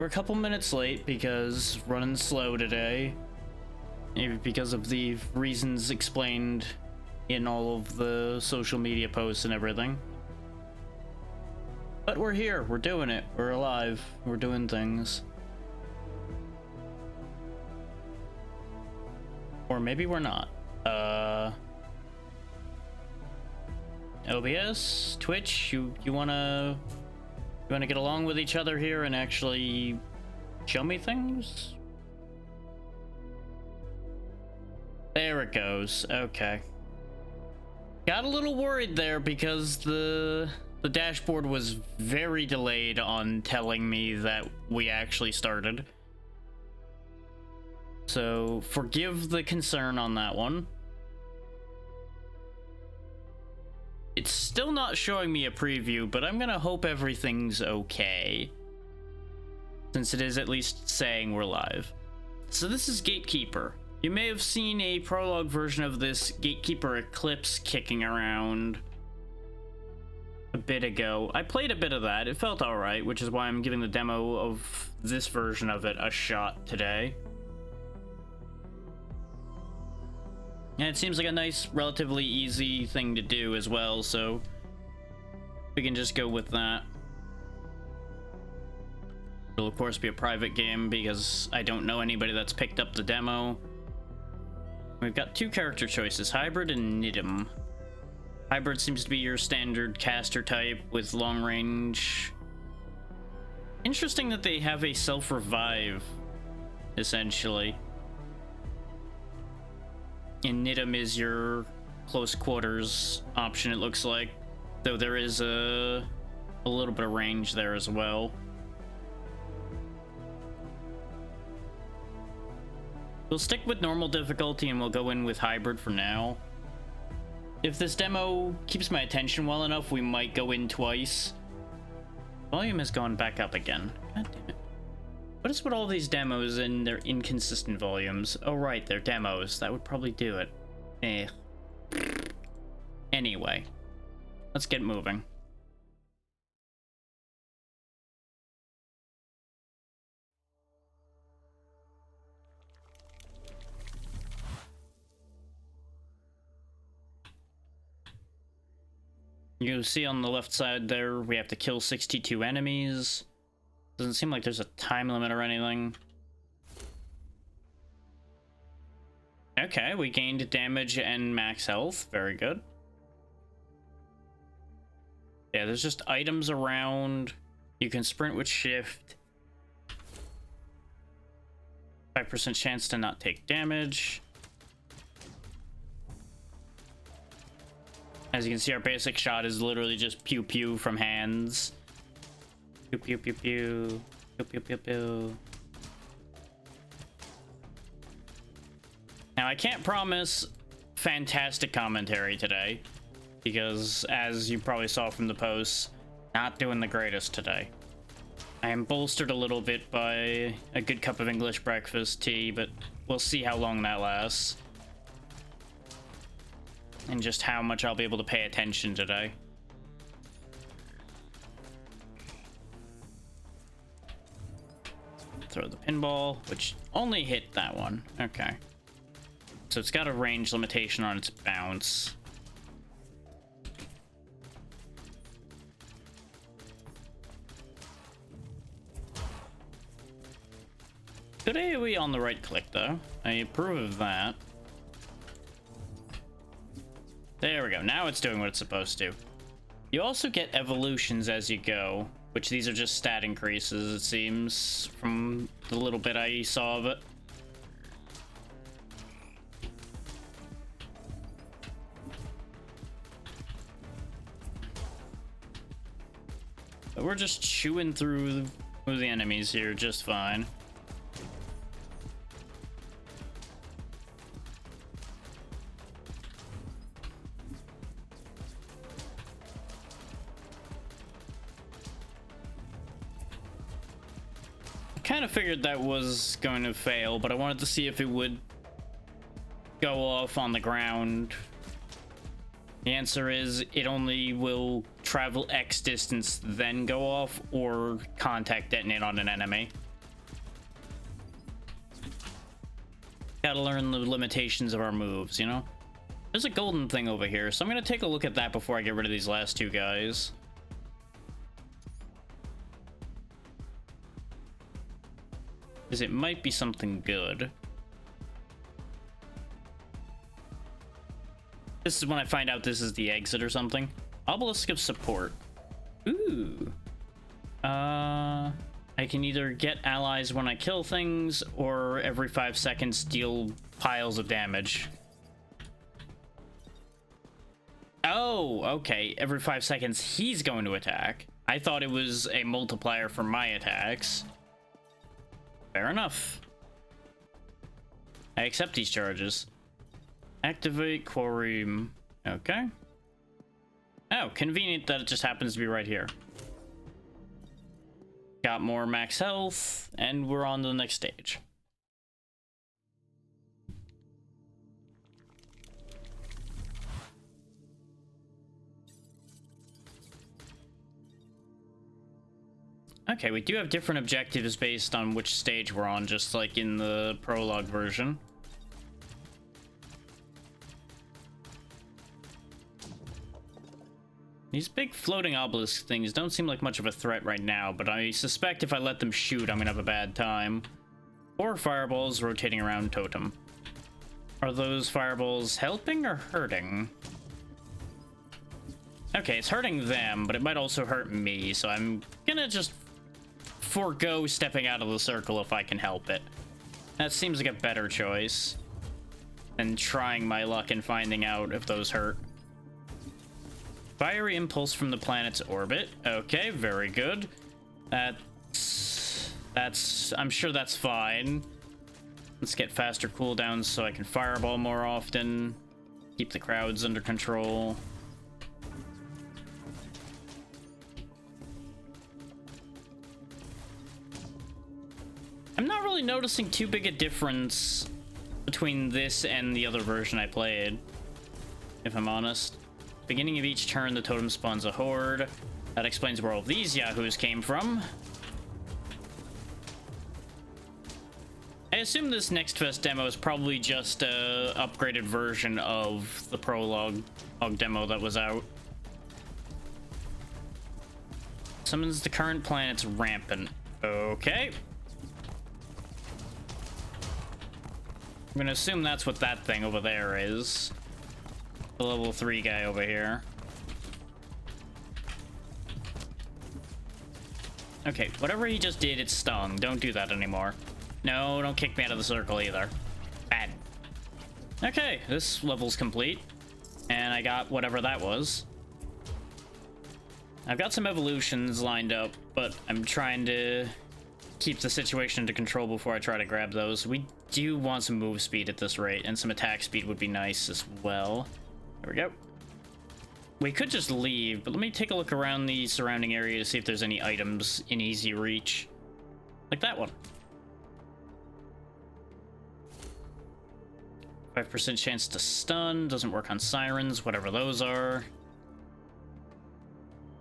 We're a couple minutes late because running slow today. Maybe because of the reasons explained in all of the social media posts and everything. But we're here, we're doing it, we're alive, we're doing things. Or maybe we're not. OBS, Twitch, you wanna get along with each other here and actually show me things? There it goes. Okay. Got a little worried there because the dashboard was very delayed on telling me that we actually started. So forgive the concern on that one. It's still not showing me a preview, but I'm gonna hope everything's okay, since it is at least saying we're live. So this is Gatekeeper. You may have seen a prologue version of this Gatekeeper Eclipse kicking around a bit ago. I played a bit of that. It felt alright, which is why I'm giving the demo of this version of it a shot today. And it seems like a nice, relatively easy thing to do as well, so we can just go with that. It'll of course be a private game because I don't know anybody that's picked up the demo. We've got two character choices, Hybrid and Nidum. Hybrid seems to be your standard caster type with long range. Interesting that they have a self-revive, essentially. And Nidum is your close quarters option, it looks like. Though there is a little bit of range there as well. We'll stick with normal difficulty and we'll go in with hybrid for now. If this demo keeps my attention well enough, we might go in twice. Volume has gone back up again. God damn it. What is with all these demos and their inconsistent volumes? Oh right, they're demos. That would probably do it. Eh. Anyway, let's get moving. You see on the left side there, we have to kill 62 enemies. Doesn't seem like there's a time limit or anything. Okay, we gained damage and max health. Very good. Yeah, there's just items around. You can sprint with shift. 5% chance to not take damage. As you can see, our basic shot is literally just pew pew from hands. Pew pew pew pew. Pew pew pew pew. Now I can't promise fantastic commentary today, because as you probably saw from the posts, not doing the greatest today. I am bolstered a little bit by a good cup of English breakfast tea, but we'll see how long that lasts. And just how much I'll be able to pay attention today. Throw the pinball, which only hit that one. Okay. So it's got a range limitation on its bounce. Good AoE on the right click, though. I approve of that. There we go. Now it's doing what it's supposed to. You also get evolutions as you go, which these are just stat increases, it seems, from the little bit I saw of it. But we're just chewing through the enemies here just fine. Kind of figured that was going to fail, but I wanted to see if it would go off on the ground. The answer is it only will travel X distance, then go off, or contact detonate on an enemy. Gotta learn the limitations of our moves, you know? There's a golden thing over here, so I'm gonna take a look at that before I get rid of these last two guys. Because it might be something good. This is when I find out this is the exit or something. Obelisk of support. Ooh. I can either get allies when I kill things, or every 5 seconds deal piles of damage. Oh, okay. Every 5 seconds he's going to attack. I thought it was a multiplier for my attacks. Fair enough. I accept these charges. Activate quarry. Okay. Oh, convenient that it just happens to be right here. Got more max health, and we're on to the next stage. Okay, we do have different objectives based on which stage we're on, just like in the prologue version. These big floating obelisk things don't seem like much of a threat right now, but I suspect if I let them shoot, I'm gonna have a bad time. 4 fireballs rotating around totem. Are those fireballs helping or hurting? Okay, it's hurting them, but it might also hurt me, so I'm gonna just forego stepping out of the circle if I can help it. That seems like a better choice than trying my luck and finding out if those hurt. Fiery impulse from the planet's orbit. Okay, very good. I'm sure that's fine. Let's get faster cooldowns so I can fireball more often. Keep the crowds under control. I'm not really noticing too big a difference between this and the other version I played, if I'm honest. Beginning of each turn, the totem spawns a horde. That explains where all these yahoos came from. I assume this Next Fest demo is probably just a upgraded version of the prologue demo that was out. Summons the current planet's rampant. Okay. I'm gonna assume that's what that thing over there is. The level 3 guy over here. Okay, whatever he just did, it stung. Don't do that anymore. No, don't kick me out of the circle either. Bad. Okay, this level's complete. And I got whatever that was. I've got some evolutions lined up, but I'm trying to keep the situation under control before I try to grab those. We do want some move speed at this rate, and some attack speed would be nice as well. There we go. We could just leave, but let me take a look around the surrounding area to see if there's any items in easy reach. Like that one. 5% chance to stun, doesn't work on sirens, whatever those are.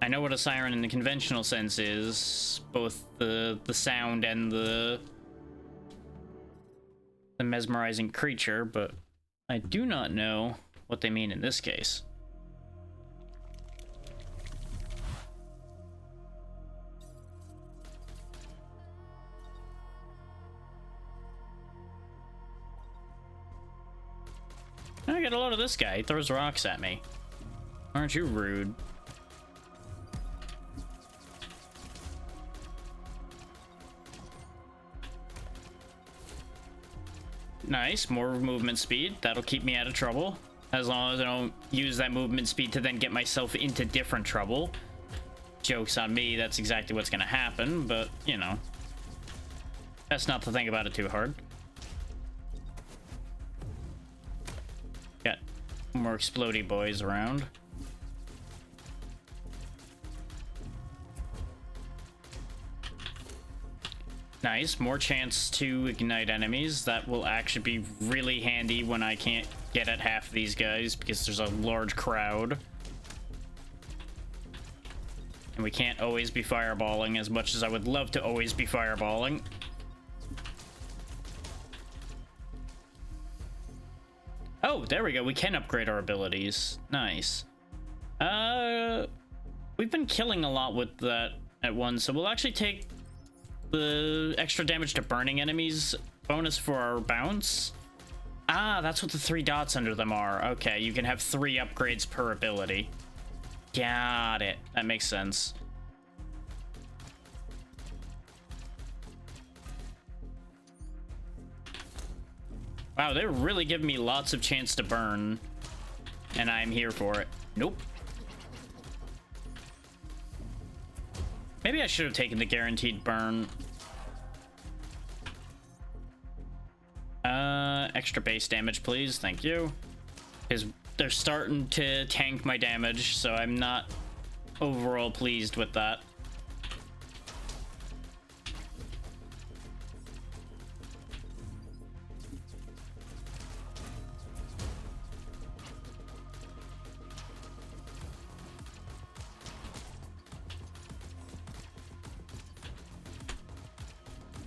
I know what a siren in the conventional sense is, both the sound and the mesmerizing creature, but I do not know what they mean in this case. I got a lot of this guy. He throws rocks at me. Aren't you rude? Nice, more movement speed. That'll keep me out of trouble. As long as I don't use that movement speed to then get myself into different trouble. Joke's on me, that's exactly what's gonna happen, but, you know. Best not to think about it too hard. Got more explodey boys around. Nice, more chance to ignite enemies. That will actually be really handy when I can't get at half of these guys because there's a large crowd. And we can't always be fireballing as much as I would love to always be fireballing. Oh, there we go. We can upgrade our abilities. Nice. We've been killing a lot with that at once, so we'll actually take the extra damage to burning enemies bonus for our bounce. Ah, that's what the 3 dots under them are. Okay, you can have 3 upgrades per ability. Got it. That makes sense. Wow, they're really giving me lots of chance to burn, and I'm here for it. Nope. Maybe I should have taken the guaranteed burn. Extra base damage, please. Thank you. Because they're starting to tank my damage, so I'm not overall pleased with that.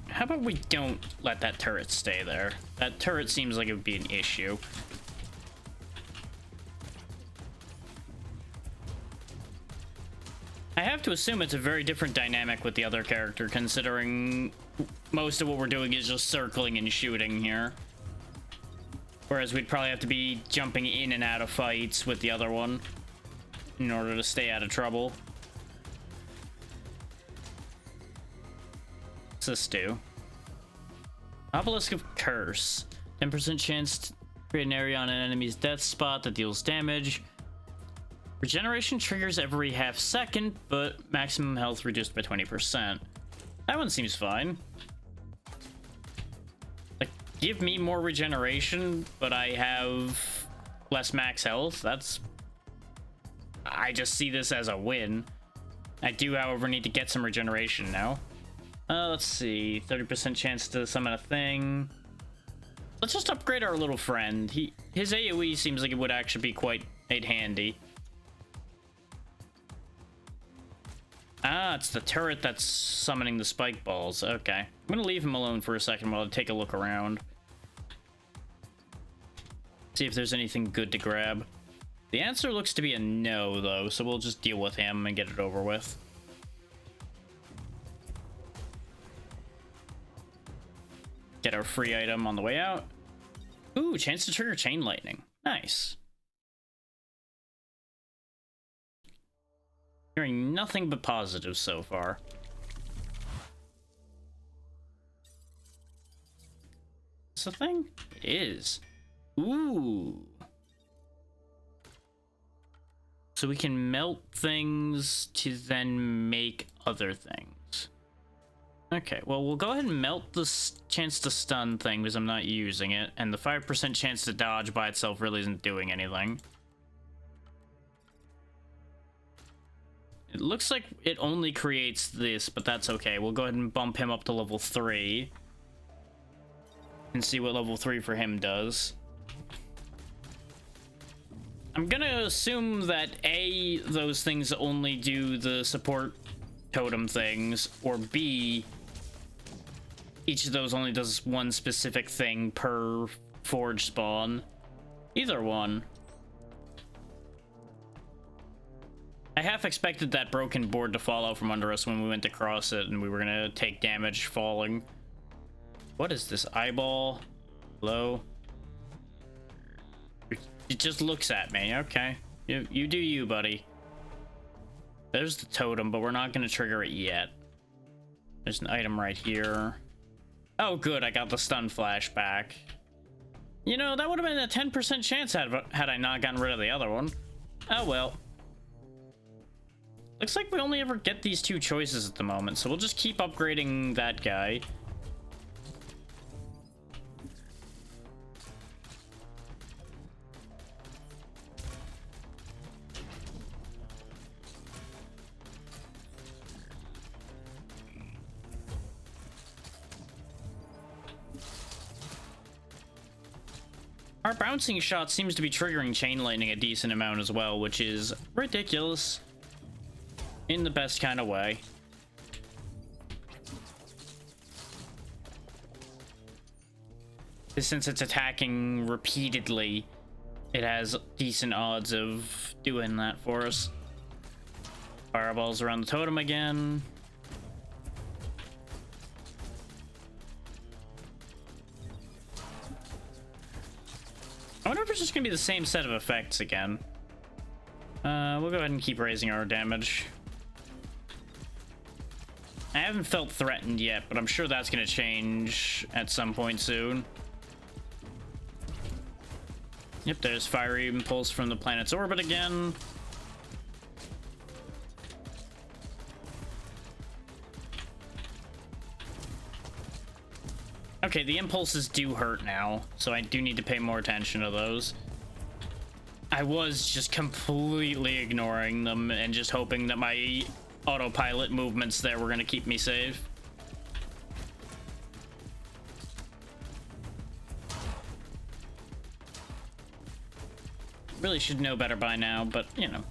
How about we don't let that turret stay there? That turret seems like it would be an issue. I have to assume it's a very different dynamic with the other character, considering most of what we're doing is just circling and shooting here. Whereas we'd probably have to be jumping in and out of fights with the other one in order to stay out of trouble. What's this do? Obelisk of Curse. 10% chance to create an area on an enemy's death spot that deals damage. Regeneration triggers every half second, but maximum health reduced by 20%. That one seems fine. Like, give me more regeneration, but I have less max health. I just see this as a win. I do, however, need to get some regeneration now. Let's see. 30% chance to summon a thing. Let's just upgrade our little friend. His AoE seems like it would actually be quite handy. Ah, it's the turret that's summoning the spike balls. Okay. I'm gonna leave him alone for a second while I take a look around. See if there's anything good to grab. The answer looks to be a no, though, so we'll just deal with him and get it over with. Get our free item on the way out. Ooh, chance to trigger chain lightning. Nice. Hearing nothing but positives so far. Is this a thing? It is. Ooh. So we can melt things to then make other things. Okay, well, we'll go ahead and melt the chance to stun thing because I'm not using it, and the 5% chance to dodge by itself really isn't doing anything. It looks like it only creates this, but that's okay. We'll go ahead and bump him up to level 3 and see what level 3 for him does. I'm gonna assume that A, those things only do the support totem things, or B, each of those only does one specific thing per forge spawn. Either one. I half expected that broken board to fall out from under us when we went to cross it, and we were gonna take damage falling. What is this? Eyeball? Hello? It just looks at me. Okay. You do you, buddy. There's the totem, but we're not gonna trigger it yet. There's an item right here. Oh, good. I got the stun flash back. You know, that would have been a 10% chance had I not gotten rid of the other one. Oh, well. Looks like we only ever get these 2 choices at the moment, so we'll just keep upgrading that guy. Our bouncing shot seems to be triggering chain lightning a decent amount as well, which is ridiculous in the best kind of way. Since it's attacking repeatedly it has decent odds of doing that for us. Fireballs around the totem again. I wonder if it's just gonna be the same set of effects again. We'll go ahead and keep raising our damage. I haven't felt threatened yet, but I'm sure that's gonna change at some point soon. Yep, there's fiery impulse from the planet's orbit again. Okay, the impulses do hurt now, so I do need to pay more attention to those. I was just completely ignoring them and just hoping that my autopilot movements there were gonna keep me safe. Really should know better by now, but, you know,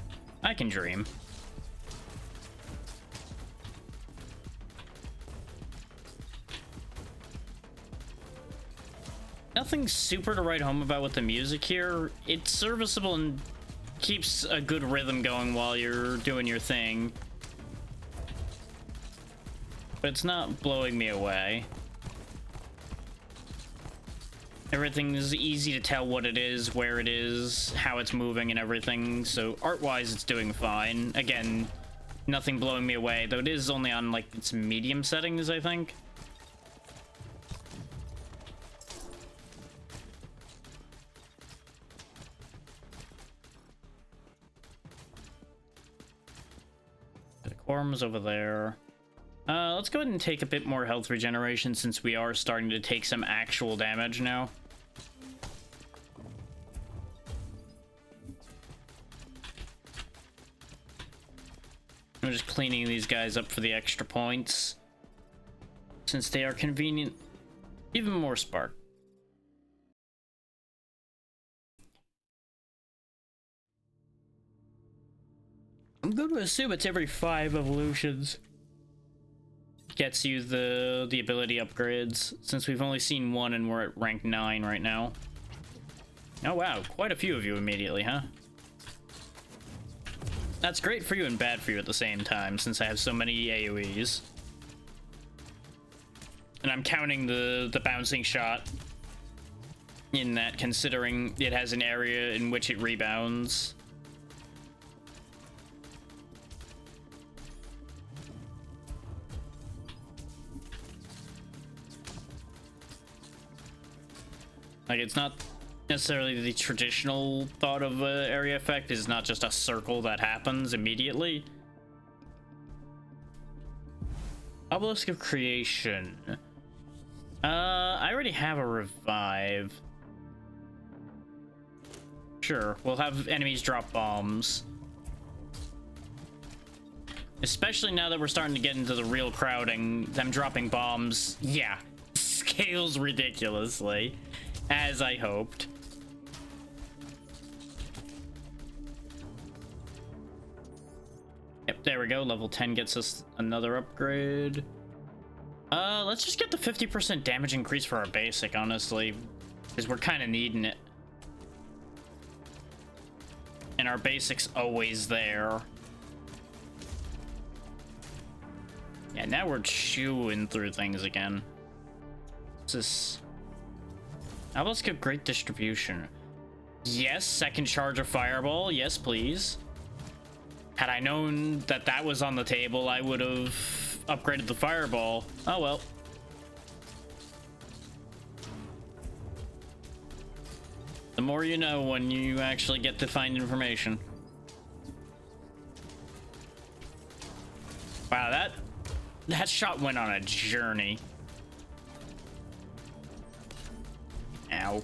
I can dream. Nothing super to write home about with the music here. It's serviceable and keeps a good rhythm going while you're doing your thing. But it's not blowing me away. Everything is easy to tell what it is, where it is, how it's moving and everything. So art-wise, it's doing fine. Again, nothing blowing me away, though it is only on like its medium settings, I think. The Quorum's over there. Let's go ahead and take a bit more health regeneration since we are starting to take some actual damage now. I'm just cleaning these guys up for the extra points since they are convenient. Even more spark. I'm going to assume it's every 5 evolutions. Gets you the ability upgrades, since we've only seen one and we're at rank 9 right now. Oh wow, quite a few of you immediately, huh? That's great for you and bad for you at the same time, since I have so many AoEs. And I'm counting the bouncing shot in that, considering it has an area in which it rebounds. Like, it's not necessarily the traditional thought of an area effect. It's not just a circle that happens immediately. Obelisk of Creation. I already have a revive. Sure, we'll have enemies drop bombs. Especially now that we're starting to get into the real crowding, them dropping bombs, yeah, scales ridiculously. As I hoped. Yep, there we go. Level 10 gets us another upgrade. Let's just get the 50% damage increase for our basic, honestly. Because we're kind of needing it. And our basic's always there. Yeah, now we're chewing through things again. What's this? Now let's get great distribution. Yes, second charge of fireball. Yes, please. Had I known that that was on the table, I would have upgraded the fireball. Oh well. The more you know when you actually get to find information. Wow, that shot went on a journey. Ow.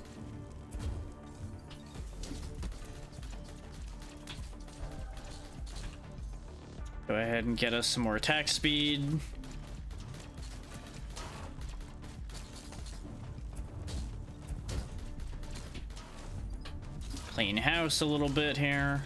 Go ahead and get us some more attack speed. Clean house a little bit here.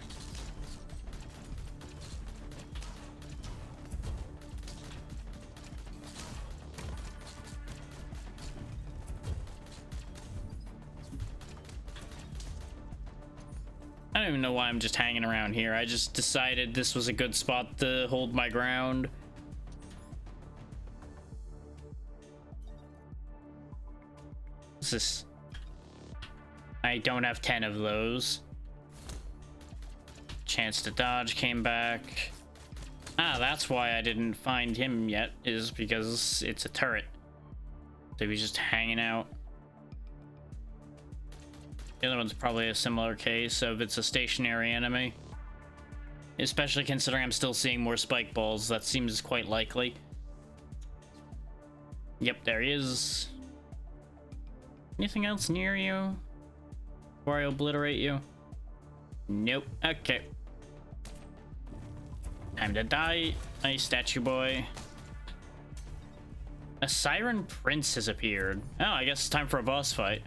don't even know why I'm just hanging around here. I just decided this was a good spot to hold my ground. What's this? I don't have 10 of those. Chance to dodge came back. Ah, that's why I didn't find him yet, is because it's a turret. So he's just hanging out. The other one's probably a similar case of it's a stationary enemy. Especially considering I'm still seeing more spike balls, that seems quite likely. Yep, there he is. Anything else near you? Before I obliterate you? Nope. Okay. Time to die. Nice statue boy. A Siren Prince has appeared. Oh, I guess it's time for a boss fight.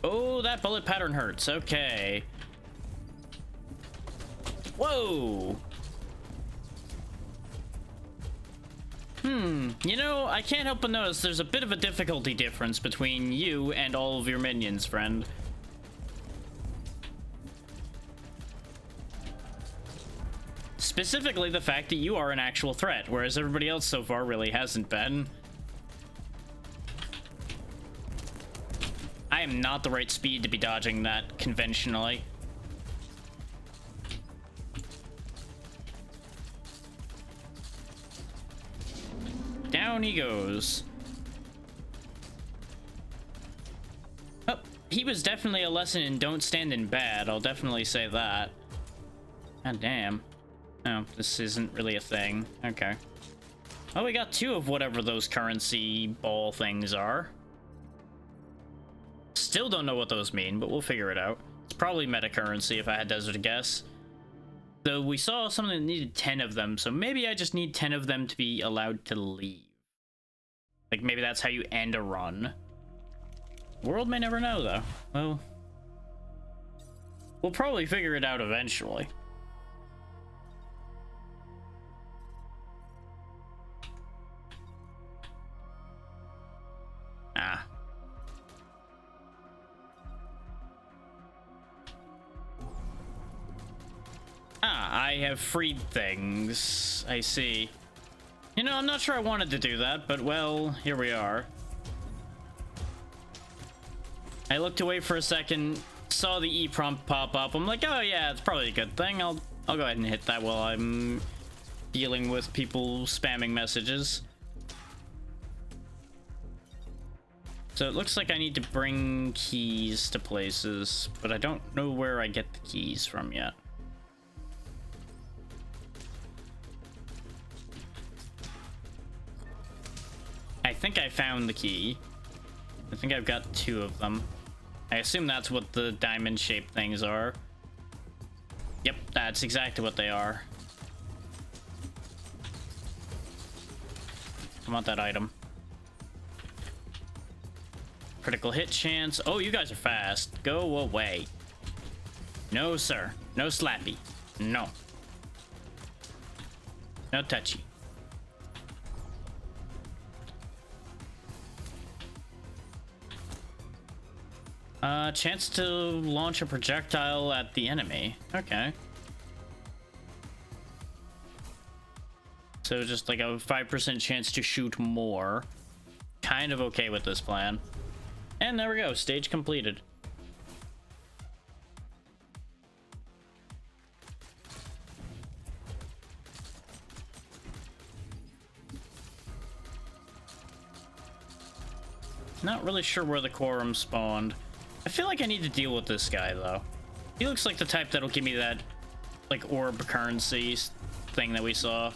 Oh, that bullet pattern hurts. Okay. Whoa. You know, I can't help but notice there's a bit of a difficulty difference between you and all of your minions, friend. Specifically the fact that you are an actual threat, whereas everybody else so far really hasn't been. I am not the right speed to be dodging that conventionally. Down he goes. Oh, he was definitely a lesson in don't stand in bad. I'll definitely say that. God damn. Oh, this isn't really a thing. Okay. Oh, we got 2 of whatever those currency ball things are. Still don't know what those mean, but we'll figure it out. It's probably meta currency if I had to guess. Though we saw something that needed 10 of them, so maybe I just need 10 of them to be allowed to leave. Like, maybe that's how you end a run. World may never know, though. Well, we'll probably figure it out eventually. Ah. Ah, I have freed things. I see. You know, I'm not sure I wanted to do that, but well, here we are. I looked away for a second, saw the E prompt pop up. I'm like, oh yeah, it's probably a good thing. I'll go ahead and hit that while I'm dealing with people spamming messages. So it looks like I need to bring keys to places, but I don't know where I get the keys from yet. I think I found the key. I think I've got 2 of them. I assume that's what the diamond-shaped things are. Yep, that's exactly what they are. I want that item. Critical hit chance. Oh, you guys are fast. Go away. No, sir. No slappy. No. No touchy. Chance to launch a projectile at the enemy. Okay. So just like a 5% chance to shoot more. Kind of okay with this plan. And there we go, stage completed. Not really sure where the quorum spawned. I feel like I need to deal with this guy, though. He looks like the type that'll give me that, like, orb currency thing that we saw.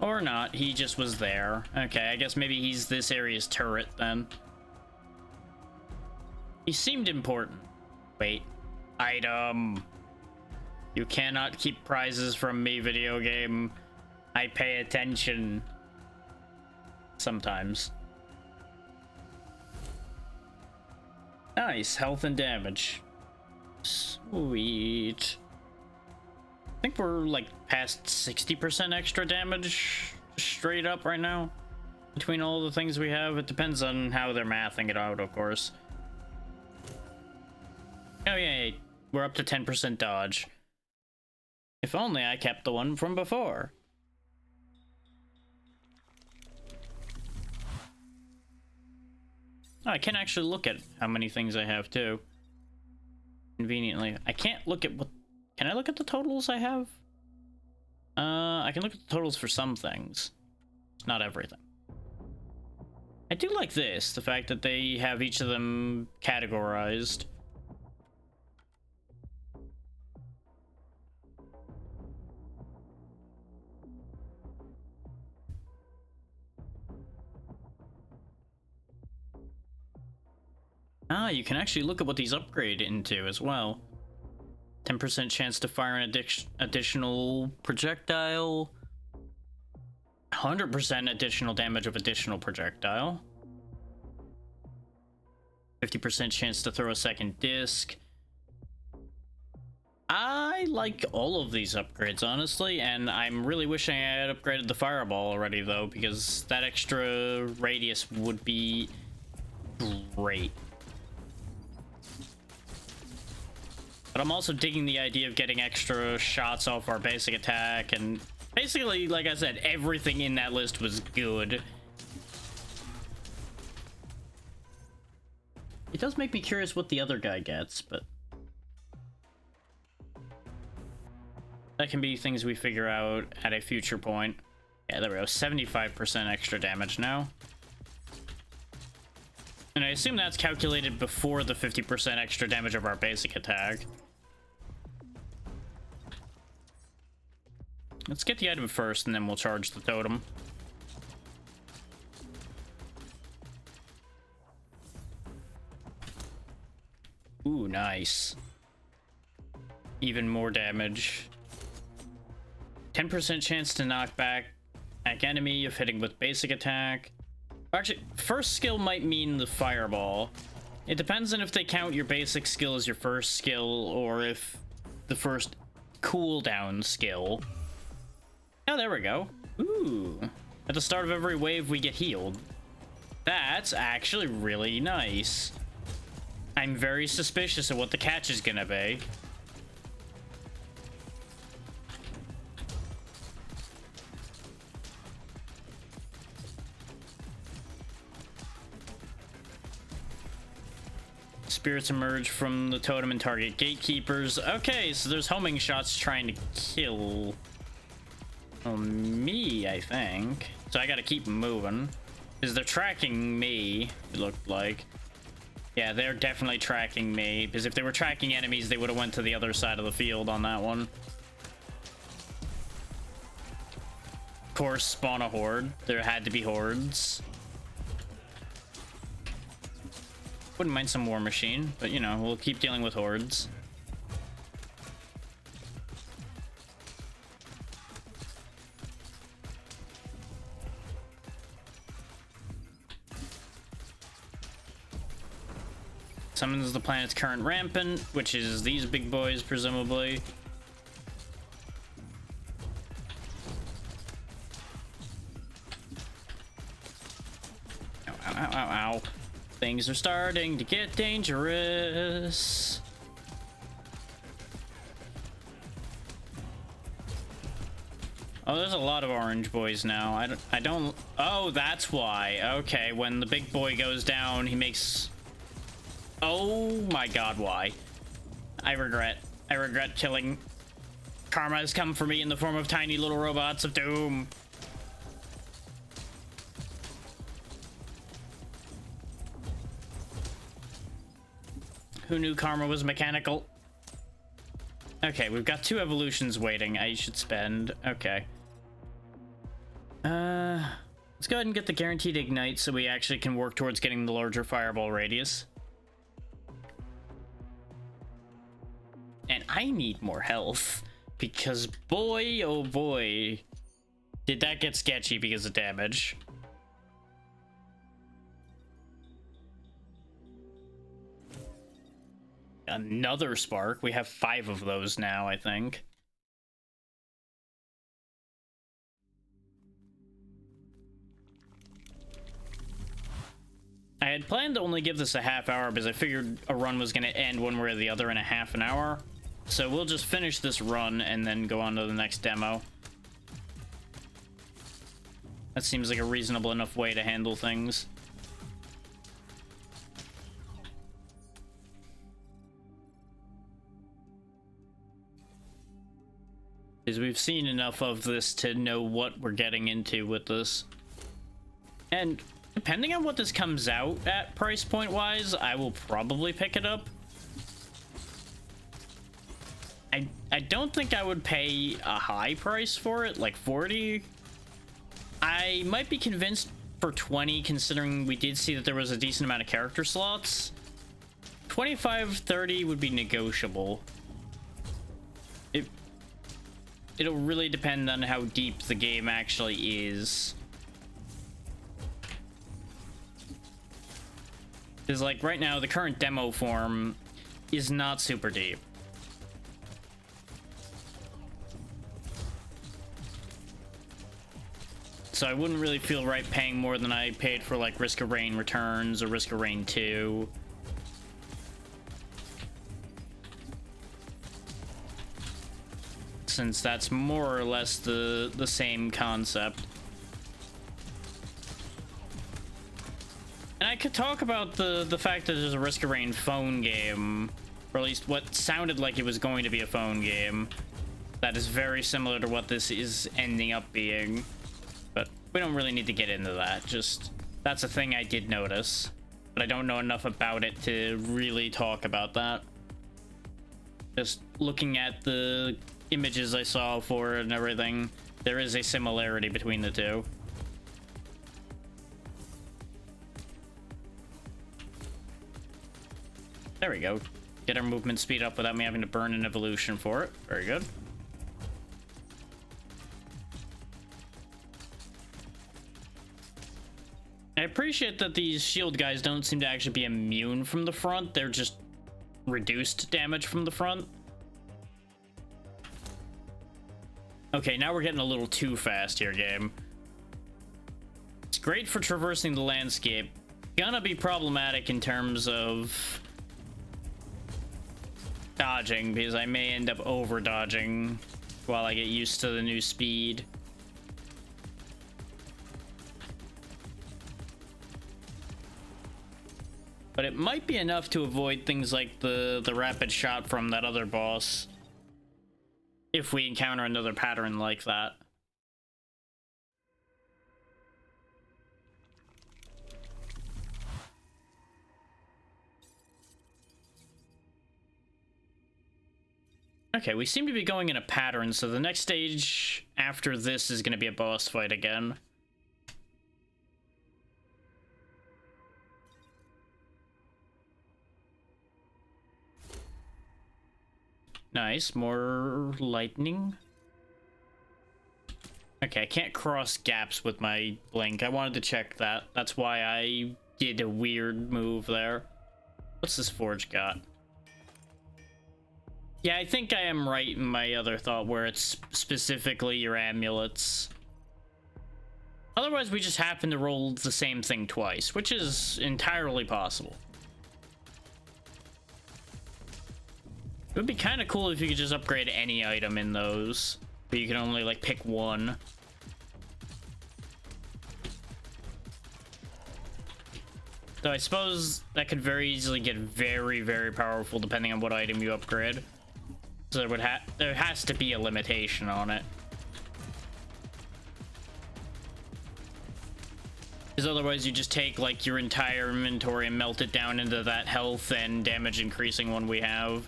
Or not, he just was there. Okay, I guess maybe he's this area's turret, then. He seemed important. Wait. Item. You cannot keep prizes from me, video game. I pay attention. Sometimes. Nice, health and damage. Sweet. I think think we're like past 60% extra damage straight up right now between all the things we have. It depends on how they're mathing it out, of course. Oh yeah, we're up to 10% dodge. If only I kept the one from before. Oh, I can actually look at how many things I have too. Conveniently. I can't look at what... Can I look at the totals I have? I can look at the totals for some things. Not everything. I do like this, the fact that they have each of them categorized. Ah, you can actually look at what these upgrade into as well. 10% chance to fire an additional projectile. 100% additional damage of additional projectile. 50% chance to throw a second disc. I like all of these upgrades, honestly, and I'm really wishing I had upgraded the fireball already, though, because that extra radius would be great. But I'm also digging the idea of getting extra shots off our basic attack, and basically, like I said, everything in that list was good. It does make me curious what the other guy gets, but that can be things we figure out at a future point. Yeah, there we go. 75% extra damage now. And I assume that's calculated before the 50% extra damage of our basic attack. Let's get the item first, and then we'll charge the totem. Ooh, nice. Even more damage. 10% chance to knock back enemy if hitting with basic attack. Actually, first skill might mean the fireball. It depends on if they count your basic skill as your first skill, or if the first cooldown skill. Oh, there we go. Ooh. At the start of every wave, we get healed. That's actually really nice. I'm very suspicious of what the catch is gonna be. Spirits emerge from the totem and target gatekeepers. Okay, so there's homing shots trying to kill me, I think. So I gotta keep moving. Because they're tracking me, it looked like. Yeah, they're definitely tracking me. Because if they were tracking enemies, they would have went to the other side of the field on that one. Of course, spawn a horde. There had to be hordes. Wouldn't mind some war machine, but you know, we'll keep dealing with hordes. Summons the planet's current rampant, which is these big boys, presumably. Ow, ow, ow, ow, ow. Things are starting to get dangerous. Oh, there's a lot of orange boys now. I don't... Oh, that's why. Okay, when the big boy goes down, he makes... Oh my god, why? I regret killing. Karma has come for me in the form of tiny little robots of doom. Who knew karma was mechanical? Okay, we've got 2 evolutions waiting. I should spend. Okay. Let's go ahead and get the guaranteed ignite so we actually can work towards getting the larger fireball radius. And I need more health, because boy, oh boy, did that get sketchy because of damage. Another spark. We have 5 of those now, I think. had planned to only give this a half hour because I figured a run was going to end one way or the other in a half an hour. So we'll just finish this run and then go on to the next demo. That seems like a reasonable enough way to handle things. Because we've seen enough of this to know what we're getting into with this. And depending on what this comes out at price point wise, I will probably pick it up. I don't think I would pay a high price for it, like 40. I might be convinced for 20, considering we did see that there was a decent amount of character slots. 25, 30 would be negotiable. It'll really depend on how deep the game actually is. Because, like, right now, the current demo form is not super deep. So I wouldn't really feel right paying more than I paid for, like, Risk of Rain Returns or Risk of Rain 2. Since that's more or less the same concept. And I could talk about the fact that there's a Risk of Rain phone game, or at least what sounded like it was going to be a phone game, that is very similar to what this is ending up being. But we don't really need to get into that. Just, that's a thing I did notice, but I don't know enough about it to really talk about that. Just looking at the images I saw for it and everything, there is a similarity between the two. There we go. Get our movement speed up without me having to burn an evolution for it. Very good. I appreciate that these shield guys don't seem to actually be immune from the front. They're just reduced damage from the front. Okay, now we're getting a little too fast here, game. It's great for traversing the landscape. Gonna be problematic in terms of dodging, because I may end up over dodging while I get used to the new speed. But it might be enough to avoid things like the rapid shot from that other boss, if we encounter another pattern like that. Okay, we seem to be going in a pattern, so the next stage after this is going to be a boss fight again. Nice, more lightning. Okay, I can't cross gaps with my blink. I wanted to check that. That's why I did a weird move there. What's this forge got? Yeah, I think I am right in my other thought where it's specifically your amulets. Otherwise, we just happen to roll the same thing twice, which is entirely possible. It would be kind of cool if you could just upgrade any item in those, but you can only, like, pick one. So I suppose that could very easily get very, very powerful depending on what item you upgrade. So there has to be a limitation on it. Because otherwise you just take, like, your entire inventory and melt it down into that health and damage increasing one we have.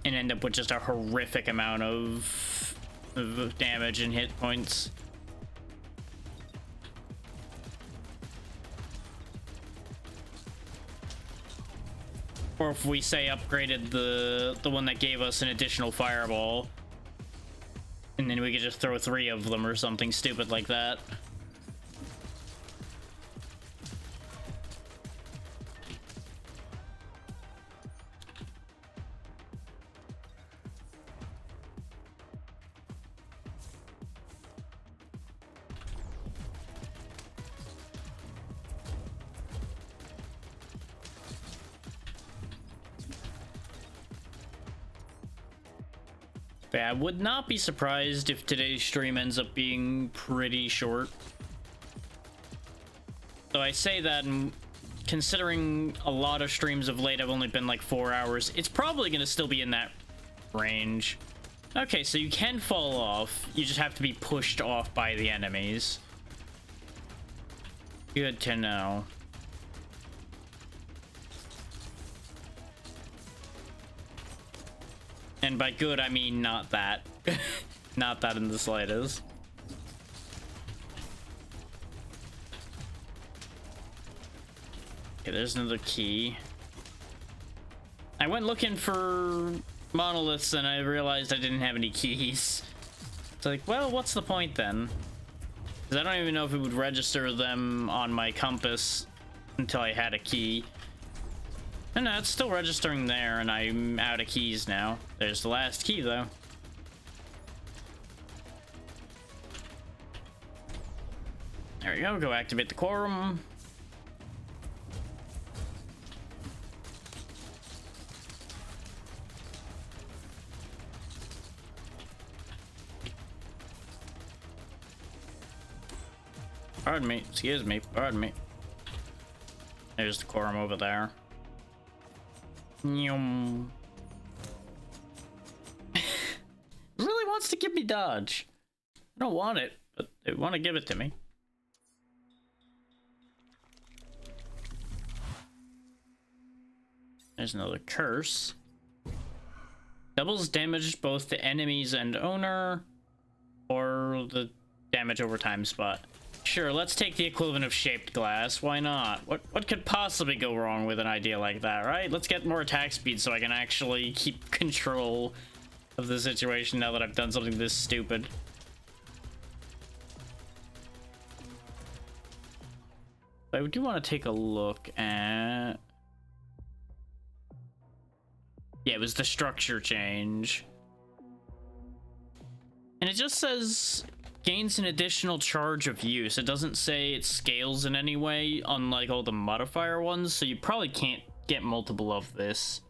And end up with just a horrific amount of damage and hit points. Or if we say upgraded the one that gave us an additional fireball, and then we could just throw 3 of them or something stupid like that. But I would not be surprised if today's stream ends up being pretty short. So I say that, and considering a lot of streams of late have only been like 4 hours, it's probably going to still be in that range. Okay, so you can fall off. You just have to be pushed off by the enemies. Good to know. And by good, I mean not that. Not that in the slightest. Okay, there's another key. I went looking for monoliths and I realized I didn't have any keys. It's like, well, what's the point then? Because I don't even know if it would register them on my compass until I had a key. And no, it's still registering there, and I'm out of keys now. There's the last key, though. There we go. Go activate the quorum. Pardon me. Excuse me. Pardon me. There's the quorum over there. Really wants to give me dodge. I don't want it, but they want to give it to me. There's another curse. Doubles damage both to enemies and owner, or the damage over time spot. Sure, let's take the equivalent of shaped glass. Why not? What could possibly go wrong with an idea like that, right? Let's get more attack speed so I can actually keep control of the situation now that I've done something this stupid. I do want to take a look at... Yeah, it was the structure change. And it just says... gains an additional charge of use. It doesn't say it scales in any way, unlike all the modifier ones, so you probably can't get multiple of this.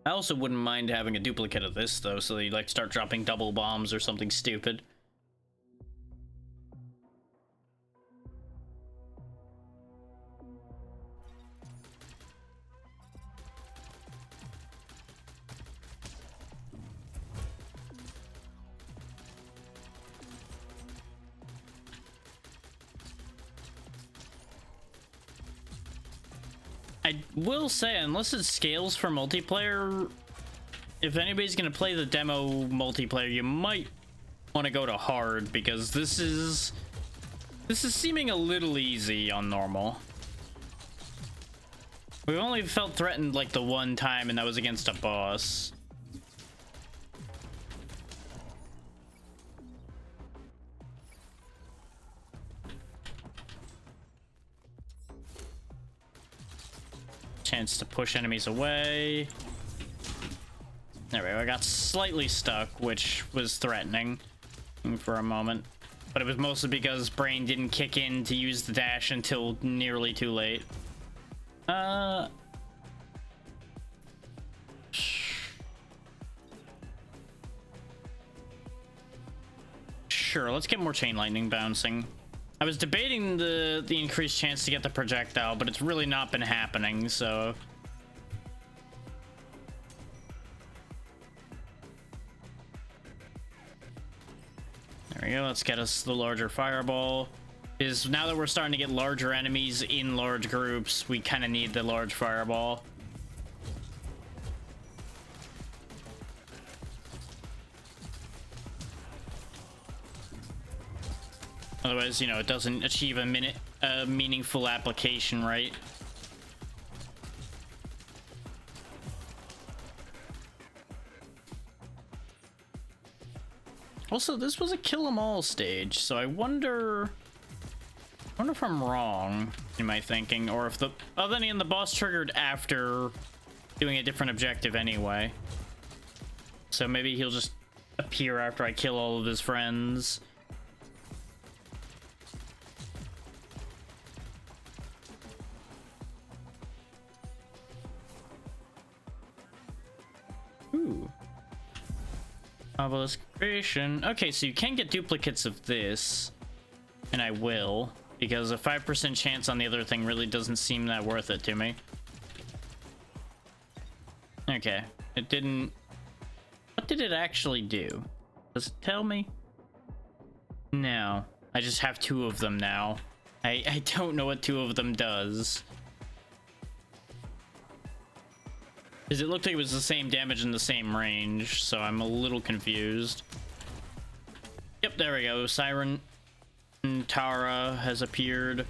I also wouldn't mind having a duplicate of this, though, so you like start dropping double bombs or something stupid. I will say, unless it scales for multiplayer, if anybody's gonna play the demo multiplayer, you might want to go to hard, because this is seeming a little easy on normal. We've only felt threatened like the one time, and that was against a boss. Chance to push enemies away. There we go. I got slightly stuck, which was threatening for a moment. But it was mostly because Brain didn't kick in to use the dash until nearly too late. Sure, let's get more chain lightning bouncing. I was debating the increased chance to get the projectile, but it's really not been happening, so... There we go, let's get us the larger fireball. Is now that we're starting to get larger enemies in large groups, we kind of need the large fireball. Otherwise, you know, it doesn't achieve a meaningful application, right? Also, this was a kill 'em all stage, so I wonder if I'm wrong in my thinking, or if the... Oh, then again, the boss triggered after doing a different objective anyway. So maybe he'll just appear after I kill all of his friends. Obelisk creation. Okay, so you can get duplicates of this, and I will, because a 5% chance on the other thing really doesn't seem that worth it to me. Okay, it didn't... What did it actually do? Does it tell me? No, I just have 2 of them now. I don't know what 2 of them does. Because it looked like it was the same damage in the same range, so I'm a little confused. Yep, there we go. Siren Tara has appeared.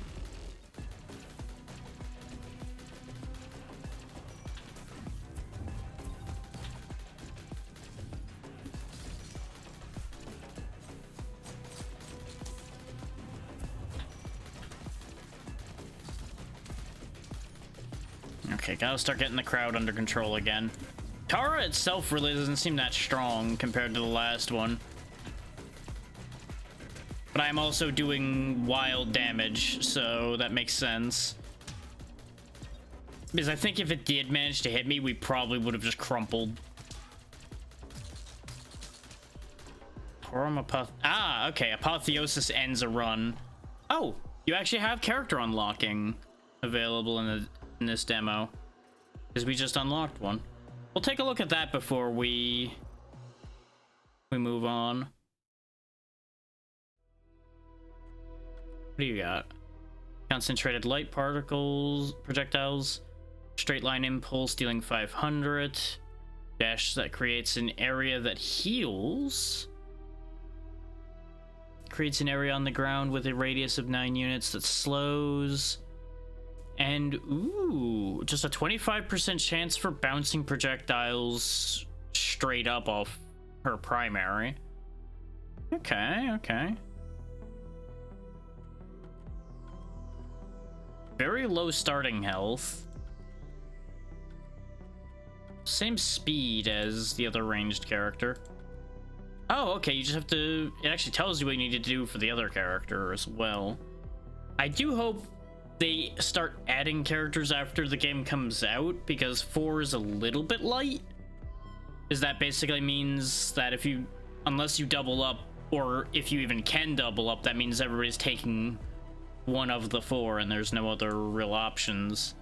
Okay, gotta start getting the crowd under control again. Tara itself really doesn't seem that strong compared to the last one. But I'm also doing wild damage, so that makes sense. Because I think if it did manage to hit me, we probably would have just crumpled. Ah, okay. Apotheosis ends a run. Oh, you actually have character unlocking available in this demo. Because we just unlocked one. We'll take a look at that before we move on. What do you got? Concentrated light particles, projectiles, straight line impulse dealing 500, dash that creates an area that heals, creates an area on the ground with a radius of 9 units that slows, and ooh, just a 25% chance for bouncing projectiles straight up off her primary. Okay. Very low starting health. Same speed as the other ranged character. Oh, okay, you just have to... It actually tells you what you need to do for the other character as well. I do hope they start adding characters after the game comes out, because 4 is a little bit light. Because that basically means that if you... Unless you double up, or if you even can double up, that means everybody's taking one of the 4 and there's no other real options.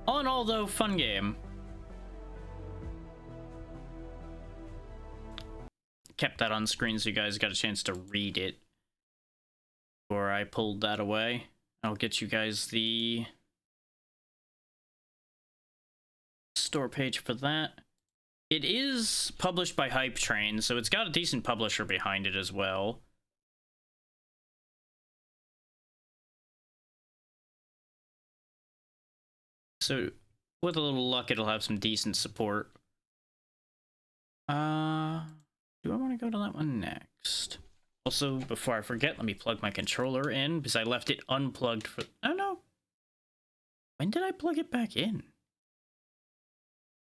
All in all, though, fun game. Kept that on screen so you guys got a chance to read it before I pulled that away. I'll get you guys the store page for that. It is published by Hype Train, so it's got a decent publisher behind it as well. So, with a little luck, it'll have some decent support. Do I want to go to that one next? Also, before I forget, let me plug my controller in, because I left it unplugged for... Oh, no. When did I plug it back in?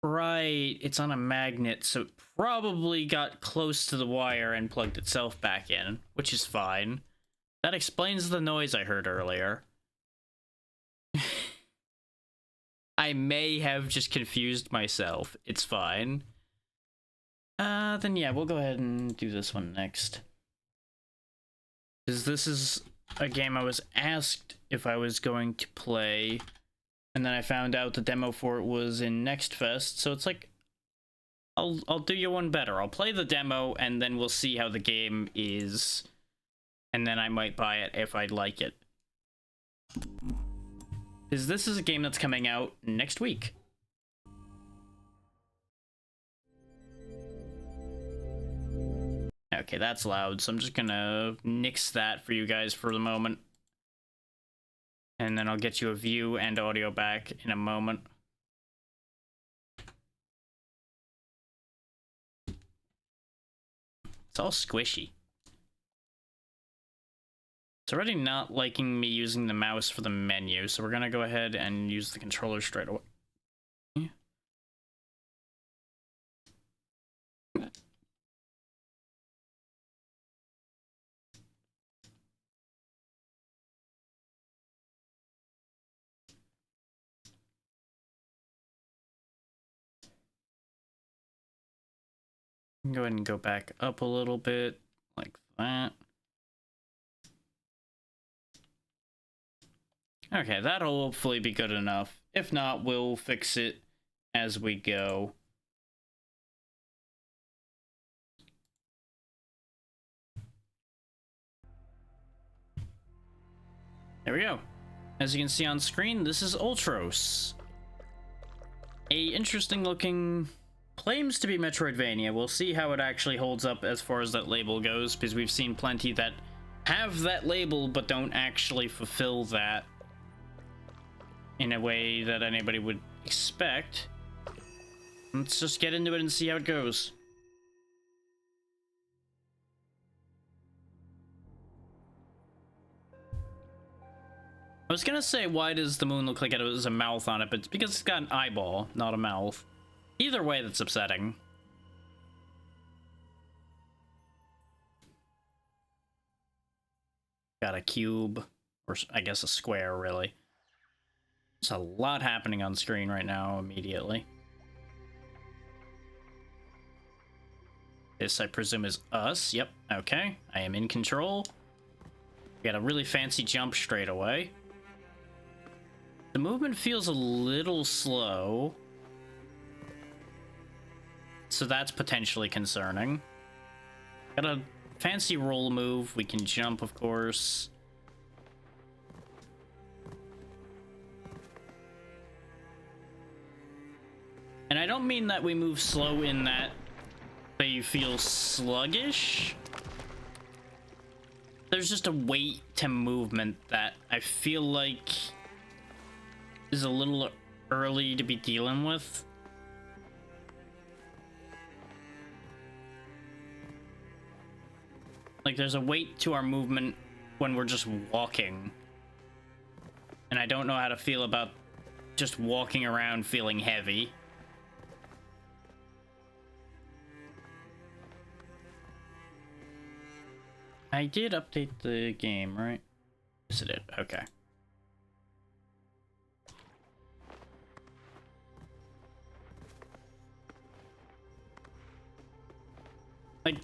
Right, it's on a magnet, so it probably got close to the wire and plugged itself back in, which is fine. That explains the noise I heard earlier. I may have just confused myself. It's fine. Then yeah, we'll go ahead and do this one next. Because this is a game I was asked if I was going to play, and then I found out the demo for it was in Next Fest, so it's like, I'll do you one better. I'll play the demo, and then we'll see how the game is, and then I might buy it if I like it. Because this is a game that's coming out next week. Okay, that's loud, so I'm just gonna nix that for you guys for the moment. And then I'll get you a view and audio back in a moment. It's all squishy. It's already not liking me using the mouse for the menu, so we're gonna go ahead and use the controller straight away. Go ahead and go back up a little bit, like that. Okay, that'll hopefully be good enough. If not, we'll fix it as we go. There we go. As you can see on screen, this is Ultros. A interesting looking, claims to be Metroidvania. We'll see how it actually holds up as far as that label goes, because we've seen plenty that have that label but don't actually fulfill that in a way that anybody would expect. Let's just get into it and see how it goes. I was gonna say, why does the moon look like it has a mouth on it, but it's because it's got an eyeball, not a mouth. Either way, that's upsetting. Got a cube, or I guess a square, really. There's a lot happening on screen right now immediately. This, I presume, is us. Yep, okay. I am in control. Got a really fancy jump straight away. The movement feels a little slow, so that's potentially concerning. Got a fancy roll move. We can jump, of course. And I don't mean that we move slow in that they feel sluggish. There's just a weight to movement that I feel like is a little early to be dealing with. Like, there's a weight to our movement when we're just walking. And I don't know how to feel about just walking around feeling heavy. I did update the game, right? Yes, it did. Okay. Like,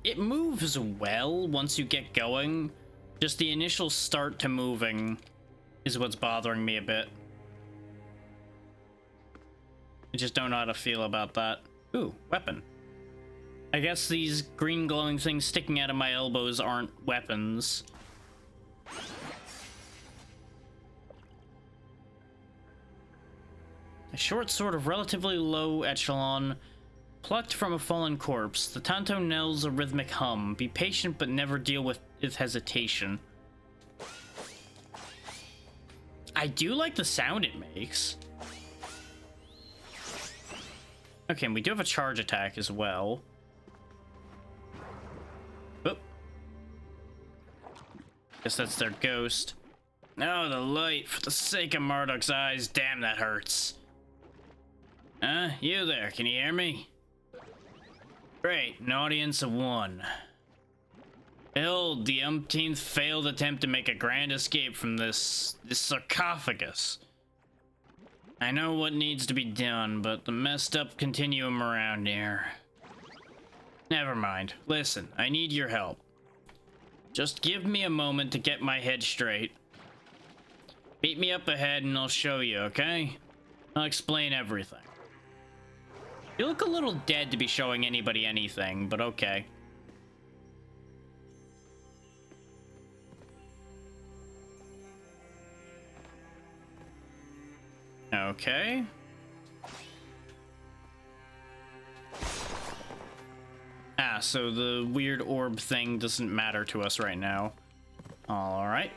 it moves well once you get going. Just the initial start to moving is what's bothering me a bit. I just don't know how to feel about that. Ooh, weapon. I guess these green glowing things sticking out of my elbows aren't weapons. A short sword of relatively low echelon, plucked from a fallen corpse. The tanto knells a rhythmic hum. Be patient but never deal with hesitation. I do like the sound it makes. Okay, and we do have a charge attack as well. Oop. Guess that's their ghost. Oh, the light. For the sake of Marduk's eyes, damn, that hurts. You there, can you hear me? Great, an audience of one. Behold, the umpteenth failed attempt to make a grand escape from this sarcophagus. I know what needs to be done, but the messed up continuum around here. Never mind. Listen, I need your help. Just give me a moment to get my head straight. Meet me up ahead and I'll show you, okay? I'll explain everything. You look a little dead to be showing anybody anything, but okay. Okay. So the weird orb thing doesn't matter to us right now. All right.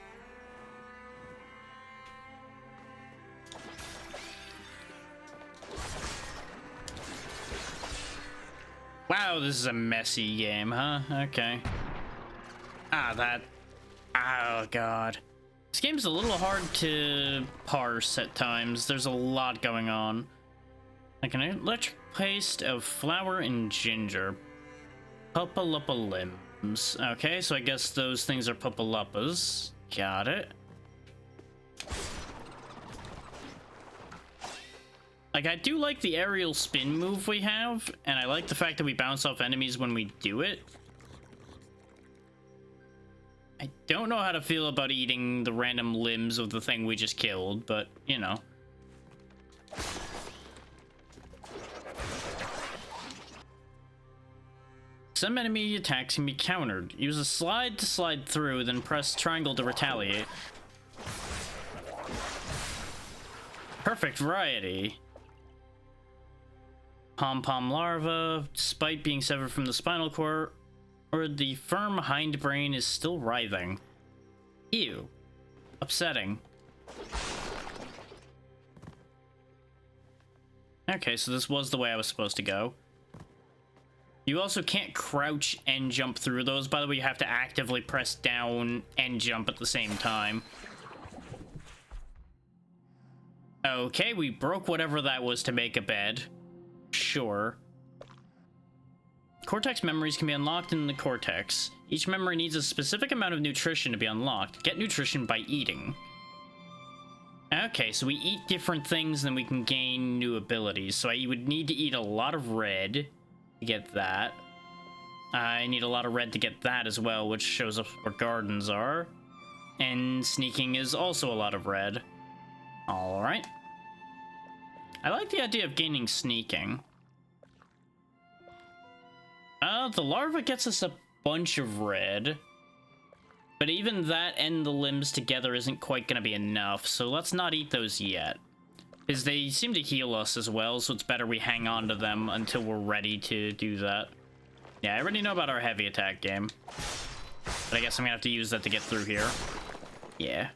Wow, this is a messy game, huh? Okay. Oh, God. This game's a little hard to parse at times. There's a lot going on. Like an electric paste of flour and ginger. Pupaluppa limbs. Okay, so I guess those things are pupaluppas. Got it. Like, I do like the aerial spin move we have, and I like the fact that we bounce off enemies when we do it. I don't know how to feel about eating the random limbs of the thing we just killed, but, you know. Some enemy attacks can be countered. Use a slide to slide through, then press triangle to retaliate. Perfect variety. Pom-pom larva, despite being severed from the spinal cord, or the firm hindbrain is still writhing. Ew. Upsetting. Okay, so this was the way I was supposed to go. You also can't crouch and jump through those. By the way, you have to actively press down and jump at the same time. Okay, we broke whatever that was to make a bed. Sure. Cortex memories can be unlocked in the cortex. Each memory needs a specific amount of nutrition to be unlocked. Get nutrition by eating. Okay, so we eat different things, then we can gain new abilities. So I would need to eat a lot of red to get that. I need a lot of red to get that as well, which shows us where gardens are. And sneaking is also a lot of red. Alright. I like the idea of gaining sneaking. The larva gets us a bunch of red. But even that and the limbs together isn't quite going to be enough, so let's not eat those yet. Because they seem to heal us as well, so it's better we hang on to them until we're ready to do that. Yeah, I already know about our heavy attack game. But I guess I'm going to have to use that to get through here. Yeah.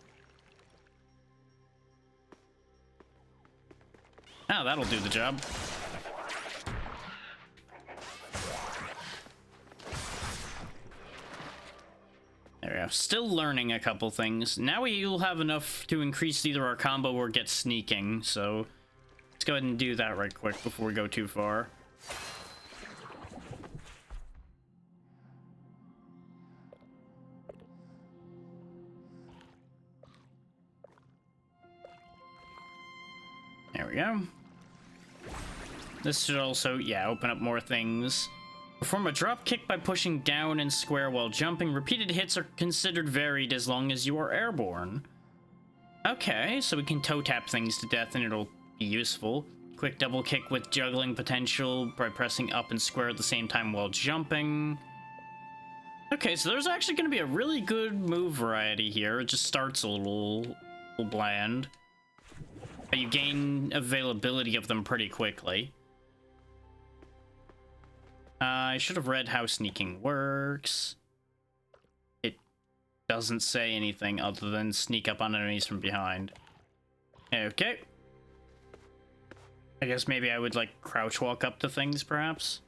Oh, that'll do the job. There we go. Still learning a couple things. Now we'll have enough to increase either our combo or get sneaking, so let's go ahead and do that right quick before we go too far. There we go. This should also, yeah, open up more things. Perform a drop kick by pushing down and square while jumping. Repeated hits are considered varied as long as you are airborne. Okay, so we can toe tap things to death and it'll be useful. Quick double kick with juggling potential by pressing up and square at the same time while jumping. Okay, so there's actually going to be a really good move variety here. It just starts a little bland. But you gain availability of them pretty quickly. I should have read how sneaking works. It doesn't say anything other than sneak up on enemies from behind. Okay. I guess maybe I would, like, crouch walk up to things, perhaps?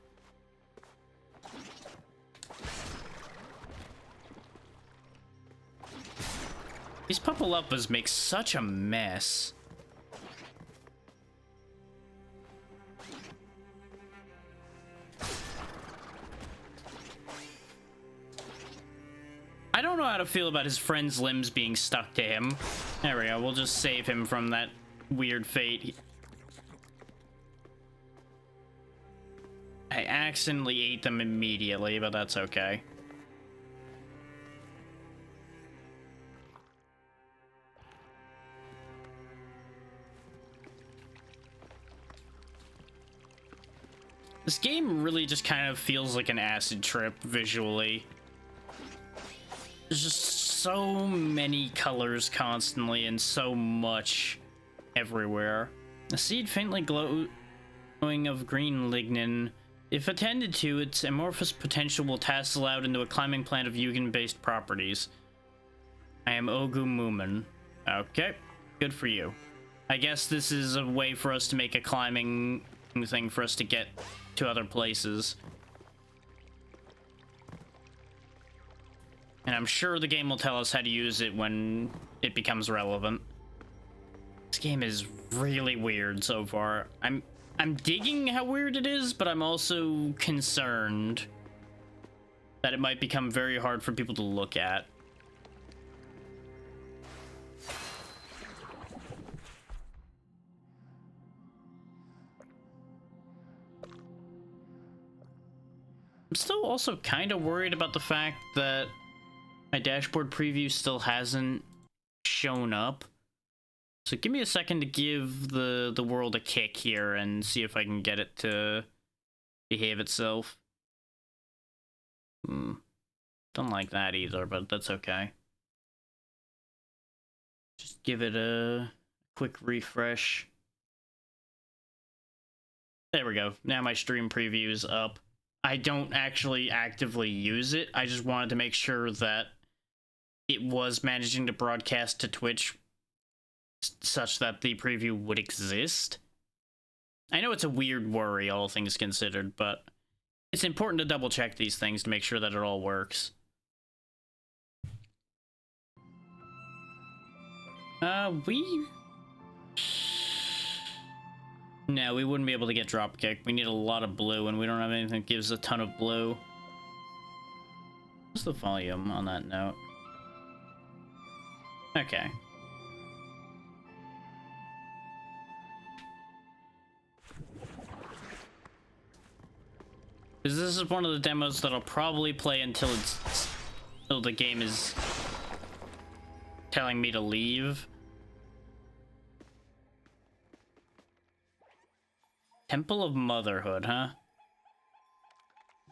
These Pupaluppas make such a mess. I don't know how to feel about his friend's limbs being stuck to him. There we go. We'll just save him from that weird fate. I accidentally ate them immediately, but that's okay. This game really just kind of feels like an acid trip visually. There's just so many colors constantly and so much everywhere. A seed faintly glowing of green lignin. If attended to, its amorphous potential will tassel out into a climbing plant of Yugen-based properties. I am Ogu Moomin. Okay, good for you. I guess this is a way for us to make a climbing thing for us to get to other places. And I'm sure the game will tell us how to use it when it becomes relevant. This game is really weird so far. I'm digging how weird it is, but I'm also concerned that it might become very hard for people to look at. I'm still also kind of worried about the fact that my dashboard preview still hasn't shown up. So give me a second to give the world a kick here and see if I can get it to behave itself. Don't like that either, but that's okay. Just give it a quick refresh. There we go. Now my stream preview is up. I don't actually actively use it. I just wanted to make sure that it was managing to broadcast to Twitch such that the preview would exist. I know it's a weird worry, all things considered, but it's important to double check these things to make sure that it all works. No, we wouldn't be able to get dropkick. We need a lot of blue, and we don't have anything that gives a ton of blue. What's the volume on that note? Okay. Because this is one of the demos that I'll probably play until the game is telling me to leave. Temple of Motherhood, huh?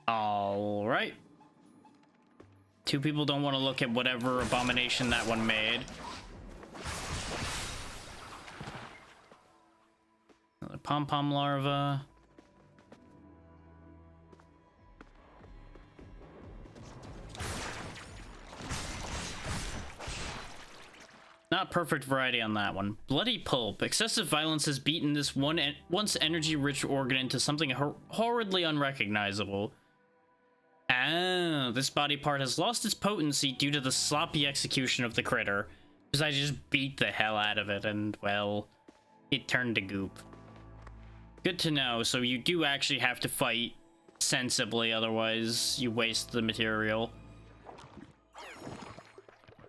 Alright. Two people don't want to look at whatever abomination that one made. Another pom-pom larva. Not perfect variety on that one. Bloody pulp. Excessive violence has beaten this once energy-rich organ into something horridly unrecognizable. Ah, this body part has lost its potency due to the sloppy execution of the critter. Because I just beat the hell out of it and, well, it turned to goop. Good to know, so you do actually have to fight sensibly, otherwise you waste the material.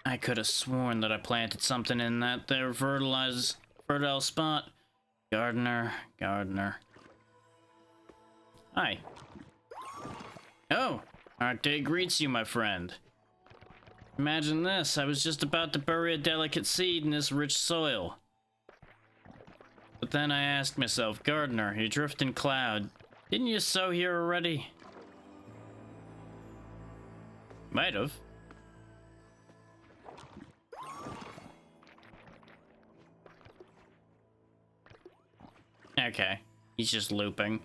I could have sworn that I planted something in that there fertile spot. Gardener. Hi. Oh, our day greets you, my friend. Imagine this, I was just about to bury a delicate seed in this rich soil. But then I asked myself, Gardener, you drifting cloud, didn't you sow here already? Might have. Okay, he's just looping.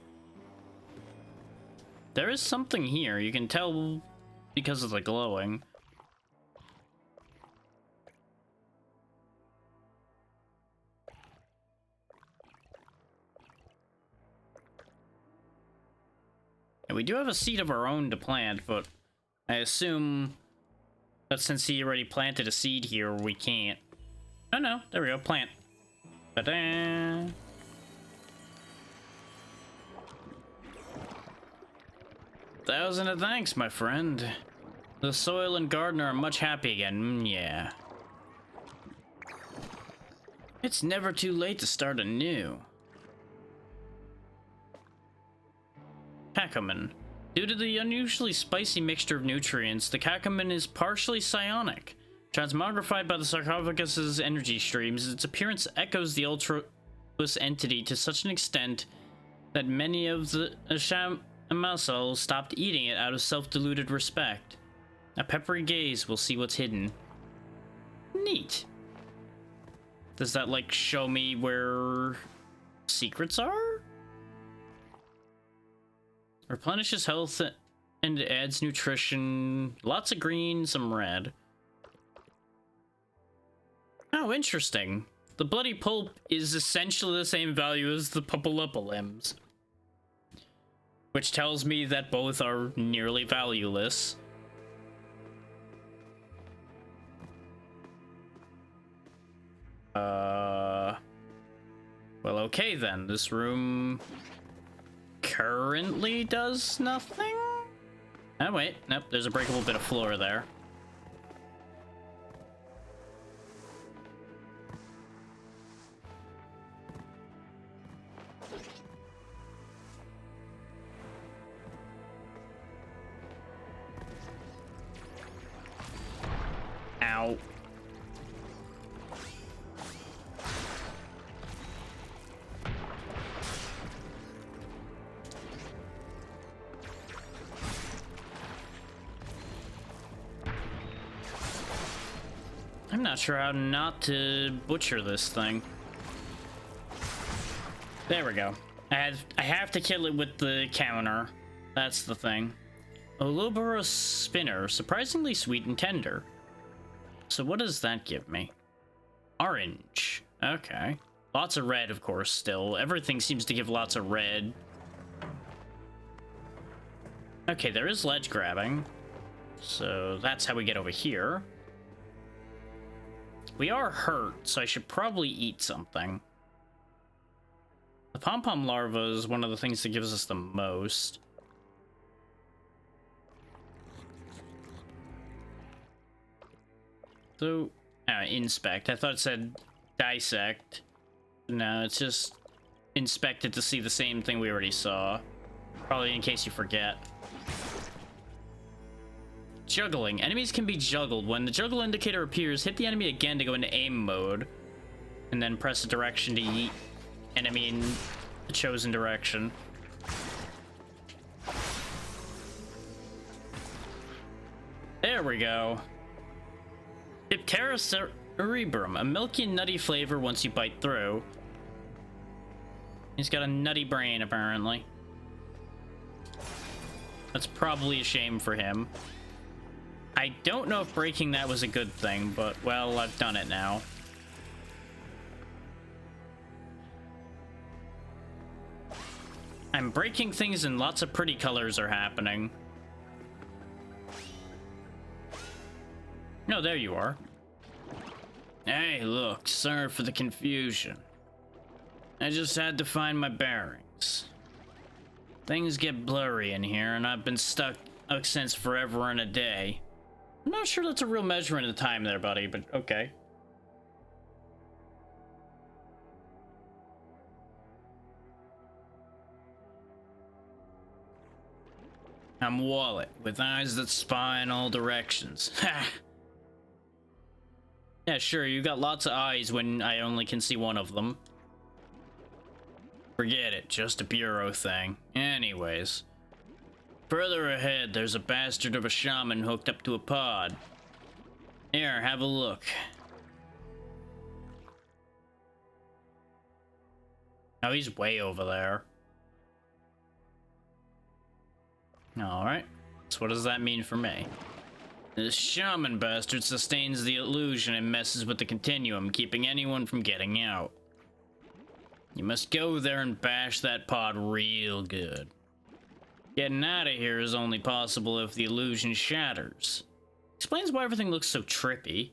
There is something here, you can tell because of the glowing. And we do have a seed of our own to plant, but I assume that since he already planted a seed here, we can't. Oh no, there we go, plant. Ta-da! Thousand of thanks, my friend. The soil and gardener are much happy again, yeah. It's never too late to start anew. Cacaman. Due to the unusually spicy mixture of nutrients, the cacaman is partially psionic. Transmogrified by the sarcophagus's energy streams, its appearance echoes the ultraless entity to such an extent that many of the Amasal stopped eating it out of self-deluded respect. A peppery gaze will see what's hidden. Neat. Does that, like, show me where secrets are? Replenishes health and adds nutrition. Lots of green, some red. Oh, interesting. The bloody pulp is essentially the same value as the Pupaluppa limbs. Which tells me that both are nearly valueless. Well, okay then. This room currently does nothing? Oh, wait. Nope, there's a breakable bit of floor there. Ow. I'm not sure how not to butcher this thing. There we go. I have to kill it with the counter. That's the thing. Ouroboros spinner, surprisingly sweet and tender. So what does that give me? Orange. Okay. Lots of red, of course, still. Everything seems to give lots of red. Okay, there is ledge grabbing. So that's how we get over here. We are hurt, so I should probably eat something. The pom-pom larva is one of the things that gives us the most. So, inspect. I thought it said dissect. No, it's just inspected to see the same thing we already saw. Probably in case you forget. Juggling. Enemies can be juggled. When the juggle indicator appears, hit the enemy again to go into aim mode. And then press the direction to yeet enemy in the chosen direction. There we go. Diptera cerebrum. A milky and nutty flavor once you bite through. He's got a nutty brain, apparently. That's probably a shame for him. I don't know if breaking that was a good thing, but, well, I've done it now. I'm breaking things and lots of pretty colors are happening. No, there you are. Hey, look, sorry for the confusion. I just had to find my bearings. Things get blurry in here, and I've been stuck since forever and a day. I'm not sure that's a real measurement of time there, buddy, but okay. I'm Wallet, with eyes that spy in all directions. Ha! Yeah, sure, you got lots of eyes when I only can see one of them. Forget it, just a bureau thing. Anyways. Further ahead, there's a bastard of a shaman hooked up to a pod. Here, have a look. Oh, he's way over there. Alright. So what does that mean for me? This shaman bastard sustains the illusion and messes with the continuum, keeping anyone from getting out. You must go there and bash that pod real good. Getting out of here is only possible if the illusion shatters. Explains why everything looks so trippy.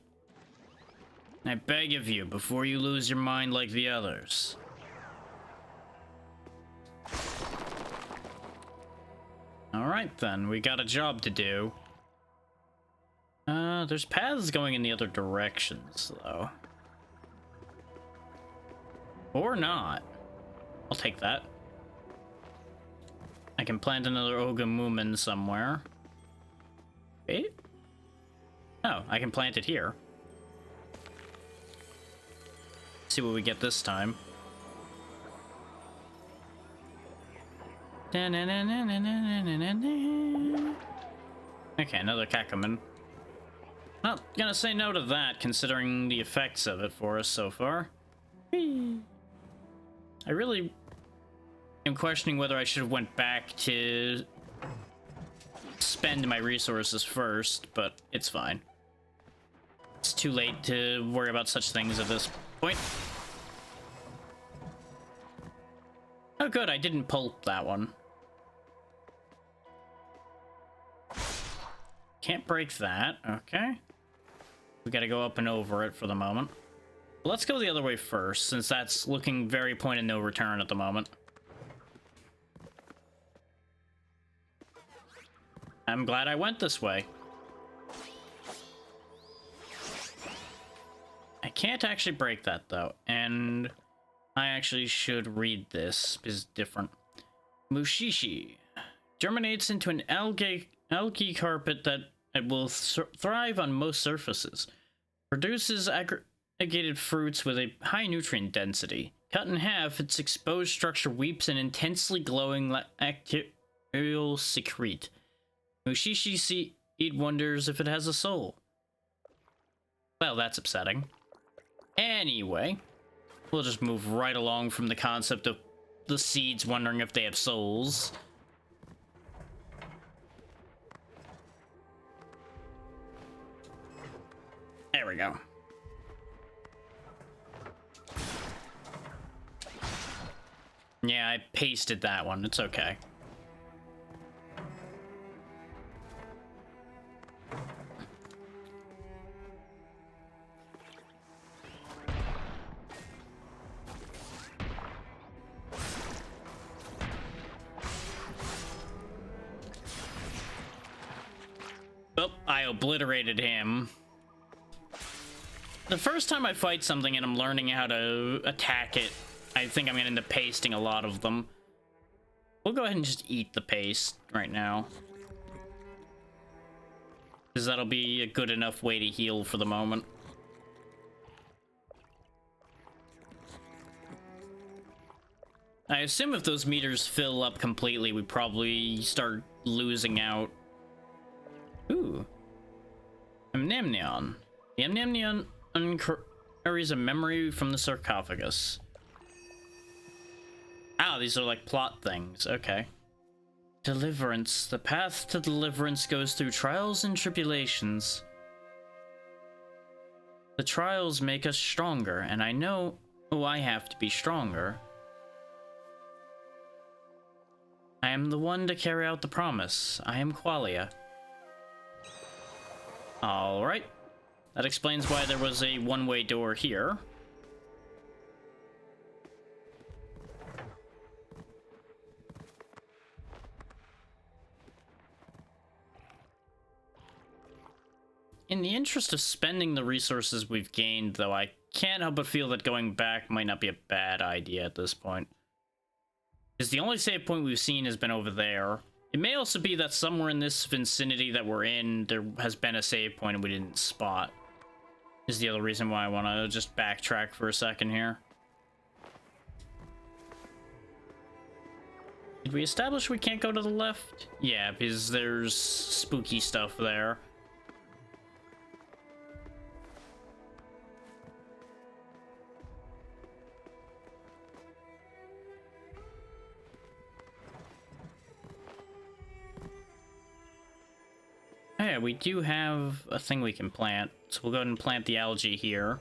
I beg of you, before you lose your mind like the others. Alright then, we got a job to do. There's paths going in the other directions, though. Or not. I'll take that. I can plant another Ogamumin somewhere. Wait? Oh, I can plant it here. See what we get this time. Okay, another Kakaman. Not gonna say no to that, considering the effects of it for us so far. Whee. I really am questioning whether I should have went back to spend my resources first, but it's fine. It's too late to worry about such things at this point. Oh good, I didn't pulp that one. Can't break that, okay. We gotta go up and over it for the moment. Let's go the other way first, since that's looking very point of no return at the moment. I'm glad I went this way. I can't actually break that, though, and I actually should read this, is different. Mushishi germinates into an algae carpet that will thrive on most surfaces. Produces aggregated fruits with a high nutrient density. Cut in half, its exposed structure weeps an intensely glowing bacterial secrete. Mushishi seed wonders if it has a soul. Well, that's upsetting. Anyway, we'll just move right along from the concept of the seeds wondering if they have souls. There we go. Yeah, I pasted that one. It's okay. Oh, I obliterated him. The first time I fight something and I'm learning how to attack it, I think I'm gonna end up pasting a lot of them. We'll go ahead and just eat the paste right now, because that'll be a good enough way to heal for the moment. I assume if those meters fill up completely, we probably start losing out. Ooh. Amnemnion. The Amnemnion carries a memory from the sarcophagus. Ah, these are like plot things. Okay. Deliverance. The path to deliverance goes through trials and tribulations. The trials make us stronger, and I know I have to be stronger. I am the one to carry out the promise. I am Qualia. Alright. That explains why there was a one-way door here. In the interest of spending the resources we've gained, though, I can't help but feel that going back might not be a bad idea at this point. Because the only save point we've seen has been over there. It may also be that somewhere in this vicinity that we're in, there has been a save point and we didn't spot. Is the other reason why I want to just backtrack for a second here. Did we establish we can't go to the left? Yeah, because there's spooky stuff there. Yeah, we do have a thing we can plant, so we'll go ahead and plant the algae here.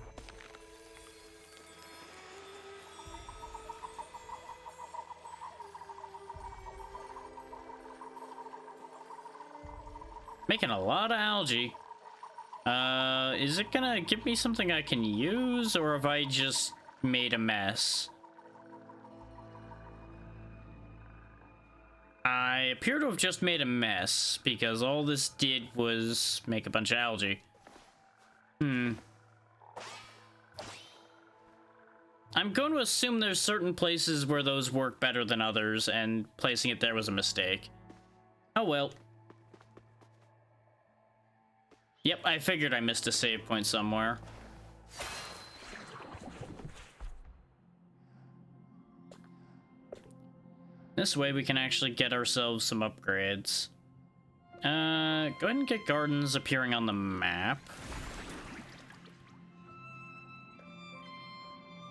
Making a lot of algae. Is it gonna give me something I can use, or have I just made a mess? I appear to have just made a mess, because all this did was make a bunch of algae. I'm going to assume there's certain places where those work better than others, and placing it there was a mistake. Oh well. Yep, I figured I missed a save point somewhere. This way we can actually get ourselves some upgrades. Go ahead and get gardens appearing on the map.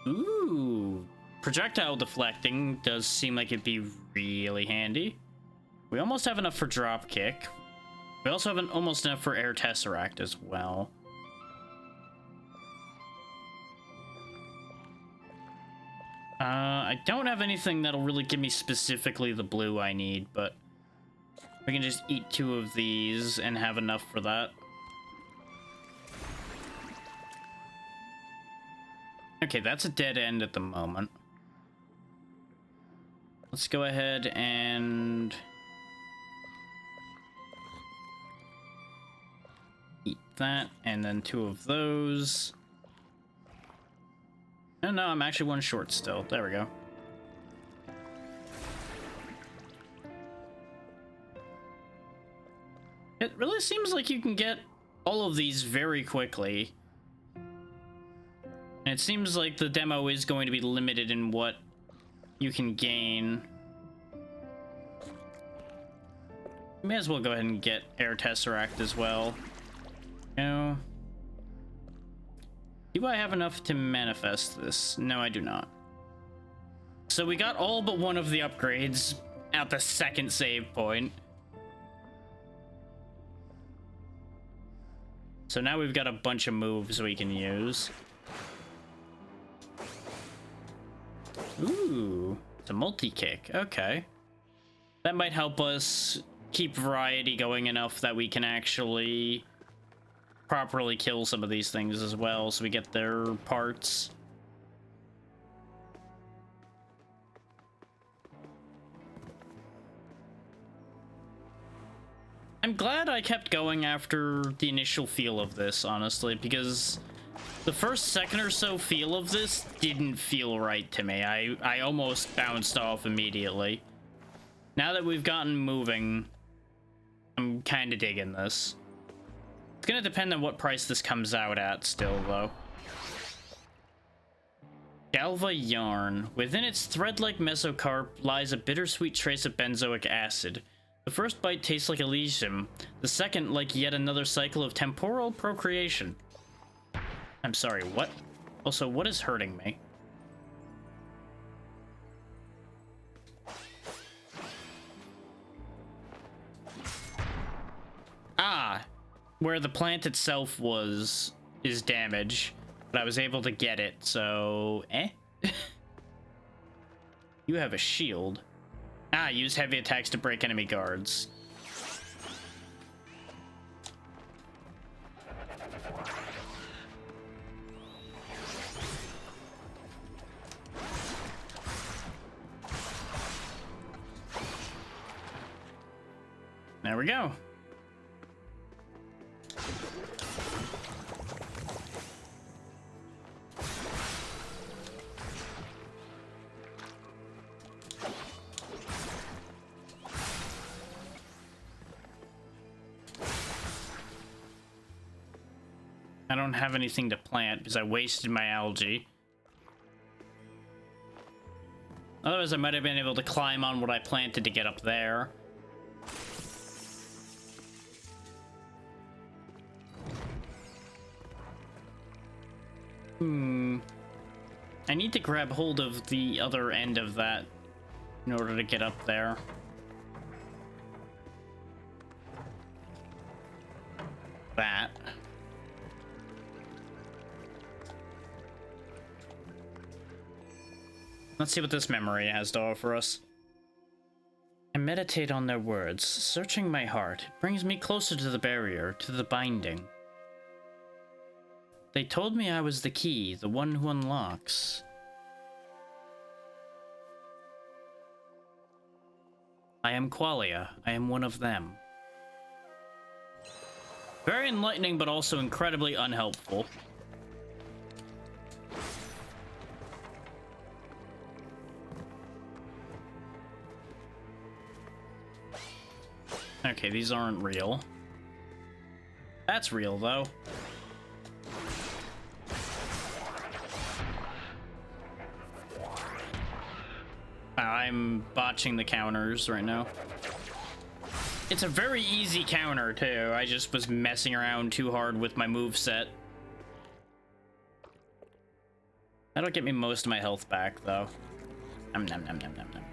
Ooh, projectile deflecting does seem like it'd be really handy. We almost have enough for drop kick. We also have almost enough for air tesseract as well. I don't have anything that'll really give me specifically the blue I need, but we can just eat 2 of these and have enough for that. Okay, that's a dead end at the moment. Let's go ahead and eat that, and then 2 of those. No, I'm actually 1 short still. There we go. It really seems like you can get all of these very quickly. And it seems like the demo is going to be limited in what you can gain. May as well go ahead and get Air Tesseract as well. No. Do I have enough to manifest this? No, I do not. So we got all but one of the upgrades at the second save point. So now we've got a bunch of moves we can use. Ooh, it's a multi-kick. Okay. That might help us keep variety going enough that we can actually properly kill some of these things as well, so we get their parts. I'm glad I kept going after the initial feel of this, honestly, because the first second or so feel of this didn't feel right to me. I almost bounced off immediately. Now that we've gotten moving, I'm kind of digging this. It's gonna depend on what price this comes out at still, though. Galva Yarn. Within its thread-like mesocarp lies a bittersweet trace of benzoic acid. The first bite tastes like Elysium, the second like yet another cycle of temporal procreation. I'm sorry, what? Also, what is hurting me? Ah, where the plant itself is damage, but I was able to get it, so You have a shield. Ah, use heavy attacks to break enemy guards. There we go. I don't have anything to plant because I wasted my algae. Otherwise, I might have been able to climb on what I planted to get up there. I need to grab hold of the other end of that in order to get up there. That. Let's see what this memory has to offer us. I meditate on their words, searching my heart. It brings me closer to the barrier, to the binding. They told me I was the key, the one who unlocks. I am Qualia. I am one of them. Very enlightening, but also incredibly unhelpful. Okay, these aren't real. That's real, though. I'm botching the counters right now. It's a very easy counter, too. I just was messing around too hard with my moveset. That'll get me most of my health back, though. Nom nom nom nom nom nom.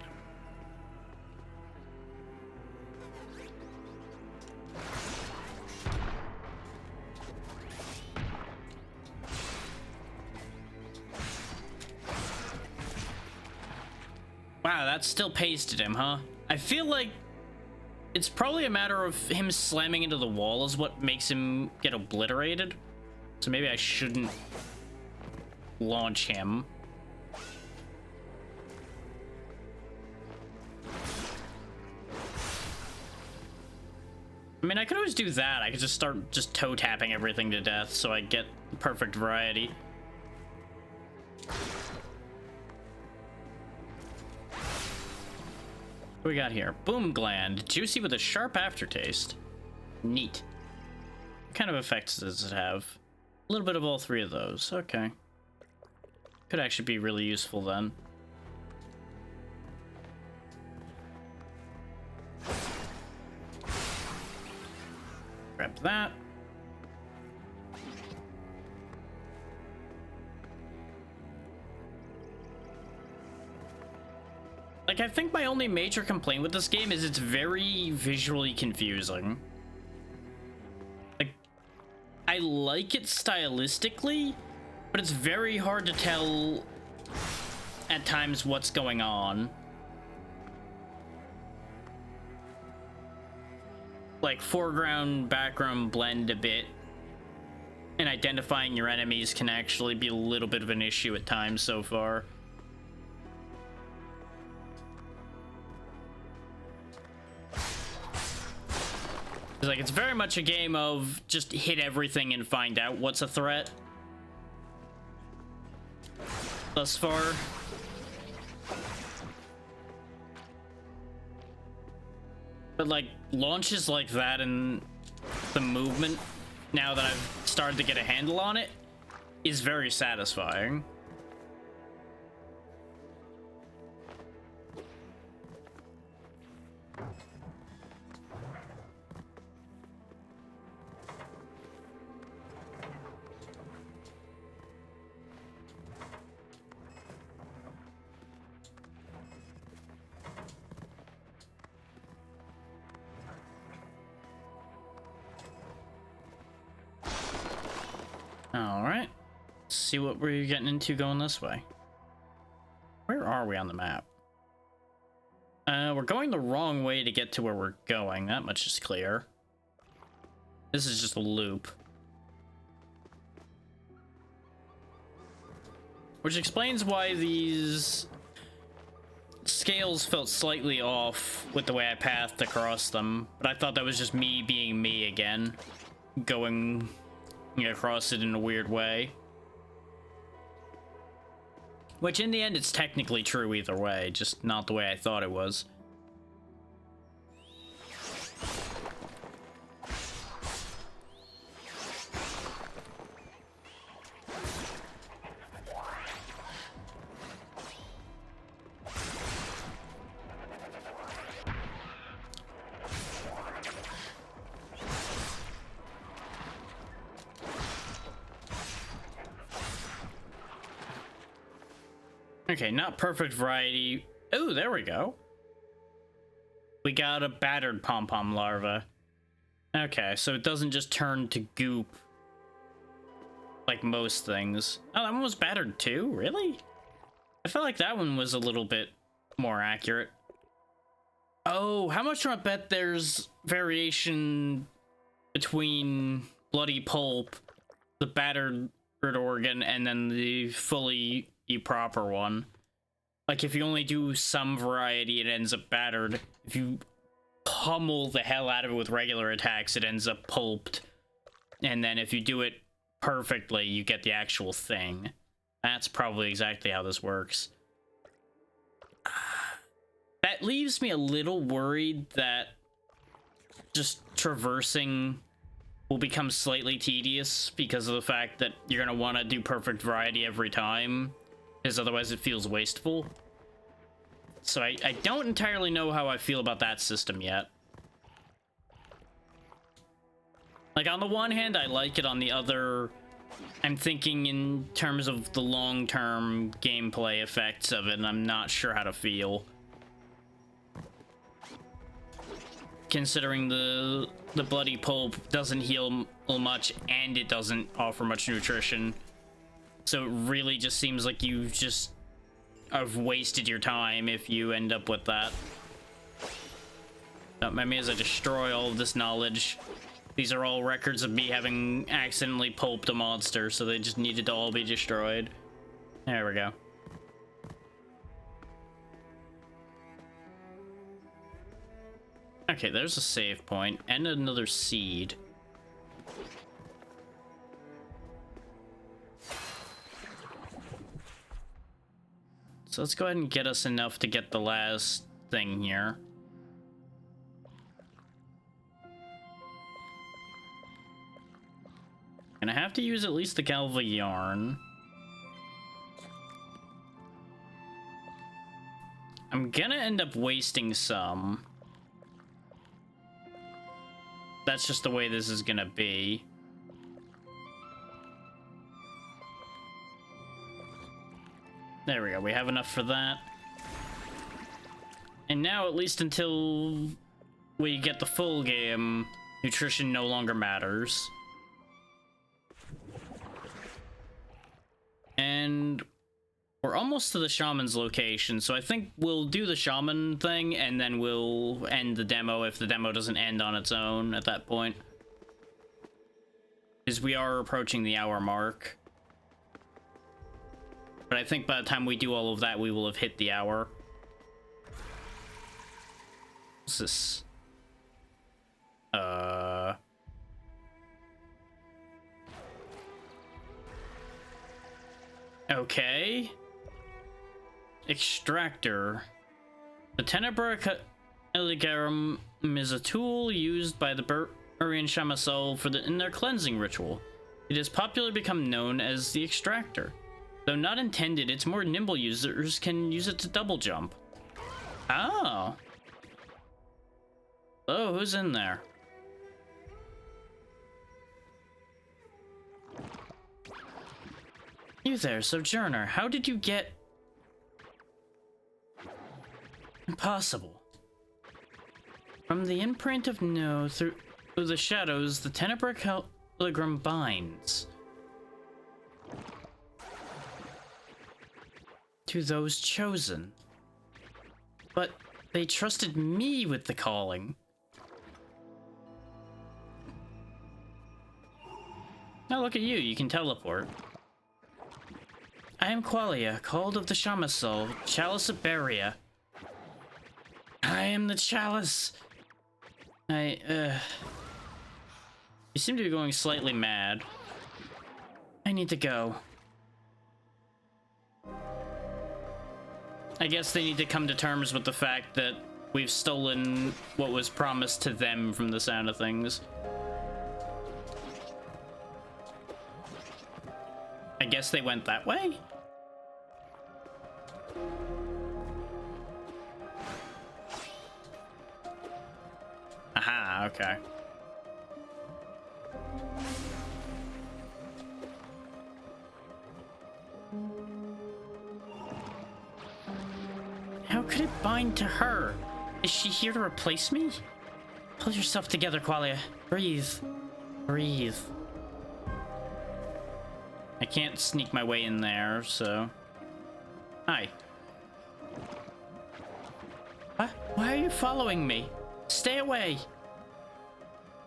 Wow, that still pasted him, huh? I feel like it's probably a matter of him slamming into the wall is what makes him get obliterated. So maybe I shouldn't launch him. I mean, I could always do that. I could just start just toe tapping everything to death so I get perfect variety. What we got here? Boom gland. Juicy with a sharp aftertaste. Neat. What kind of effects does it have? A little bit of all three of those. Okay. Could actually be really useful then. Grab that. Like, I think my only major complaint with this game is it's very visually confusing. Like, I like it stylistically, but it's very hard to tell at times what's going on. Like, foreground, background blend a bit, and identifying your enemies can actually be a little bit of an issue at times so far. Like, it's very much a game of just hit everything and find out what's a threat. Thus far. But like, launches like that and the movement, now that I've started to get a handle on it, is very satisfying. All right, let's see what we're getting into going this way. Where are we on the map? We're going the wrong way to get to where we're going. That much is clear. This is just a loop. Which explains why these scales felt slightly off with the way I pathed across them. But I thought that was just me being me again. Going across it in a weird way. Which in the end, it's technically true either way, just not the way I thought it was. Okay, not perfect variety. Oh, there we go. We got a battered pom-pom larva. Okay, so it doesn't just turn to goop like most things. Oh, that one was battered too? Really? I felt like that one was a little bit more accurate. Oh, how much do I bet there's variation between bloody pulp, the battered organ, and then the fully proper one? Like, if you only do some variety, it ends up battered. If you pummel the hell out of it with regular attacks, it ends up pulped. And then if you do it perfectly, you get the actual thing. That's probably exactly how this works. That leaves me a little worried that just traversing will become slightly tedious because of the fact that you're going to want to do perfect variety every time, because otherwise it feels wasteful. So I don't entirely know how I feel about that system yet. Like, on the one hand, I like it. On the other, I'm thinking in terms of the long-term gameplay effects of it, and I'm not sure how to feel. Considering the bloody pulp doesn't heal much, and it doesn't offer much nutrition. So it really just seems like you just have wasted your time if you end up with that. Maybe as I destroy all of this knowledge, these are all records of me having accidentally pulped a monster, so they just needed to all be destroyed. There we go. Okay, there's a save point and another seed. So let's go ahead and get us enough to get the last thing here. Gonna have to use at least the Galva yarn. I'm gonna end up wasting some. That's just the way this is gonna be. There we go, we have enough for that. And now, at least until we get the full game, nutrition no longer matters. And we're almost to the shaman's location, so I think we'll do the shaman thing, and then we'll end the demo if the demo doesn't end on its own at that point. Because we are approaching the hour mark. But I think by the time we do all of that, we will have hit the hour. What's this? Okay. Extractor. The Tenebra Eligarum is a tool used by the Burian Shamasol in their cleansing ritual. It has popularly become known as the Extractor. Though not intended, its more nimble users can use it to double jump. Oh. Oh, who's in there? You there, Sojourner. How did you get... Impossible. From the imprint of No through the shadows, the Tenebra Telegram binds. To those chosen. But they trusted me with the calling. Now look at you, you can teleport. I am Qualia, called of the Shamasol, Chalice of Beria. I am the Chalice. You seem to be going slightly mad. I need to go. I guess they need to come to terms with the fact that we've stolen what was promised to them from the sound of things. I guess they went that way? Aha, okay. How could it bind to her? Is she here to replace me? Pull yourself together, Qualia. Breathe. Breathe. I can't sneak my way in there, so... Hi. What? Why are you following me? Stay away!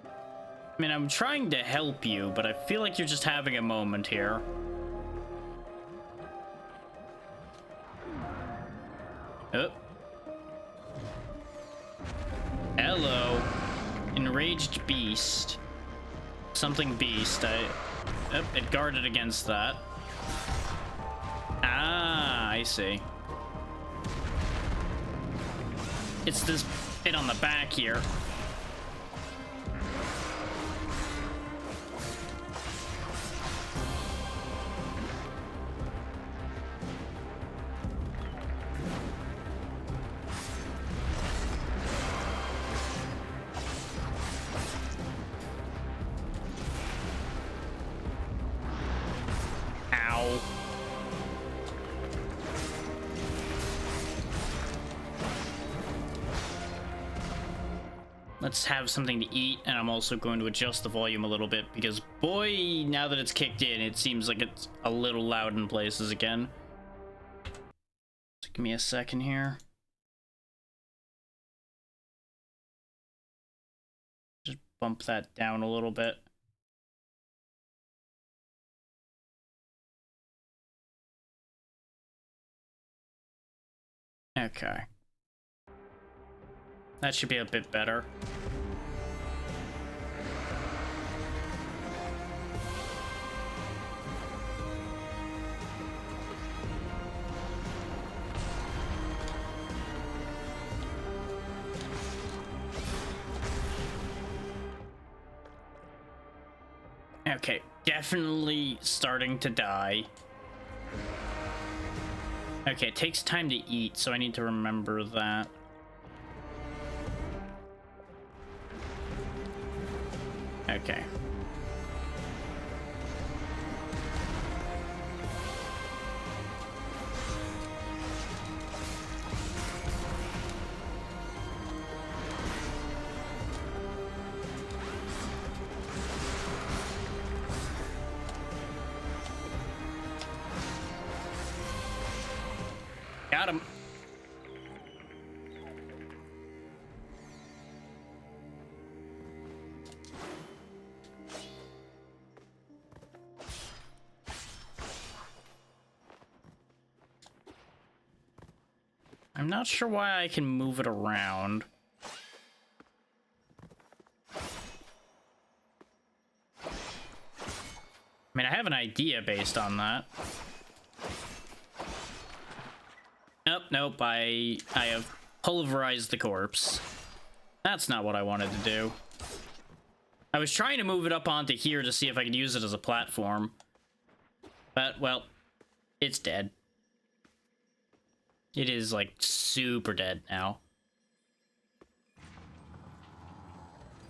I mean, I'm trying to help you, but I feel like you're just having a moment here. Oh. Hello. Enraged beast. Something beast. Oh, it guarded against that. Ah, I see. It's this bit on the back here. Let's have something to eat, and I'm also going to adjust the volume a little bit because, boy, now that it's kicked in, it seems like it's a little loud in places again. So give me a second here. Just bump that down a little bit. Okay. That should be a bit better. Okay, definitely starting to die. Okay, it takes time to eat, so I need to remember that. Okay. Got him. I'm not sure why I can move it around. I mean, I have an idea based on that. Nope, I have pulverized the corpse. That's not what I wanted to do. I was trying to move it up onto here to see if I could use it as a platform. But, well, it's dead. It is, like, super dead now.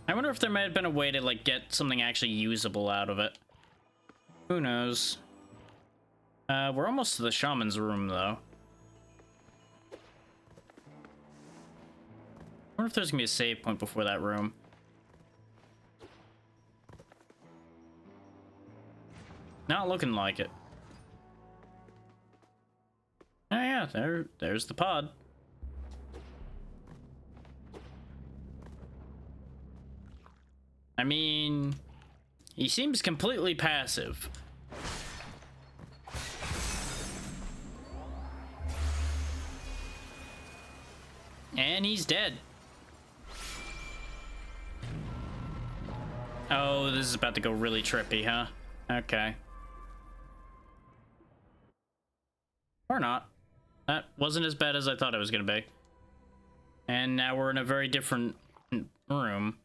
I wonder if there might have been a way to, like, get something actually usable out of it. Who knows? We're almost to the shaman's room, though. I wonder if there's gonna be a save point before that room. Not looking like it. Oh yeah, there's the pod. I mean, he seems completely passive. And he's dead. Oh, this is about to go really trippy, huh? Okay. Or not. That wasn't as bad as I thought it was gonna be. And now we're in a very different room.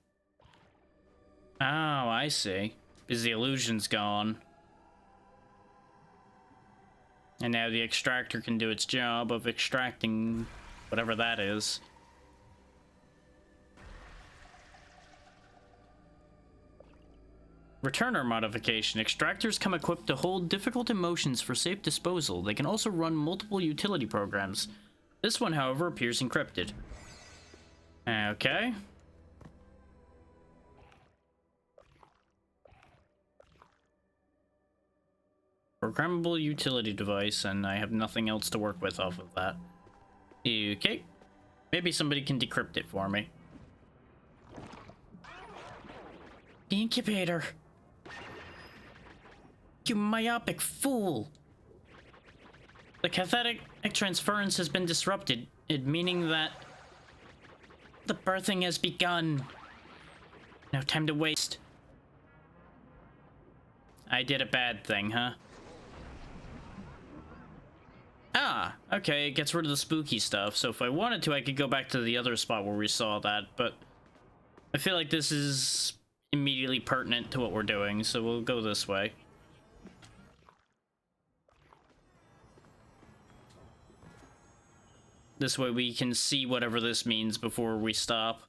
Oh, I see. Because the illusion's gone. And now the extractor can do its job of extracting whatever that is. Returner modification. Extractors come equipped to hold difficult emotions for safe disposal. They can also run multiple utility programs. This one, however, appears encrypted. Okay. Programmable utility device, and I have nothing else to work with off of that. Okay. Maybe somebody can decrypt it for me. The incubator. You myopic fool! The cathodic transference has been disrupted, meaning that the birthing has begun. No time to waste. I did a bad thing, huh? Ah, okay, it gets rid of the spooky stuff, so if I wanted to, I could go back to the other spot where we saw that, but I feel like this is immediately pertinent to what we're doing, so we'll go this way. This way we can see whatever this means before we stop.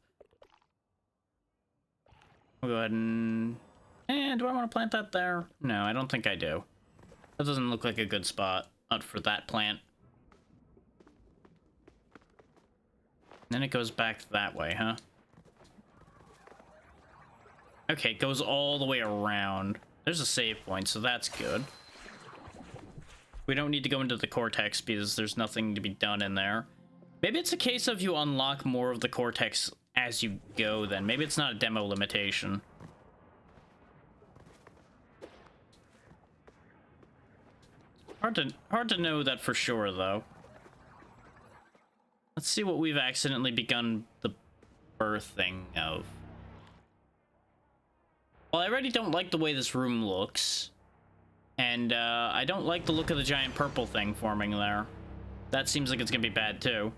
We'll go ahead and... do I want to plant that there? No, I don't think I do. That doesn't look like a good spot. Not for that plant. Then it goes back that way, huh? Okay, it goes all the way around. There's a save point, so that's good. We don't need to go into the cortex because there's nothing to be done in there. Maybe it's a case of you unlock more of the cortex as you go, then. Maybe it's not a demo limitation. Hard to know that for sure, though. Let's see what we've accidentally begun the birthing of. Well, I already don't like the way this room looks. And, I don't like the look of the giant purple thing forming there. That seems like it's gonna be bad, too.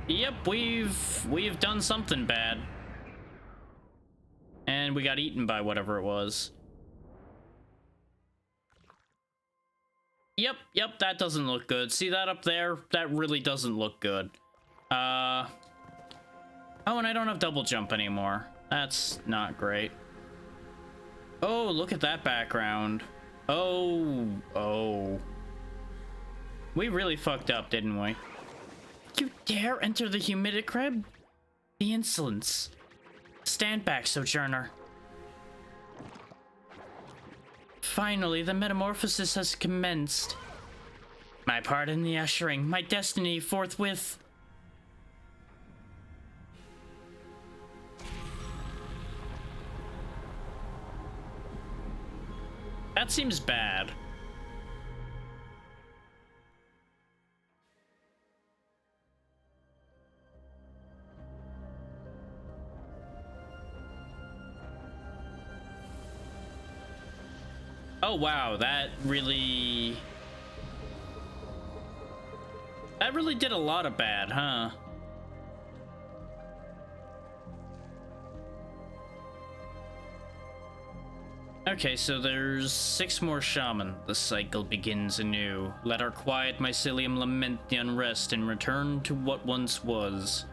Yep, we've done something bad. And then we got eaten by whatever it was. Yep, that doesn't look good. See that up there? That really doesn't look good. Oh, and I don't have double jump anymore. That's not great. Oh, look at that background. Oh. We really fucked up, didn't we? You dare enter the humidicrib? The insolence. Stand back, Sojourner. Finally, the metamorphosis has commenced. My part in the ushering, my destiny forthwith. That seems bad. Oh wow, that really did a lot of bad, huh? Okay, so there's 6 more shaman. The cycle begins anew. Let our quiet mycelium lament the unrest and return to what once was.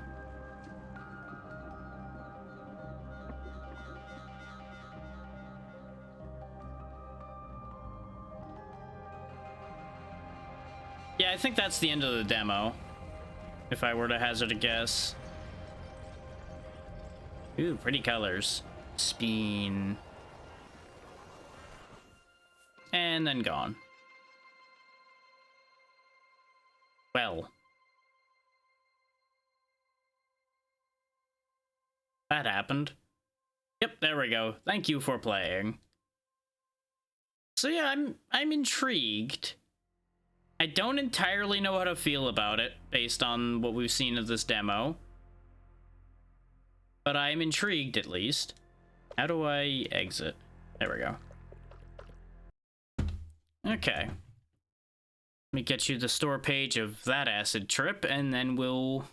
Yeah, I think that's the end of the demo, if I were to hazard a guess. Ooh, pretty colors. Speen. And then gone. Well. That happened. Yep, there we go. Thank you for playing. So yeah, I'm intrigued. I don't entirely know how to feel about it based on what we've seen of this demo. But I'm intrigued at least. How do I exit? There we go. Okay. Let me get you the store page of that acid trip, and then we'll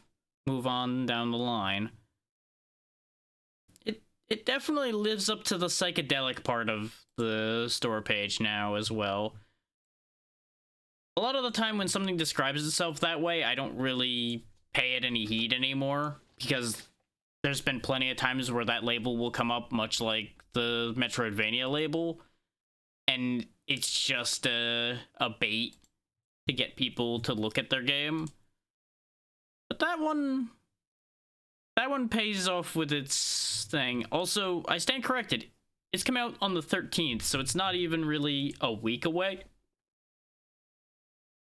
move on down the line. It definitely lives up to the psychedelic part of the store page now as well. A lot of the time when something describes itself that way, I don't really pay it any heed anymore, because there's been plenty of times where that label will come up, much like the Metroidvania label, and it's just a bait to get people to look at their game. But that one pays off with its thing. Also, I stand corrected. It's coming out on the 13th, so it's not even really a week away.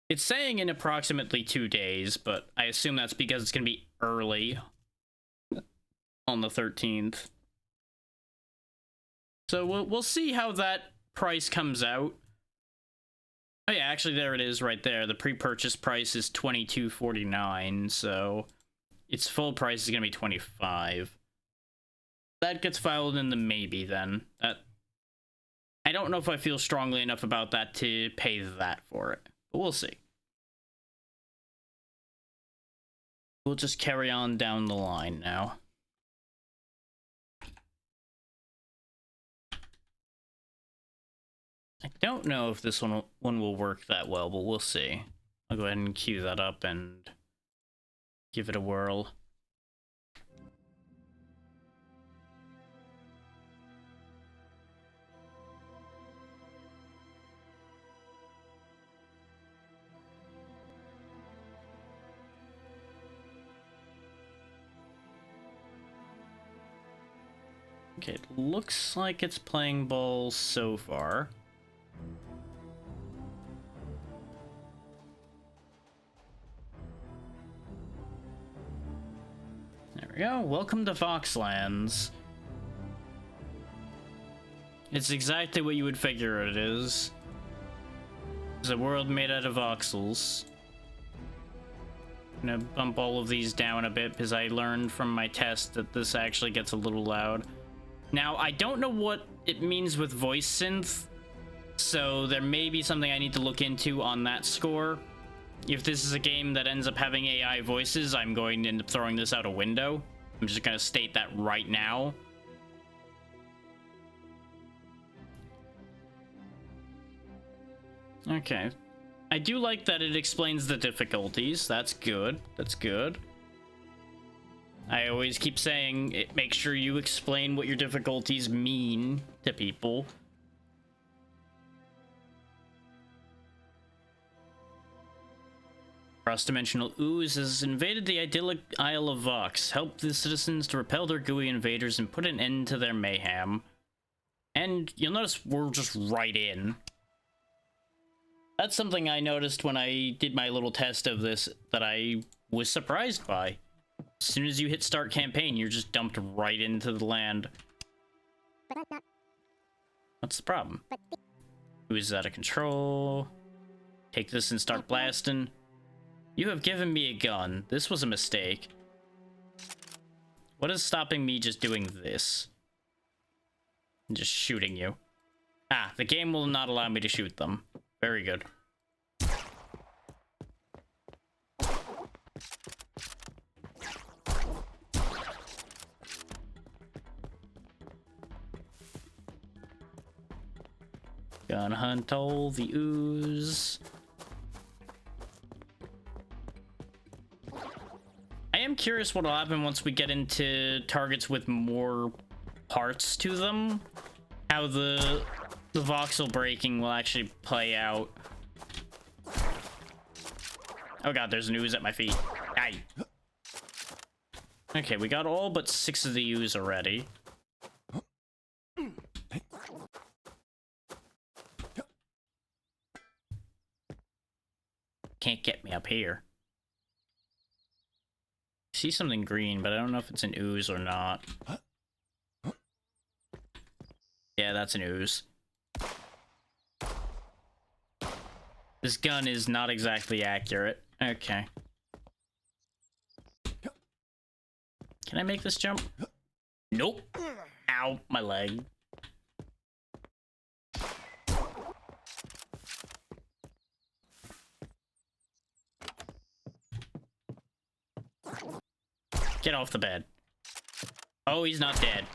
It's saying in approximately 2 days, but I assume that's because it's going to be early on the 13th. So we'll see how that price comes out. Oh yeah, actually there it is right there. The pre-purchase price is $22.49, so its full price is going to be $25. That gets filed in the maybe then. I don't know if I feel strongly enough about that to pay that for it, but we'll see. We'll just carry on down the line now. I don't know if this one will work that well, but we'll see. I'll go ahead and queue that up and give it a whirl. Okay, it looks like it's playing ball so far. There we go. Welcome to Foxlands. It's exactly what you would figure it is. It's a world made out of voxels. I'm gonna bump all of these down a bit because I learned from my test that this actually gets a little loud. Now, I don't know what it means with voice synth, so there may be something I need to look into on that score. If this is a game that ends up having AI voices, I'm going to end up throwing this out a window. I'm just going to state that right now. Okay. I do like that it explains the difficulties. That's good. That's good. I always keep saying it. Make sure you explain what your difficulties mean to people. Cross-dimensional ooze has invaded the idyllic Isle of Vox. Help the citizens to repel their gooey invaders and put an end to their mayhem. And you'll notice we're just right in. That's something I noticed when I did my little test of this that I was surprised by. As soon as you hit start campaign, you're just dumped right into the land. What's the problem? Who's out of control? Take this and start blasting. You have given me a gun. This was a mistake. What is stopping me just doing this? And just shooting you. Ah, the game will not allow me to shoot them. Very good. Gonna hunt all the ooze. I am curious what will happen once we get into targets with more parts to them. How the voxel breaking will actually play out. Oh god, there's an ooze at my feet. Aye. Okay, we got all but 6 of the ooze already. Can't get me up here. See something green, but I don't know if it's an ooze or not. Yeah, that's an ooze. This gun is not exactly accurate. Okay. Can I make this jump? Nope. Ow, my leg. Get off the bed. Oh, he's not dead.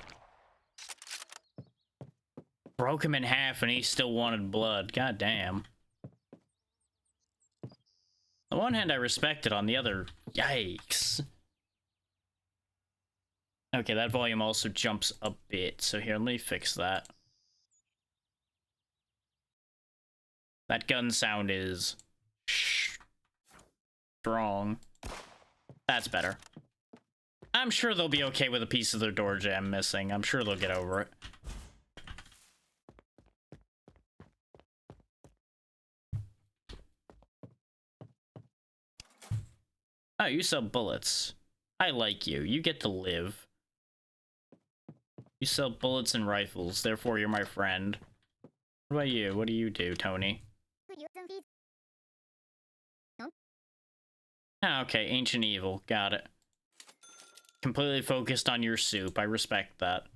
Broke him in half and he still wanted blood. God damn. On the one hand, I respect it. On the other, yikes. Okay, that volume also jumps a bit. So here, let me fix that. That gun sound is strong. That's better. I'm sure they'll be okay with a piece of their door jamb missing. I'm sure they'll get over it. Oh, you sell bullets. I like you. You get to live. You sell bullets and rifles, therefore you're my friend. What about you? What do you do, Tony? Ah, okay, Ancient Evil. Got it. Completely focused on your soup. I respect that.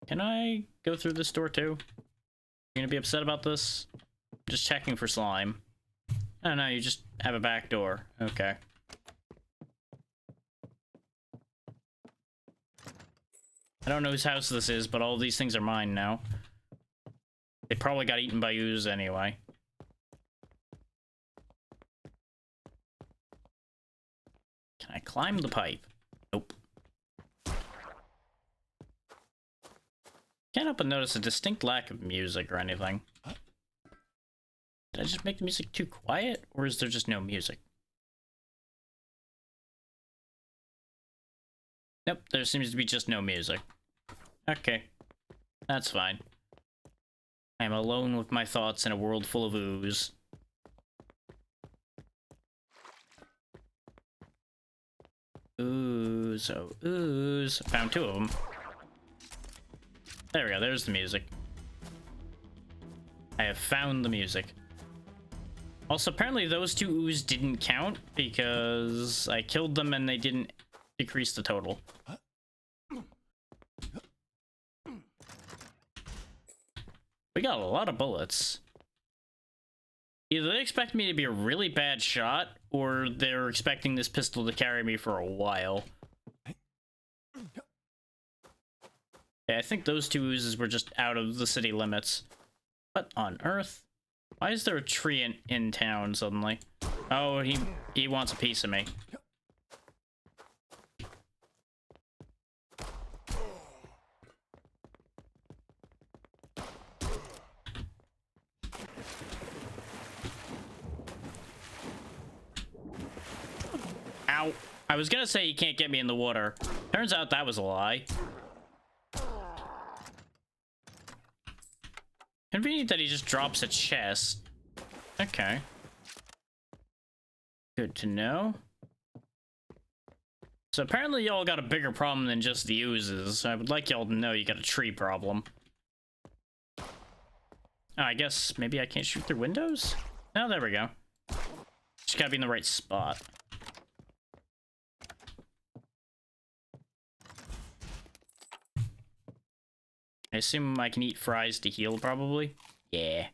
Can I go through this door too? You gonna be upset about this? Just checking for slime. Oh no, you just have a back door. Okay. I don't know whose house this is, but all of these things are mine now. They probably got eaten by ooze anyway. Can I climb the pipe? Nope. Can't help but notice a distinct lack of music or anything. Did I just make the music too quiet, or is there just no music? Nope, there seems to be just no music. Okay, that's fine. I am alone with my thoughts in a world full of ooze. Ooze, oh ooze. Found 2 of them. There we go, there's the music. I have found the music. Also, apparently those 2 ooze didn't count because I killed them and they didn't decrease the total. We got a lot of bullets. Either they expect me to be a really bad shot, or they're expecting this pistol to carry me for a while. Yeah, I think those 2 oozes were just out of the city limits. What on earth? Why is there a tree in town suddenly? Oh, he wants a piece of me. Ow. I was gonna say you can't get me in the water. Turns out that was a lie. Convenient that he just drops a chest. Okay. Good to know. So apparently y'all got a bigger problem than just the oozes. I would like y'all to know you got a tree problem. Oh, I guess maybe I can't shoot through windows? Oh, there we go. Just gotta be in the right spot. I assume I can eat fries to heal, probably? Yeah.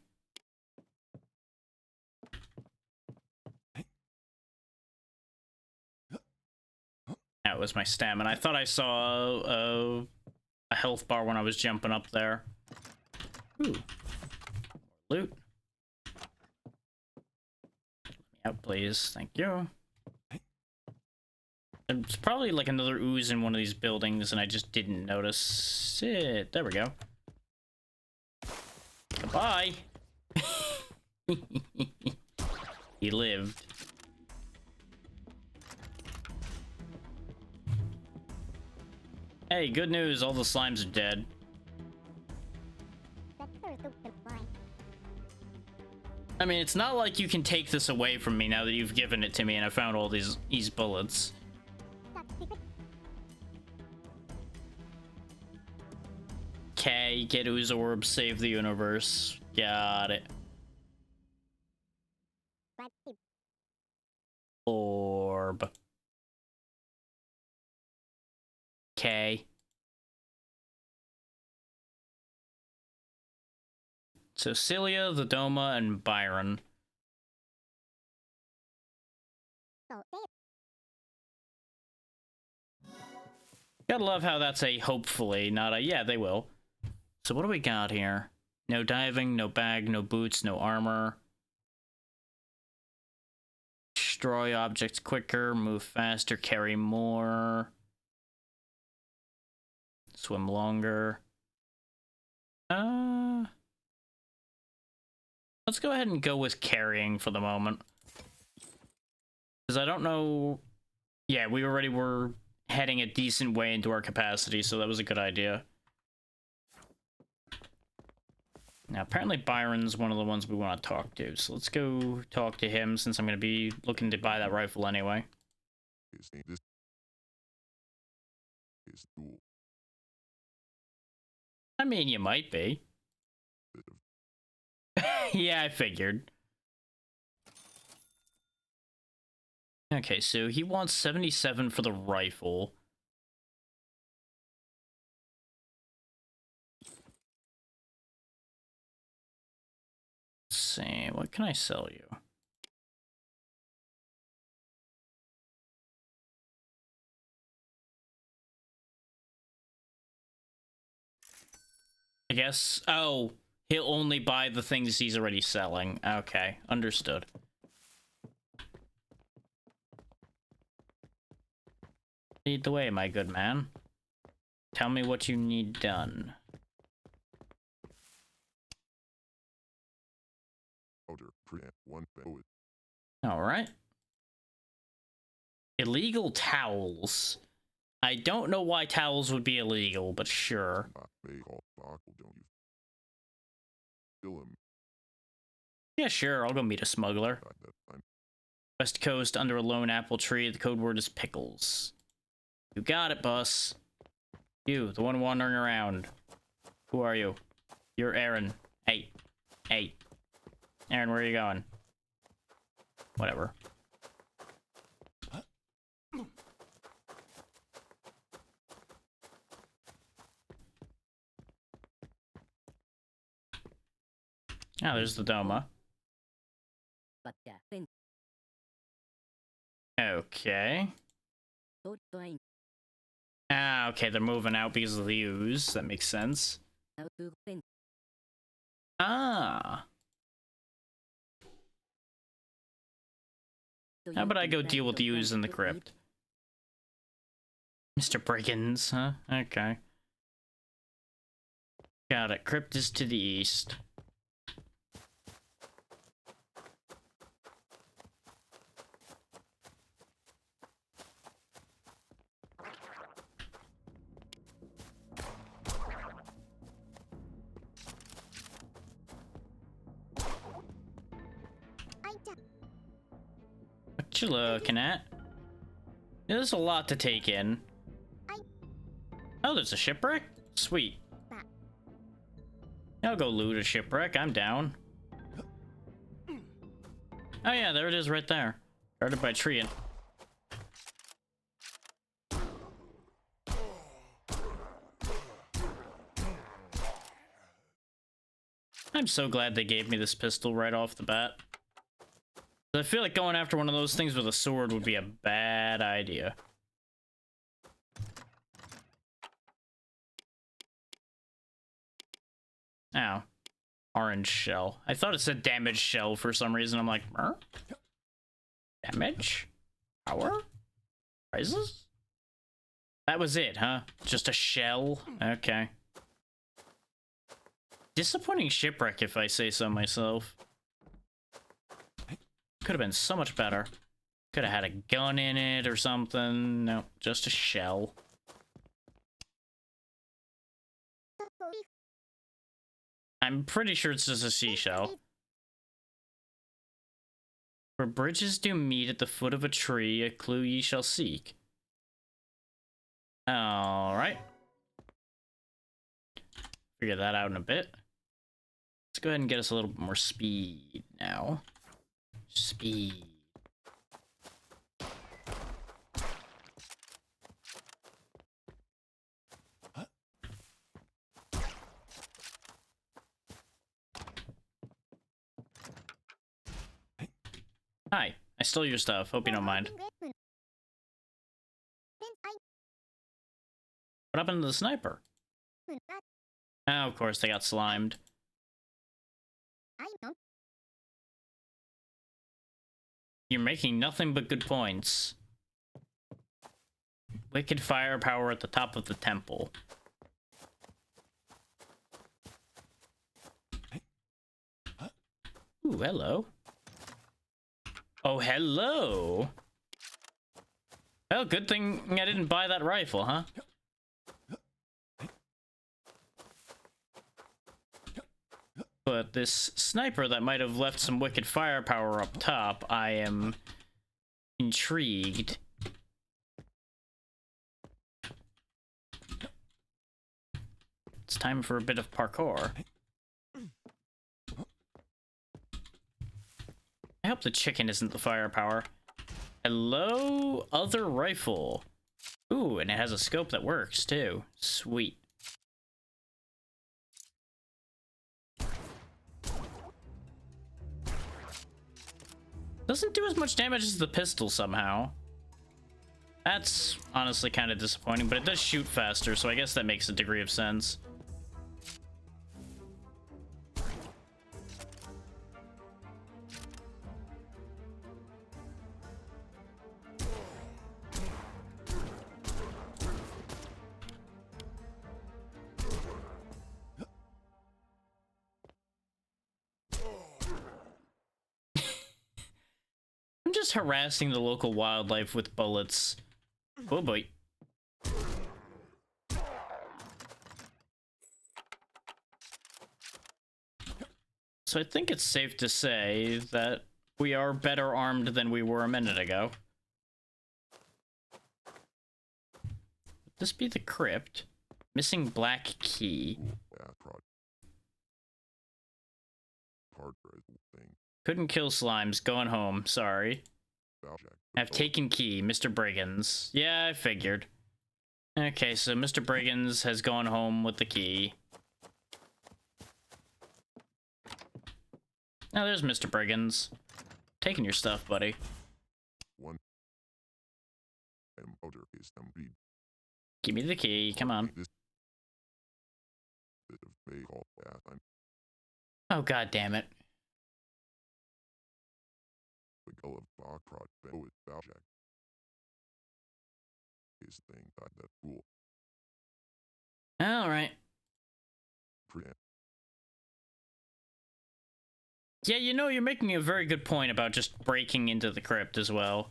That was my stamina. I thought I saw a health bar when I was jumping up there. Ooh. Loot. Let me out, please. Thank you. It's probably like another ooze in one of these buildings, and I just didn't notice it. There we go. Goodbye. He lived. Hey, good news. All the slimes are dead. I mean, it's not like you can take this away from me now that you've given it to me and I found all these bullets. Okay, get ooze orb, save the universe. Got it. Orb. Okay. So Celia, the Doma, and Byron. Gotta love how that's a hopefully, not a yeah, they will. So what do we got here? No diving, no bag, no boots, no armor. Destroy objects quicker, move faster, carry more. Swim longer. Let's go ahead and go with carrying for the moment. Because I don't know... Yeah, we already were heading a decent way into our capacity, so that was a good idea. Now, apparently Byron's one of the ones we want to talk to, so let's go talk to him since I'm going to be looking to buy that rifle anyway. I mean, you might be. Yeah, I figured. Okay, so he wants 77 for the rifle. Let's see, what can I sell you? I guess, oh, he'll only buy the things he's already selling. Okay, understood. Lead the way, my good man. Tell me what you need done. Alright. Illegal towels. I don't know why towels would be illegal, but sure. Yeah, sure, I'll go meet a smuggler. West Coast, under a lone apple tree, the code word is pickles. You got it, boss. You, the one wandering around. Who are you? You're Aaron. Hey. Hey. Aaron, where are you going? Whatever. Ah, there's the Doma. Okay. Ah, okay, they're moving out because of the ooze. That makes sense. Ah. How about I go deal with yous in the crypt? Mr. Briggins, huh? Okay. Got it. Crypt is to the east. What you looking at? There's a lot to take in. Oh, there's a shipwreck? Sweet. I'll go loot a shipwreck. I'm down. Oh yeah, there it is right there. Guarded by tree. I'm so glad they gave me this pistol right off the bat. I feel like going after one of those things with a sword would be a bad idea. Ow. Orange shell. I thought it said damaged shell for some reason. I'm like, damage? Power? Prizes? That was it, huh? Just a shell? Okay. Disappointing shipwreck, if I say so myself. Could have been so much better. Could have had a gun in it or something. No, just a shell. I'm pretty sure it's just a seashell. Where bridges do meet at the foot of a tree, a clue ye shall seek. Alright. Figure that out in a bit. Let's go ahead and get us a little bit more speed now. Speed. Hi, I stole your stuff. Hope you don't mind. What happened to the sniper? Oh, of course, they got slimed. You're making nothing but good points. Wicked firepower at the top of the temple. Ooh, hello. Oh, hello. Well, good thing I didn't buy that rifle, huh? But this sniper that might have left some wicked firepower up top, I am intrigued. It's time for a bit of parkour. I hope the chicken isn't the firepower. Hello, other rifle. Ooh, and it has a scope that works too. Sweet. Doesn't do as much damage as the pistol somehow. That's honestly kind of disappointing, but it does shoot faster, so I guess that makes a degree of sense. I'm just harassing the local wildlife with bullets. Oh boy. So I think it's safe to say that we are better armed than we were a minute ago. Would this be the crypt? Missing black key. Couldn't kill slimes. Going home. Sorry. Have taken key. Mr. Briggins. Yeah, I figured. Okay, so Mr. Briggins has gone home with the key. Now there's Mr. Briggins. Taking your stuff, buddy. Give me the key. Come on. Oh, god damn it. All right. Yeah, you know, you're making a very good point about just breaking into the crypt as well.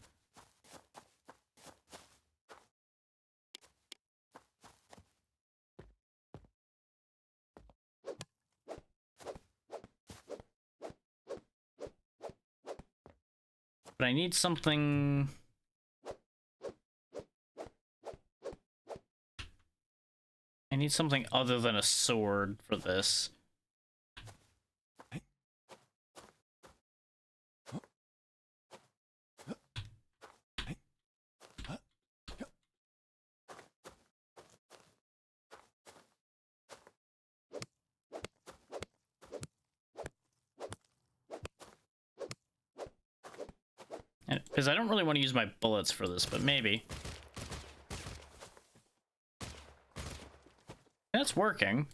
But I need something... I need something other than a sword for this. Because I don't really want to use my bullets for this, but maybe. That's working.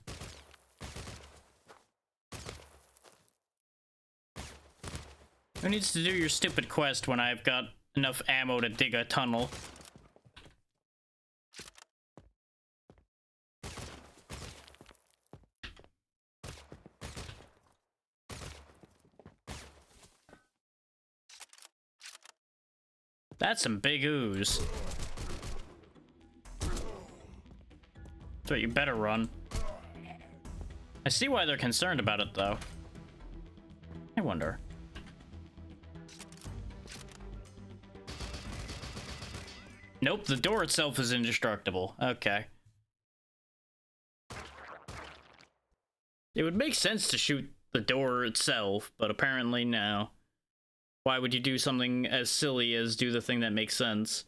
Who needs to do your stupid quest when I've got enough ammo to dig a tunnel? That's some big ooze. So you better run. I see why they're concerned about it, though. I wonder. Nope, the door itself is indestructible. Okay. It would make sense to shoot the door itself, but apparently no. Why would you do something as silly as do the thing that makes sense?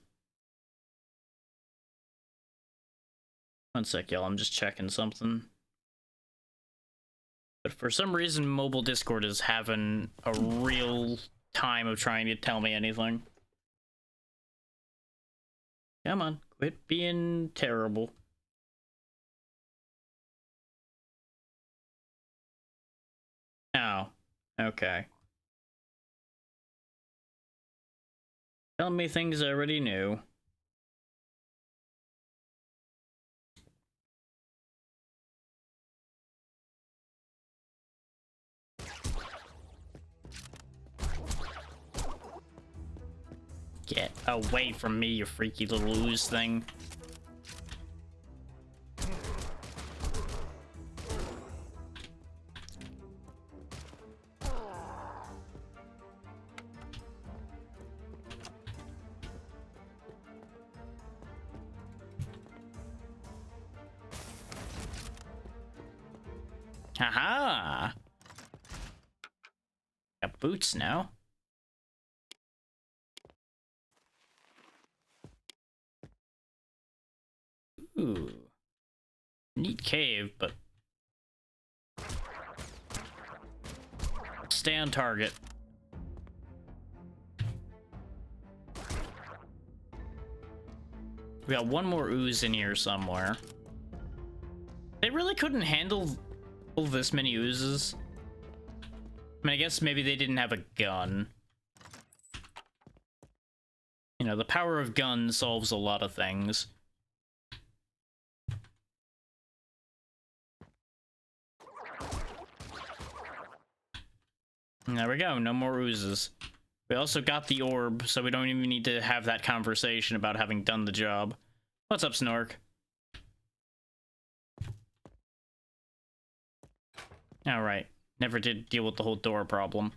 One sec, y'all. I'm just checking something. But for some reason, mobile Discord is having a real time of trying to tell me anything. Come on, quit being terrible. Oh, okay. Tell me things I already knew. Get away from me, you freaky little ooze thing. Haha! Got boots now. Ooh. Neat cave, but... stay on target. We got one more ooze in here somewhere. They really couldn't handle this many oozes. I mean, I guess maybe they didn't have a gun. You know, the power of guns solves a lot of things. And there we go, no more oozes. We also got the orb, so we don't even need to have that conversation about having done the job. What's up, Snork? Alright, never did deal with the whole door problem.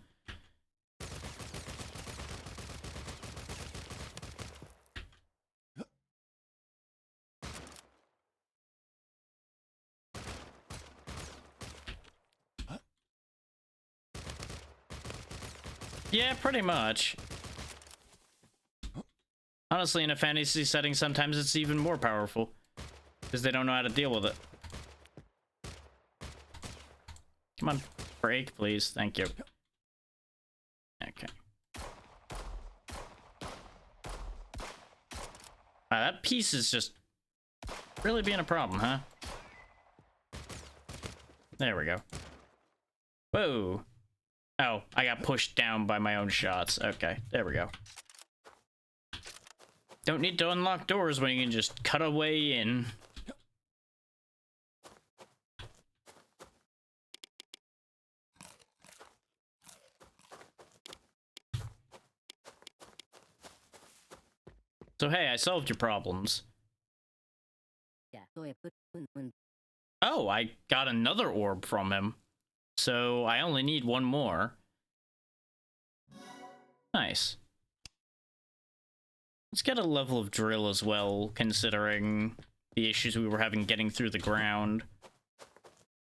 Yeah, pretty much. Honestly, in a fantasy setting, sometimes it's even more powerful. Because they don't know how to deal with it. Come on, break, please. Thank you. Okay. Wow, that piece is just really being a problem, huh? There we go. Whoa. Oh, I got pushed down by my own shots. Okay, there we go. Don't need to unlock doors when you can just cut a way in. So hey, I solved your problems. Oh, I got another orb from him. So I only need one more. Nice. Let's get a level of drill as well, considering the issues we were having getting through the ground.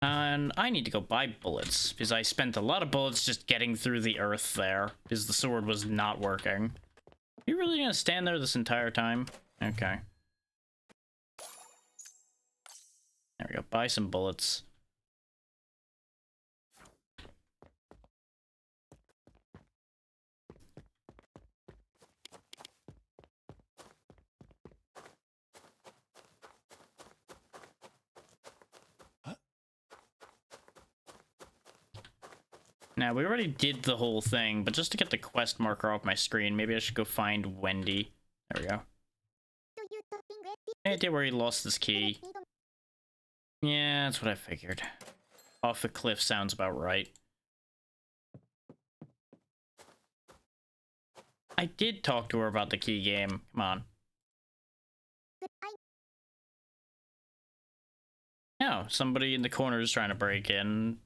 And I need to go buy bullets, because I spent a lot of bullets just getting through the earth there, because the sword was not working. Are you really gonna stand there this entire time? Okay. There we go, buy some bullets. Now, we already did the whole thing, but just to get the quest marker off my screen, maybe I should go find Wendy. There we go. Any idea where he lost his key? Yeah, that's what I figured. Off the cliff sounds about right. I did talk to her about the key game. Come on. No, somebody in the corner is trying to break in.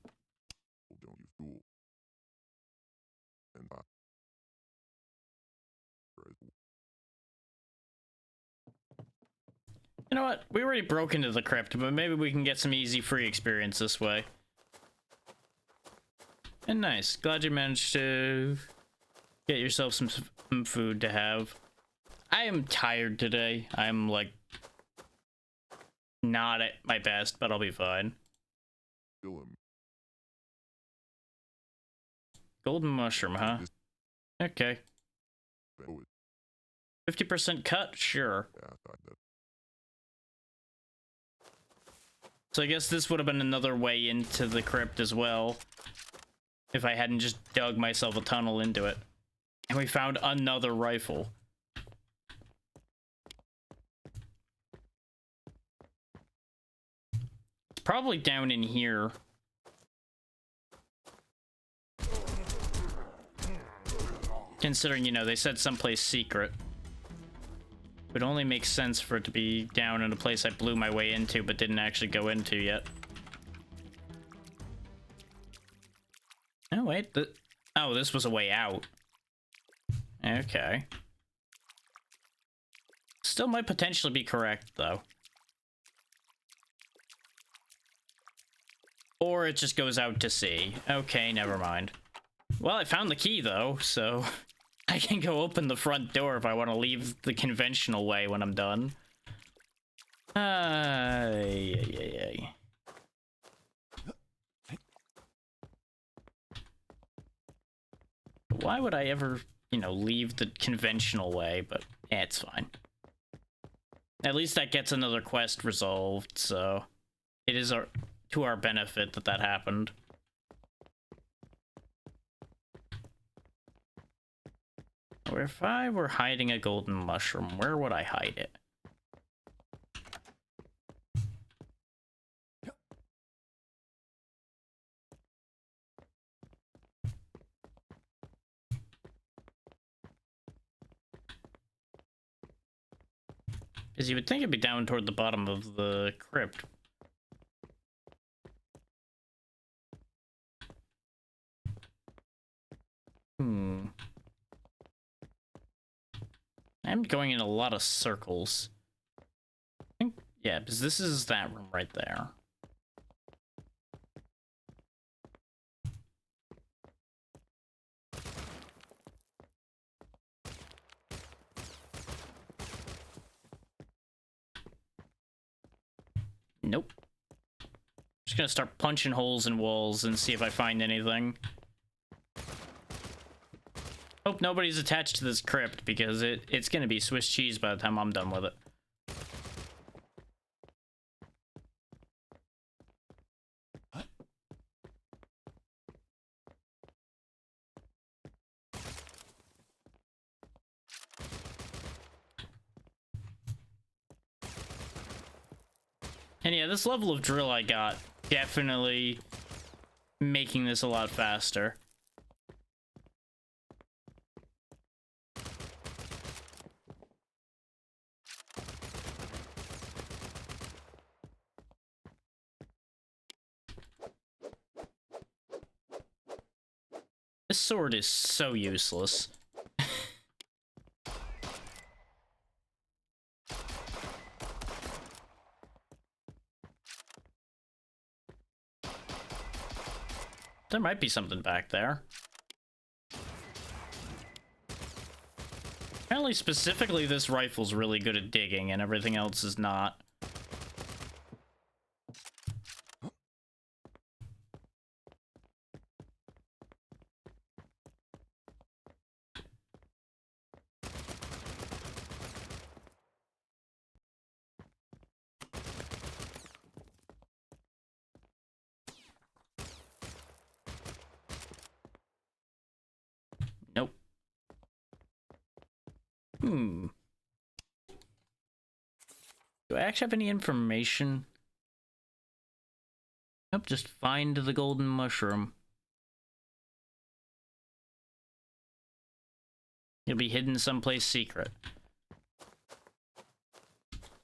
You know what? We already broke into the crypt, but maybe we can get some easy free experience this way. And nice. Glad you managed to get yourself some food to have. I am tired today. I'm like not at my best, but I'll be fine. Golden mushroom, huh? Okay. 50% cut? Sure. So I guess this would have been another way into the crypt as well, if I hadn't just dug myself a tunnel into it. And we found another rifle. It's probably down in here. Considering, you know, they said someplace secret. It would only make sense for it to be down in a place I blew my way into but didn't actually go into yet. Oh, wait. Oh, this was a way out. Okay. Still might potentially be correct, though. Or it just goes out to sea. Okay, never mind. Well, I found the key, though, so I can go open the front door if I want to leave the conventional way when I'm done. Ay. Why would I ever, you know, leave the conventional way? But yeah, it's fine. At least that gets another quest resolved, so it is to our benefit that that happened. Or if I were hiding a golden mushroom, where would I hide it? Because you would think it'd be down toward the bottom of the crypt. I'm going in a lot of circles. I think, yeah, because this is that room right there. Nope. Just gonna start punching holes in walls and see if I find anything. Hope nobody's attached to this crypt because it's gonna be Swiss cheese by the time I'm done with it. And yeah, this level of drill I got, definitely making this a lot faster. This sword is so useless. There might be something back there. Apparently, specifically, this rifle's really good at digging, and everything else is not. Nope. Do I actually have any information? Nope, just find the golden mushroom. It'll be hidden someplace secret.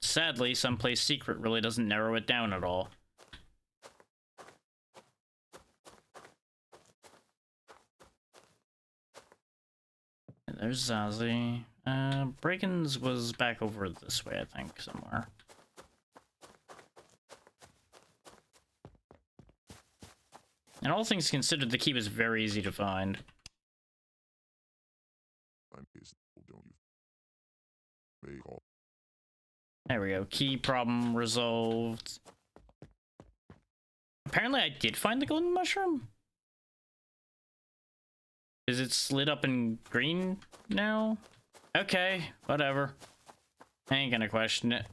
Sadly, someplace secret really doesn't narrow it down at all. And there's Zazie. Breakin's was back over this way, I think, somewhere. And all things considered, the key was very easy to find. There we go. Key problem resolved. Apparently I did find the golden mushroom. Is it slid up in green now? Okay, whatever. I ain't gonna question it.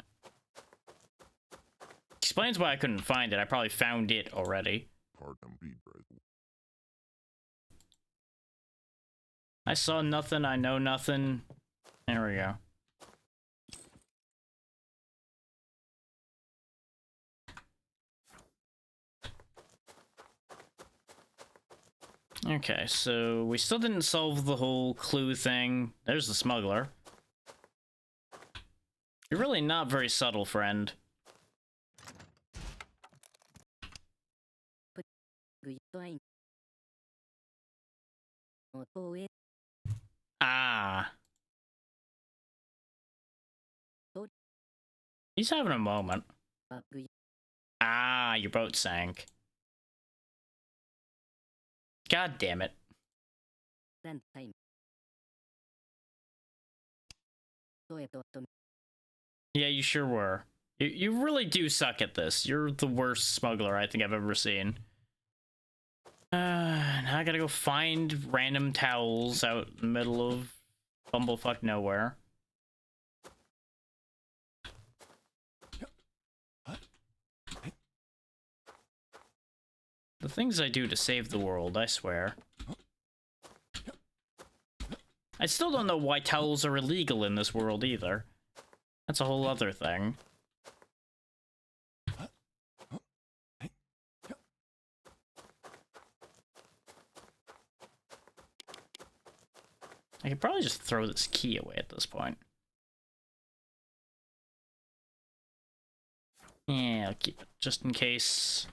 Explains why I couldn't find it. I probably found it already. I saw nothing, I know nothing. There we go. Okay, so we still didn't solve the whole clue thing. There's the smuggler. You're really not very subtle, friend. Ah. He's having a moment. Ah, your boat sank. God damn it. Yeah, you sure were. You really do suck at this. You're the worst smuggler I think I've ever seen. Now I gotta go find random towels out in the middle of bumblefuck nowhere. The things I do to save the world, I swear. I still don't know why towels are illegal in this world either. That's a whole other thing. I could probably just throw this key away at this point. Yeah, I'll keep it just in case.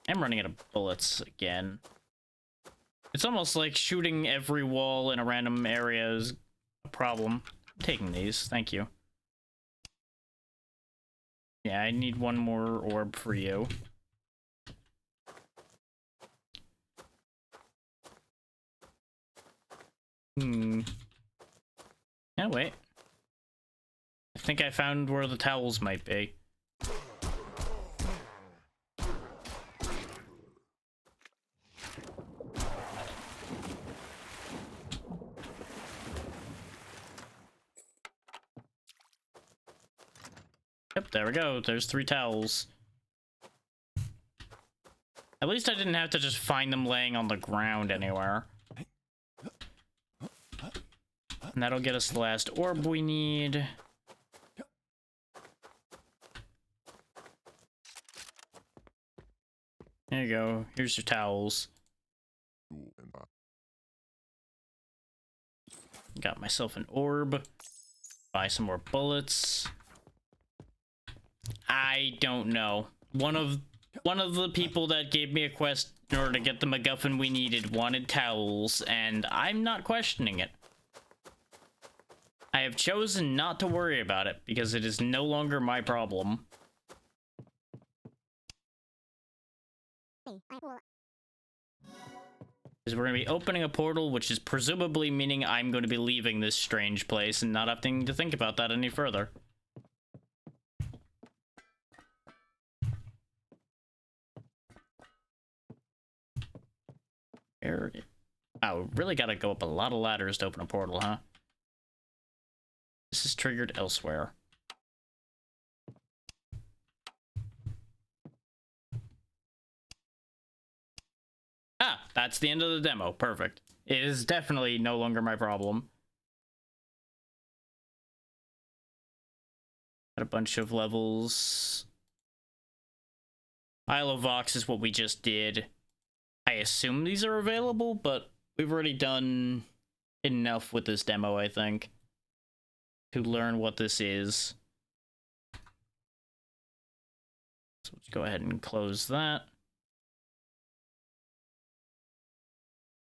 I'm running out of bullets again. It's almost like shooting every wall in a random area is a problem. I'm taking these, thank you. Yeah, I need one more orb for you. Oh, wait. I think I found where the towels might be. Yep, there we go. There's 3 towels. At least I didn't have to just find them laying on the ground anywhere. And that'll get us the last orb we need. There you go. Here's your towels. Got myself an orb. Buy some more bullets. I don't know. One of the people that gave me a quest in order to get the MacGuffin we needed wanted towels, and I'm not questioning it. I have chosen not to worry about it because it is no longer my problem. Because we're going to be opening a portal, which is presumably meaning I'm going to be leaving this strange place and not having to think about that any further. Oh, really gotta go up a lot of ladders to open a portal, huh? This is triggered elsewhere. Ah, that's the end of the demo. Perfect. It is definitely no longer my problem. Got a bunch of levels. Isle of Vox is what we just did. I assume these are available, but we've already done enough with this demo, I think, to learn what this is. So let's go ahead and close that.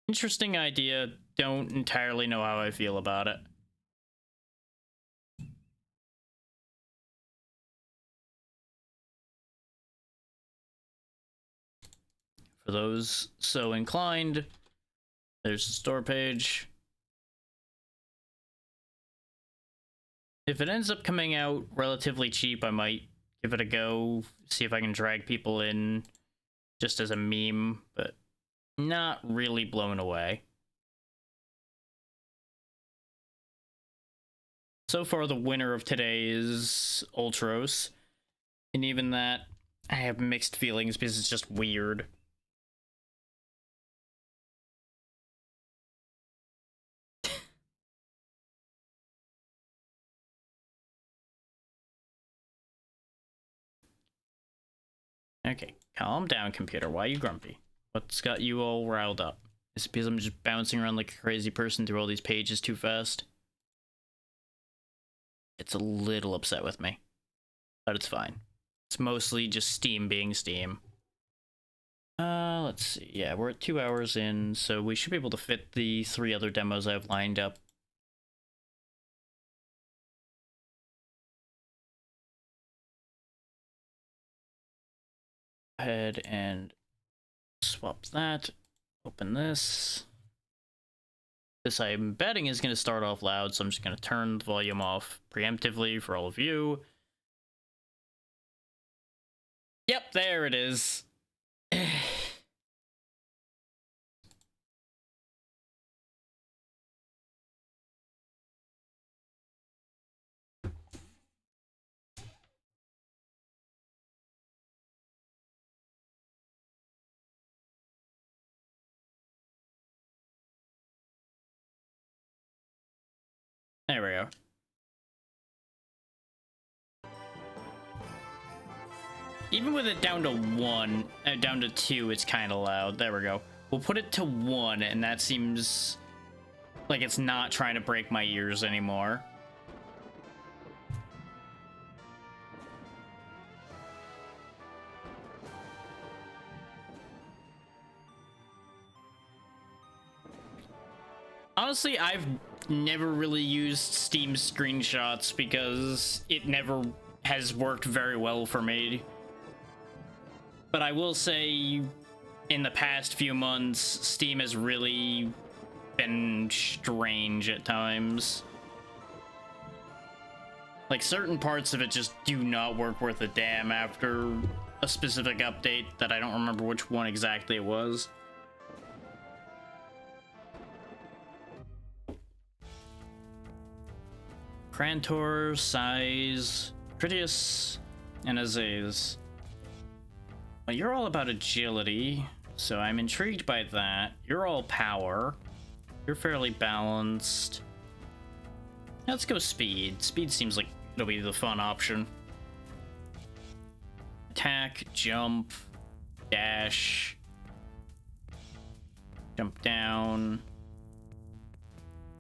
Interesting idea. Don't entirely know how I feel about it. For those so inclined, there's the store page. If it ends up coming out relatively cheap, I might give it a go, see if I can drag people in just as a meme, but not really blown away. So far, the winner of today is Ultros, and even that, I have mixed feelings because it's just weird. Okay, calm down, computer. Why are you grumpy? What's got you all riled up? Is it because I'm just bouncing around like a crazy person through all these pages too fast? It's a little upset with me, but it's fine. It's mostly just Steam being Steam. Let's see. Yeah, we're at 2 hours in, so we should be able to fit the 3 other demos I've lined up. Go ahead and swap that. Open this. This I'm betting is going to start off loud, so I'm just going to turn the volume off preemptively for all of you. Yep, there it is. There we go. Even with it down to 1, down to 2, it's kind of loud. There we go. We'll put it to 1, and that seems like it's not trying to break my ears anymore. Honestly, I've never really used Steam screenshots because it never has worked very well for me. But I will say, in the past few months, Steam has really been strange at times. Like, certain parts of it just do not work worth a damn after a specific update that I don't remember which one exactly it was. Crantor, Size, Critias, and Azaze. Well, you're all about agility, so I'm intrigued by that. You're all power. You're fairly balanced. Let's go speed. Speed seems like it'll be the fun option. Attack, jump. dash, jump down,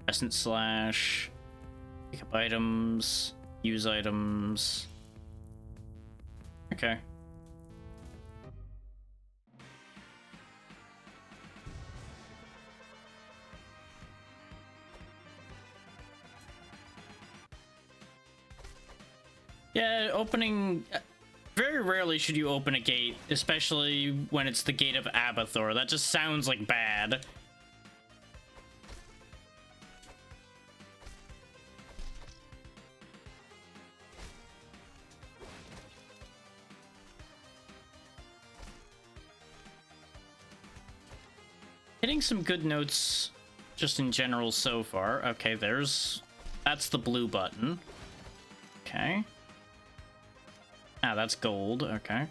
crescent slash, pick up items, use items. Okay. Yeah, opening... Very rarely should you open a gate, especially when it's the Gate of Abathor. That just sounds like bad. Hitting some good notes just in general so far. Okay, that's the blue button. Okay. Ah, that's gold. Okay.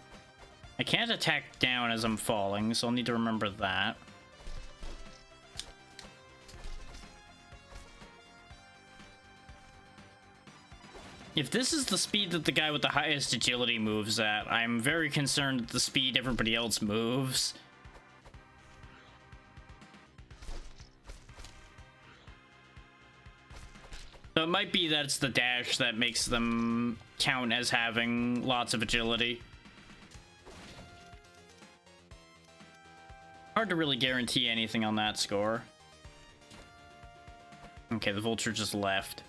I can't attack down as I'm falling, so I'll need to remember that. If this is the speed that the guy with the highest agility moves at, I'm very concerned at the speed everybody else moves. So it might be that it's the dash that makes them count as having lots of agility. Hard to really guarantee anything on that score. Okay, the vulture just left.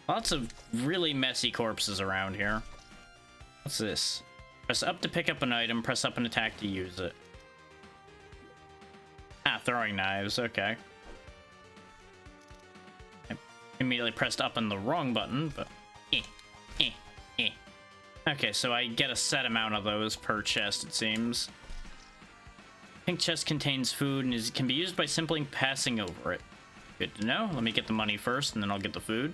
Lots of really messy corpses around here. What's this? Press up to pick up an item, press up and attack to use it. Ah, throwing knives, okay. Immediately pressed up on the wrong button, but okay, so I get a set amount of those per chest, it seems. Pink chest contains food and can be used by simply passing over it. Good to know. Let me get the money first and then I'll get the food.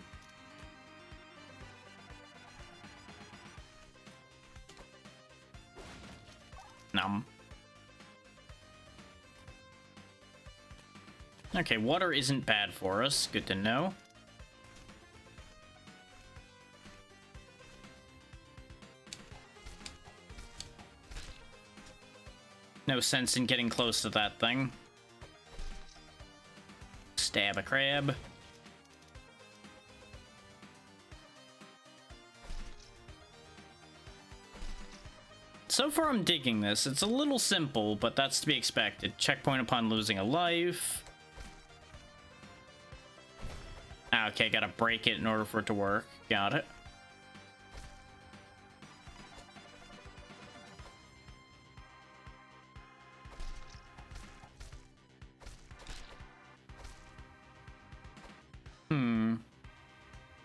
Nom. Okay, water isn't bad for us. Good to know. No sense in getting close to that thing. Stab a crab. So far I'm digging this. It's a little simple, but that's to be expected. Checkpoint upon losing a life. Ah, okay, gotta break it in order for it to work. Got it.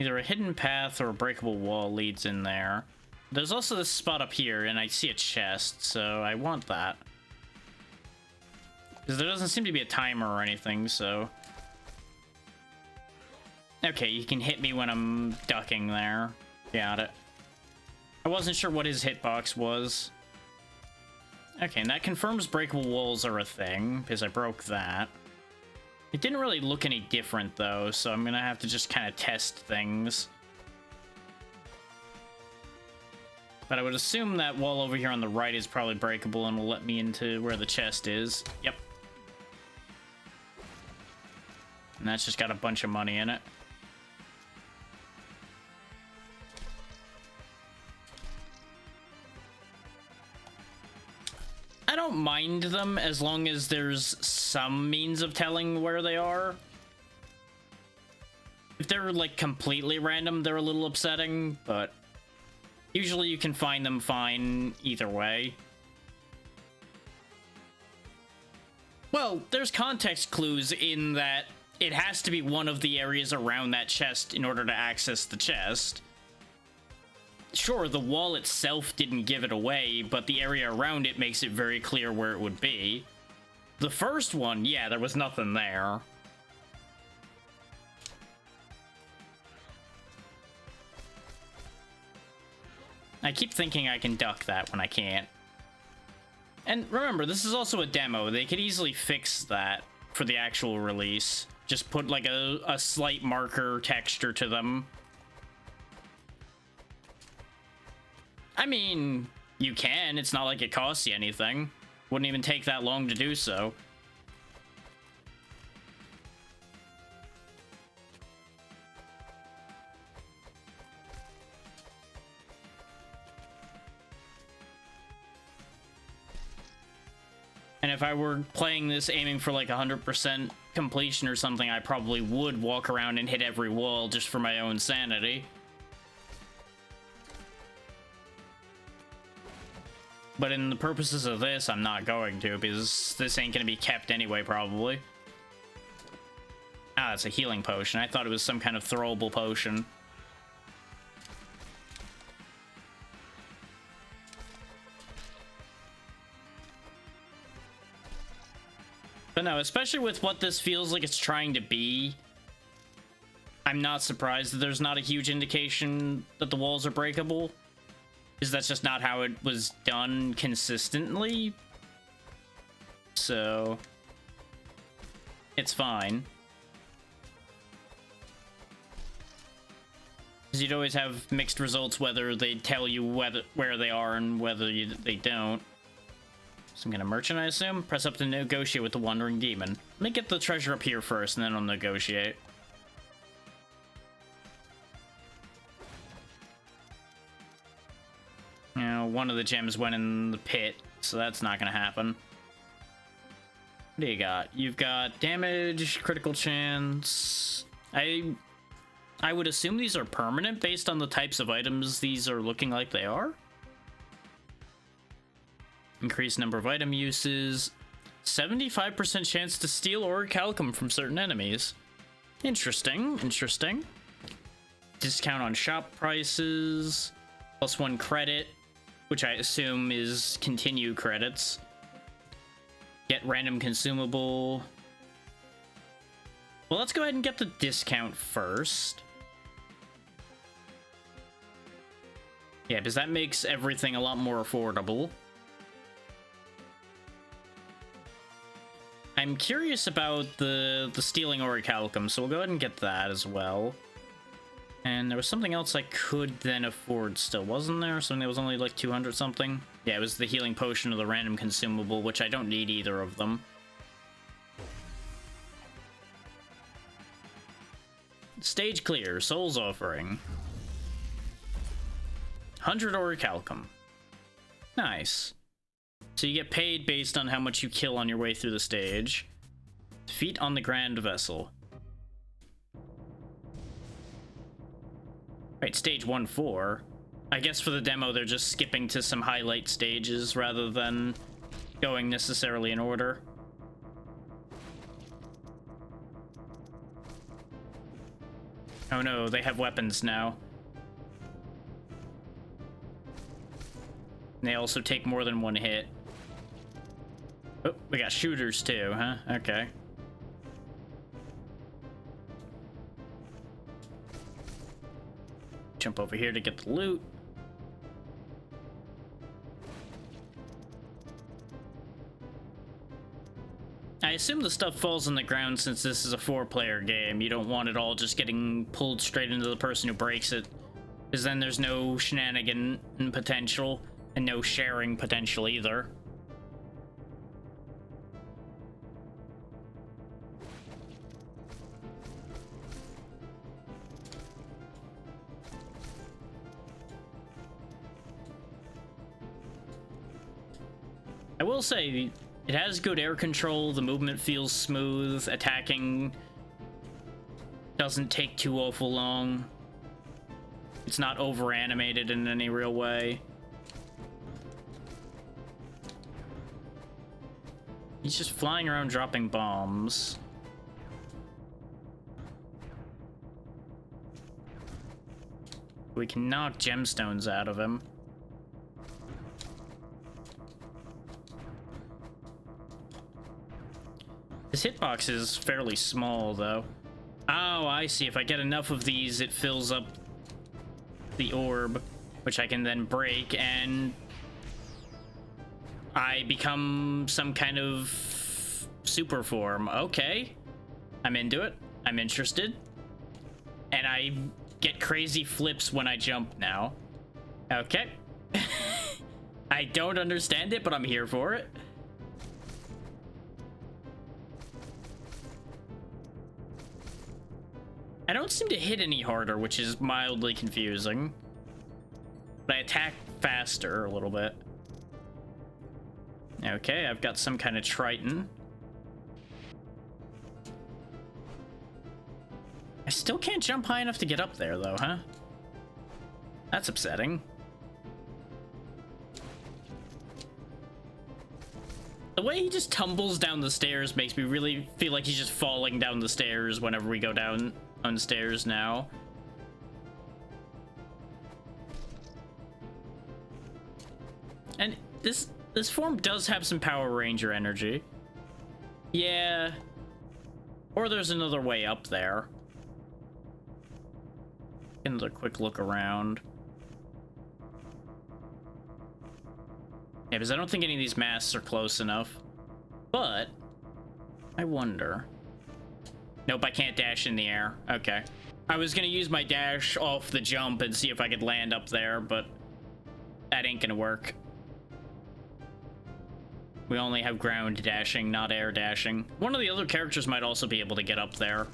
Either a hidden path or a breakable wall leads in there. There's also this spot up here, and I see a chest, so I want that. Because there doesn't seem to be a timer or anything, so... Okay, you can hit me when I'm ducking there. Got it. I wasn't sure what his hitbox was. Okay, and that confirms breakable walls are a thing, because I broke that. It didn't really look any different, though, so I'm gonna have to just kind of test things. But I would assume that wall over here on the right is probably breakable and will let me into where the chest is. Yep. And that's just got a bunch of money in it. I don't mind them as long as there's some means of telling where they are. If they're like completely random, they're a little upsetting, but usually you can find them fine either way. Well, there's context clues in that it has to be one of the areas around that chest in order to access the chest. Sure, the wall itself didn't give it away, but the area around it makes it very clear where it would be. The first one, yeah, there was nothing there. I keep thinking I can duck that when I can't. And remember, this is also a demo. They could easily fix that for the actual release. Just put like a slight marker texture to them. I mean, You can. It's not like it costs you anything. Wouldn't even take that long to do so. And if I were playing this aiming for like 100% completion or something, I probably would walk around and hit every wall just for my own sanity. But in the purposes of this, I'm not going to, because this ain't gonna be kept anyway, probably. Ah, it's a healing potion. I thought it was some kind of throwable potion. But no, especially with what this feels like it's trying to be, I'm not surprised that there's not a huge indication that the walls are breakable. Because that's just not how it was done consistently. So, it's fine. Because you'd always have mixed results whether they tell you where they are and whether they don't. So I'm gonna merchant, I assume. Press up to negotiate with the Wandering Demon. Let me get the treasure up here first, and then I'll negotiate. You know, one of the gems went in the pit, so that's not gonna happen. What do you got? You've got damage, critical chance. I would assume these are permanent based on the types of items these are looking like they are. Increased number of item uses. 75% chance to steal orichalcum from certain enemies. Interesting, interesting. Discount on shop prices. +1 credit, which I assume is continue credits. Get random consumable. Well, let's go ahead and get the discount first. Yeah, because that makes everything a lot more affordable. I'm curious about the stealing orichalcum, so we'll go ahead and get that as well. And there was something else I could then afford still, wasn't there? Something that was only like 200 something? Yeah, it was the healing potion or the random consumable, which I don't need either of them. Stage clear, Soul's Offering. 100 orichalcum. Nice. So you get paid based on how much you kill on your way through the stage. Feet on the Grand Vessel. Right, stage 1-4. I guess for the demo they're just skipping to some highlight stages rather than going necessarily in order. Oh no, they have weapons now. They also take more than one hit. Oh, we got shooters too, huh? Okay. Jump over here to get the loot. I assume the stuff falls on the ground since this is a 4-player game. You don't want it all just getting pulled straight into the person who breaks it. Because then there's no shenanigan potential. And no sharing potential either. I will say, it has good air control, the movement feels smooth, attacking doesn't take too awful long. It's not over-animated in any real way. He's just flying around dropping bombs. We can knock gemstones out of him. His hitbox is fairly small, though. Oh, I see. If I get enough of these, it fills up the orb, which I can then break, and I become some kind of super form. Okay. I'm into it. I'm interested. And I get crazy flips when I jump now. Okay. I don't understand it, but I'm here for it. I don't seem to hit any harder, which is mildly confusing. But I attack faster a little bit. Okay, I've got some kind of Triton. I still can't jump high enough to get up there, though, huh? That's upsetting. The way he just tumbles down the stairs makes me really feel like he's just falling down the stairs whenever we go down on stairs now. And this form does have some Power Ranger energy. Yeah. Or there's another way up there. Another quick look around. Yeah, because I don't think any of these masts are close enough. But I wonder. Nope, I can't dash in the air. Okay. I was gonna use my dash off the jump and see if I could land up there, but that ain't gonna work. We only have ground dashing, not air dashing. One of the other characters might also be able to get up there.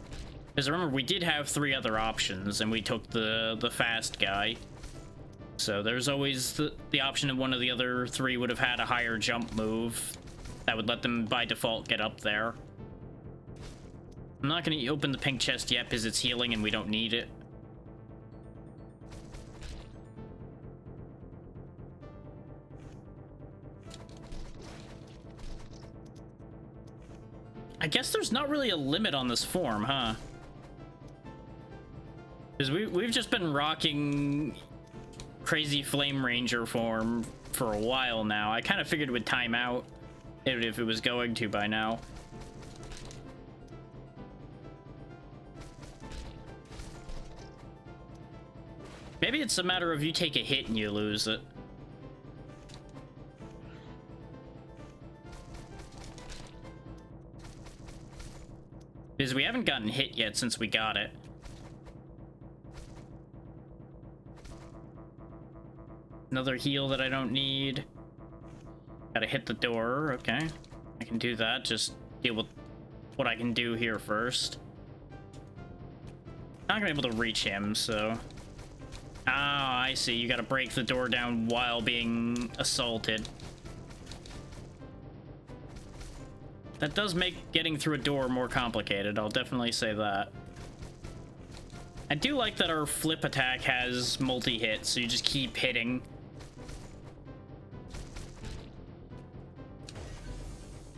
Because remember, we did have 3 other options, and we took the fast guy. So there's always the option that one of the other 3 would have had a higher jump move that would let them by default get up there. I'm not going to open the pink chest yet because it's healing and we don't need it. I guess there's not really a limit on this form, huh? Because we've just been rocking crazy Flame Ranger form for a while now. I kind of figured it would time out if it was going to by now. Maybe it's a matter of you take a hit and you lose it. Because we haven't gotten hit yet since we got it. Another heal that I don't need. Gotta hit the door. Okay. I can do that. Just deal with what I can do here first. Not gonna be able to reach him, so... Ah, I see. You gotta break the door down while being assaulted. That does make getting through a door more complicated, I'll definitely say that. I do like that our flip attack has multi-hit, so you just keep hitting.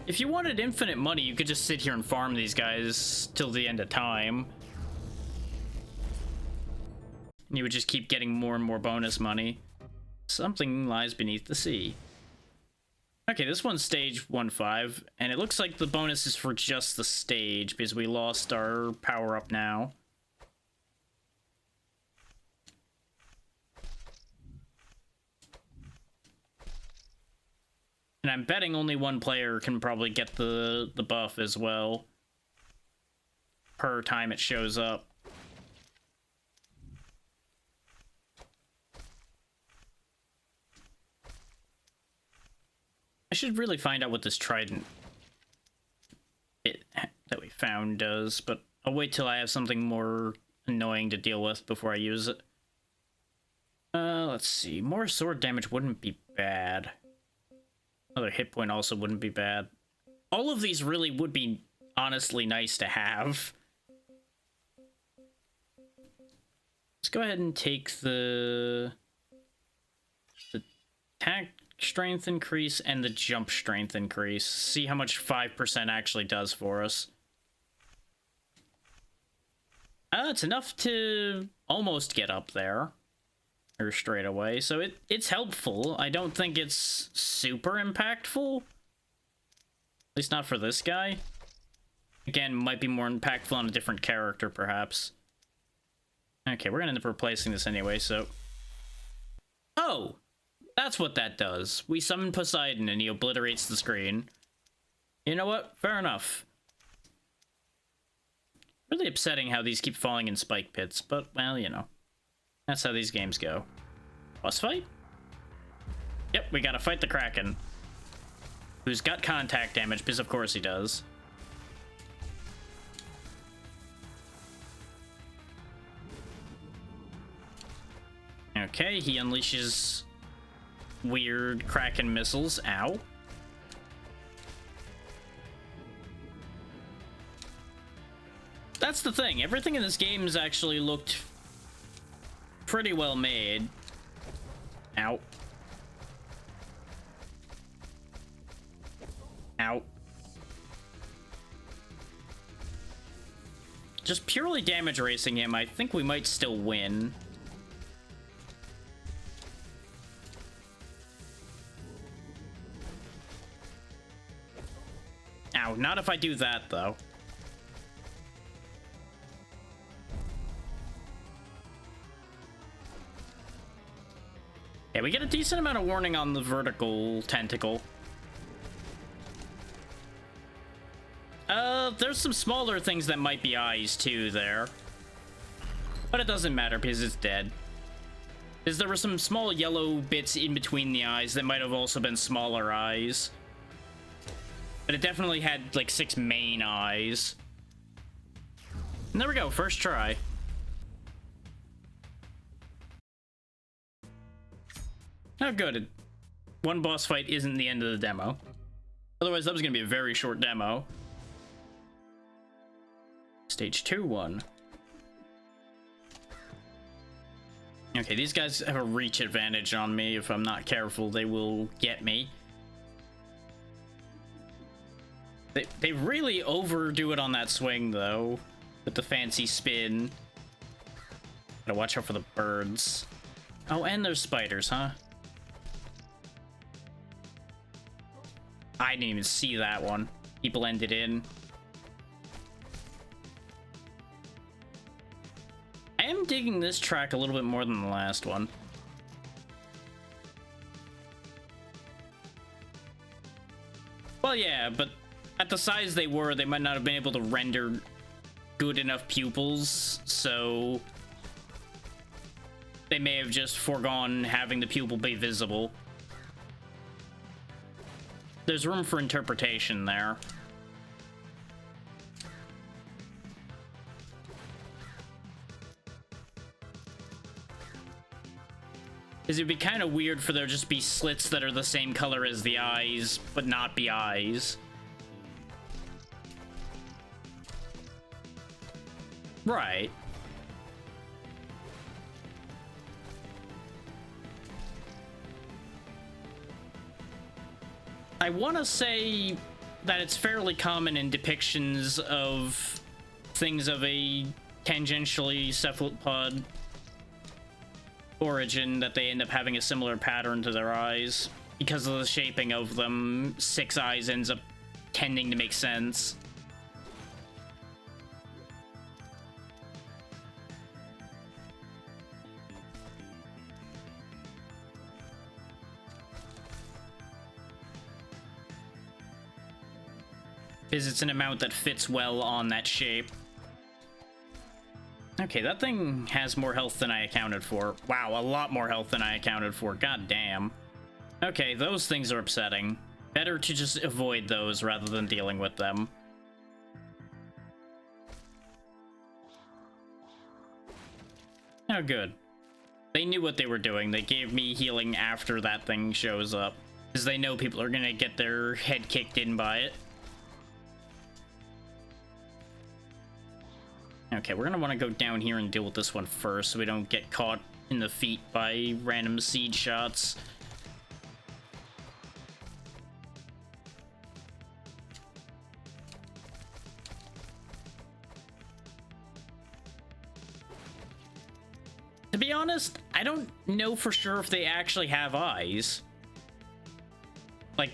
If you wanted infinite money, you could just sit here and farm these guys till the end of time. And you would just keep getting more and more bonus money. Something lies beneath the sea. Okay, this one's stage 1-5, and it looks like the bonus is for just the stage because we lost our power-up now. And I'm betting only one player can probably get the buff as well per time it shows up. I should really find out what this trident that we found does, but I'll wait till I have something more annoying to deal with before I use it. Let's see. More sword damage wouldn't be bad. Another hit point also wouldn't be bad. All of these really would be honestly nice to have. Let's go ahead and take the attack strength increase and the jump strength increase. See how much 5% actually does for us. It's enough to almost get up there. Or straight away, so it's helpful. I don't think it's super impactful. At least not for this guy. Again, might be more impactful on a different character, perhaps. Okay, we're gonna end up replacing this anyway, so... Oh! That's what that does. We summon Poseidon and he obliterates the screen. You know what? Fair enough. Really upsetting how these keep falling in spike pits, but, well, you know. That's how these games go. Boss fight? Yep. we gotta fight the Kraken. Who's got contact damage, because of course he does. Okay, he unleashes weird Kraken missiles. Ow. That's the thing. Everything in this game has actually looked pretty well made. Ow. Ow. Just purely damage racing him, I think we might still win. Ow, not if I do that, though. Yeah, we get a decent amount of warning on the vertical tentacle. There's some smaller things that might be eyes, too, there. But it doesn't matter, because it's dead. Because there were some small yellow bits in between the eyes that might have also been smaller eyes. But it definitely had, like, 6 main eyes. And there we go, first try. Oh, good. One boss fight isn't the end of the demo. Otherwise, that was going to be a very short demo. Stage 2-1. Okay, these guys have a reach advantage on me. If I'm not careful, they will get me. They really overdo it on that swing, though, with the fancy spin. Gotta watch out for the birds. Oh, and there's spiders, huh? I didn't even see that one. He blended in. I am digging this track a little bit more than the last one. Well, yeah, but at the size they were, they might not have been able to render good enough pupils, so they may have just foregone having the pupil be visible. There's room for interpretation there. Because it'd be kind of weird for there just be slits that are the same color as the eyes, but not be eyes. Right. I want to say that it's fairly common in depictions of things of a tangentially cephalopod origin that they end up having a similar pattern to their eyes. Because of the shaping of them, 6 eyes ends up tending to make sense. Because it's an amount that fits well on that shape. Okay, that thing has more health than I accounted for. Wow, a lot more health than I accounted for. God damn. Okay, those things are upsetting. Better to just avoid those rather than dealing with them. Oh, good. They knew what they were doing. They gave me healing after that thing shows up. Because they know people are gonna get their head kicked in by it. Okay, we're gonna want to go down here and deal with this one first so we don't get caught in the feet by random seed shots. To be honest, I don't know for sure if they actually have eyes. Like,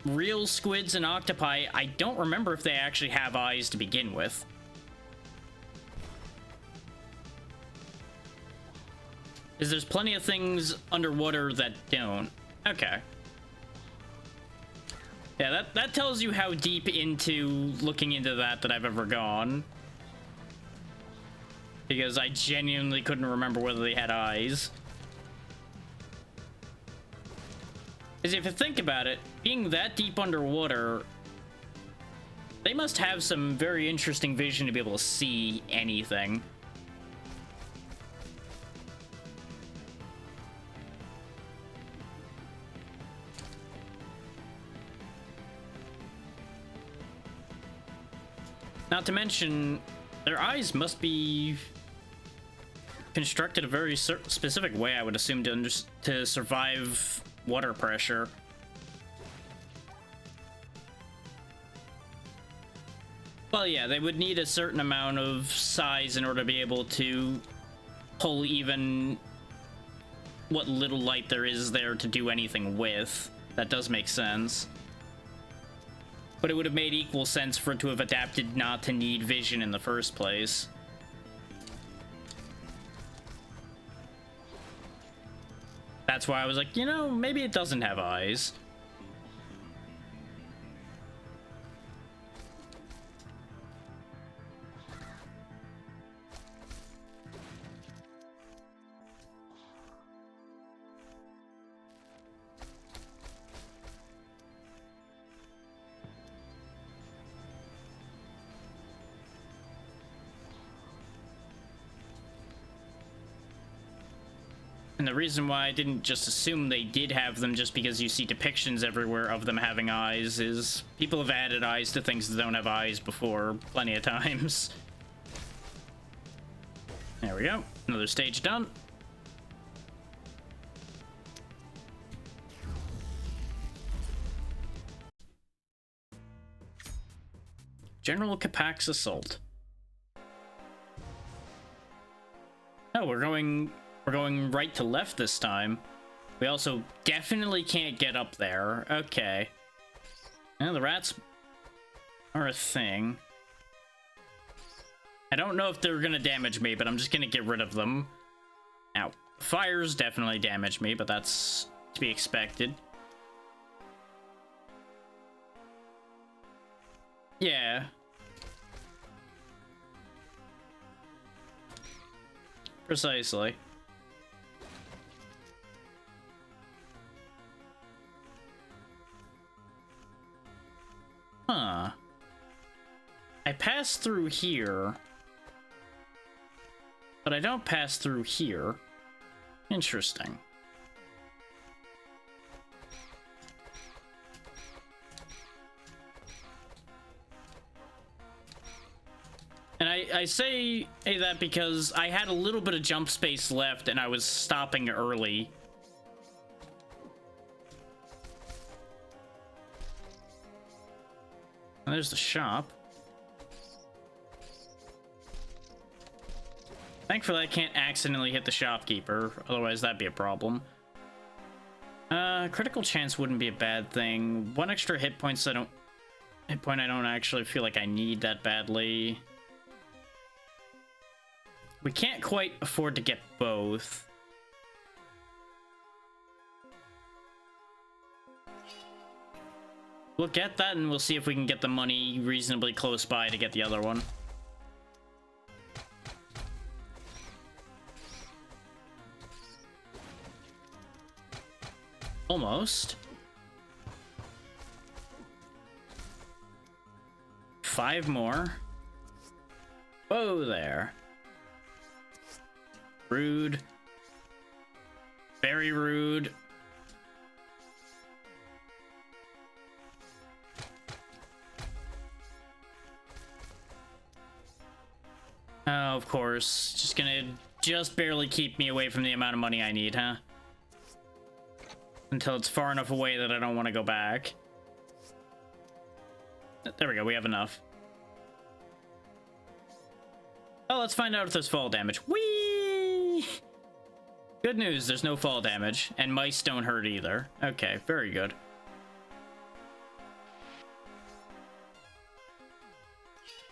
real squids and octopi, I don't remember if they actually have eyes to begin with. Because there's plenty of things underwater that don't. Okay. Yeah, that tells you how deep into looking into that I've ever gone. Because I genuinely couldn't remember whether they had eyes. Because if you think about it, being that deep underwater, they must have some very interesting vision to be able to see anything. Not to mention, their eyes must be constructed a very specific way, I would assume, to survive water pressure. Well, yeah, they would need a certain amount of size in order to be able to pull even what little light there is there to do anything with. That does make sense. But it would have made equal sense for it to have adapted not to need vision in the first place. That's why I was like, you know, maybe it doesn't have eyes. And the reason why I didn't just assume they did have them just because you see depictions everywhere of them having eyes is people have added eyes to things that don't have eyes before plenty of times. There we go. Another stage done. General Capac's Assault. Oh, we're going right to left this time. We also definitely can't get up there. Okay. Now the rats are a thing. I don't know if they're gonna damage me, but I'm just gonna get rid of them. Now, fires definitely damage me, but that's to be expected. Yeah. Precisely. Huh. I pass through here, but I don't pass through here. Interesting. And I say that because I had a little bit of jump space left and I was stopping early. And there's the shop. Thankfully, I can't accidentally hit the shopkeeper. Otherwise, that'd be a problem. Critical chance wouldn't be a bad thing. One extra hit point I don't actually feel like I need that badly. We can't quite afford to get both. We'll get that and we'll see if we can get the money reasonably close by to get the other one. Almost. 5 more. Whoa there. Rude. Very rude. Oh, of course. Just gonna barely keep me away from the amount of money I need, huh? Until it's far enough away that I don't want to go back. There we go, we have enough. Oh, let's find out if there's fall damage. Whee! Good news, there's no fall damage, and mice don't hurt either. Okay, very good.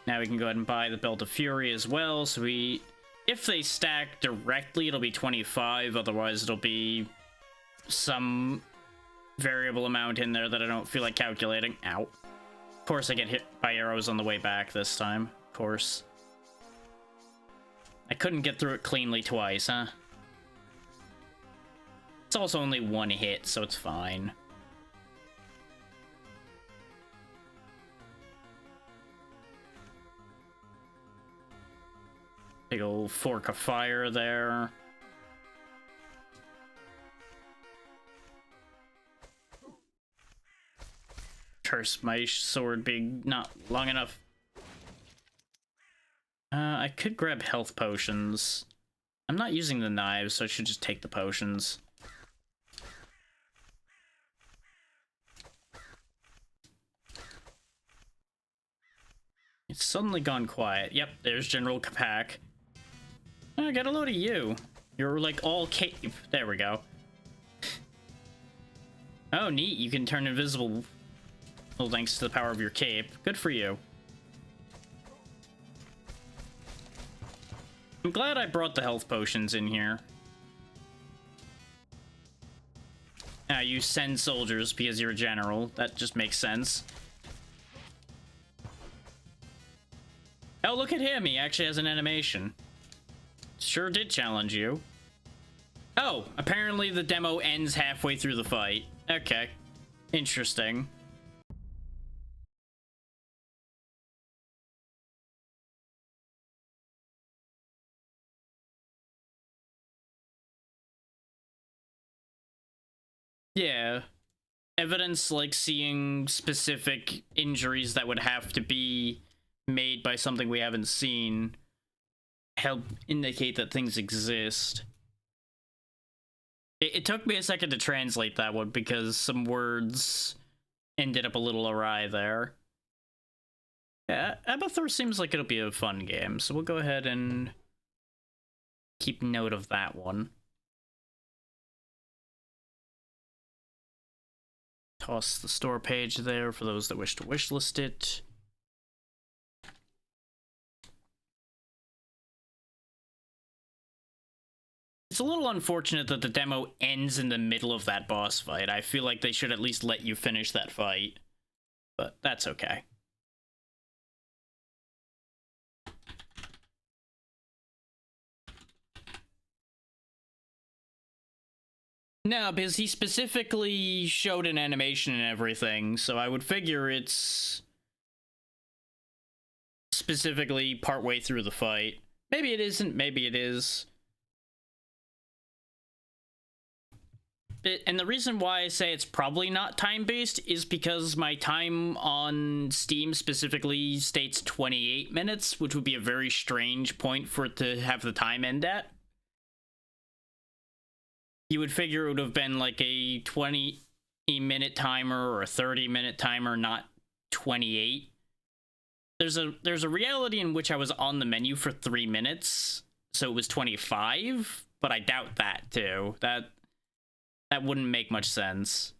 Now we can go ahead and buy the Belt of Fury as well, so if they stack directly, it'll be 25, otherwise it'll be some variable amount in there that I don't feel like calculating. Ow. Of course I get hit by arrows on the way back this time, of course. I couldn't get through it cleanly twice, huh? It's also only one hit, so it's fine. Big old fork of fire there. Curse my sword being not long enough. I could grab health potions. I'm not using the knives, so I should just take the potions. It's suddenly gone quiet. Yep, there's General Capac. Oh, I got a load of you. You're like all cape. There we go. Oh, neat. You can turn invisible. Well, thanks to the power of your cape. Good for you. I'm glad I brought the health potions in here. Now you send soldiers because you're a general. That just makes sense. Oh, look at him. He actually has an animation. Sure did challenge you. Oh, apparently the demo ends halfway through the fight. Okay. Interesting. Yeah. Evidence like seeing specific injuries that would have to be made by something we haven't seen help indicate that things exist. It took me a second to translate that one because some words ended up a little awry there. Yeah, Abathur seems like it'll be a fun game, so we'll go ahead and keep note of that one. Toss the store page there for those that wish to wishlist it. It's a little unfortunate that the demo ends in the middle of that boss fight. I feel like they should at least let you finish that fight. But that's okay. No, because he specifically showed an animation and everything, so I would figure it's specifically partway through the fight. Maybe it isn't, maybe it is. And the reason why I say it's probably not time-based is because my time on Steam specifically states 28 minutes, which would be a very strange point for it to have the time end at. You would figure it would have been like a 20-minute timer or a 30-minute timer, not 28. There's a reality in which I was on the menu for 3 minutes, so it was 25, but I doubt that too. That wouldn't make much sense.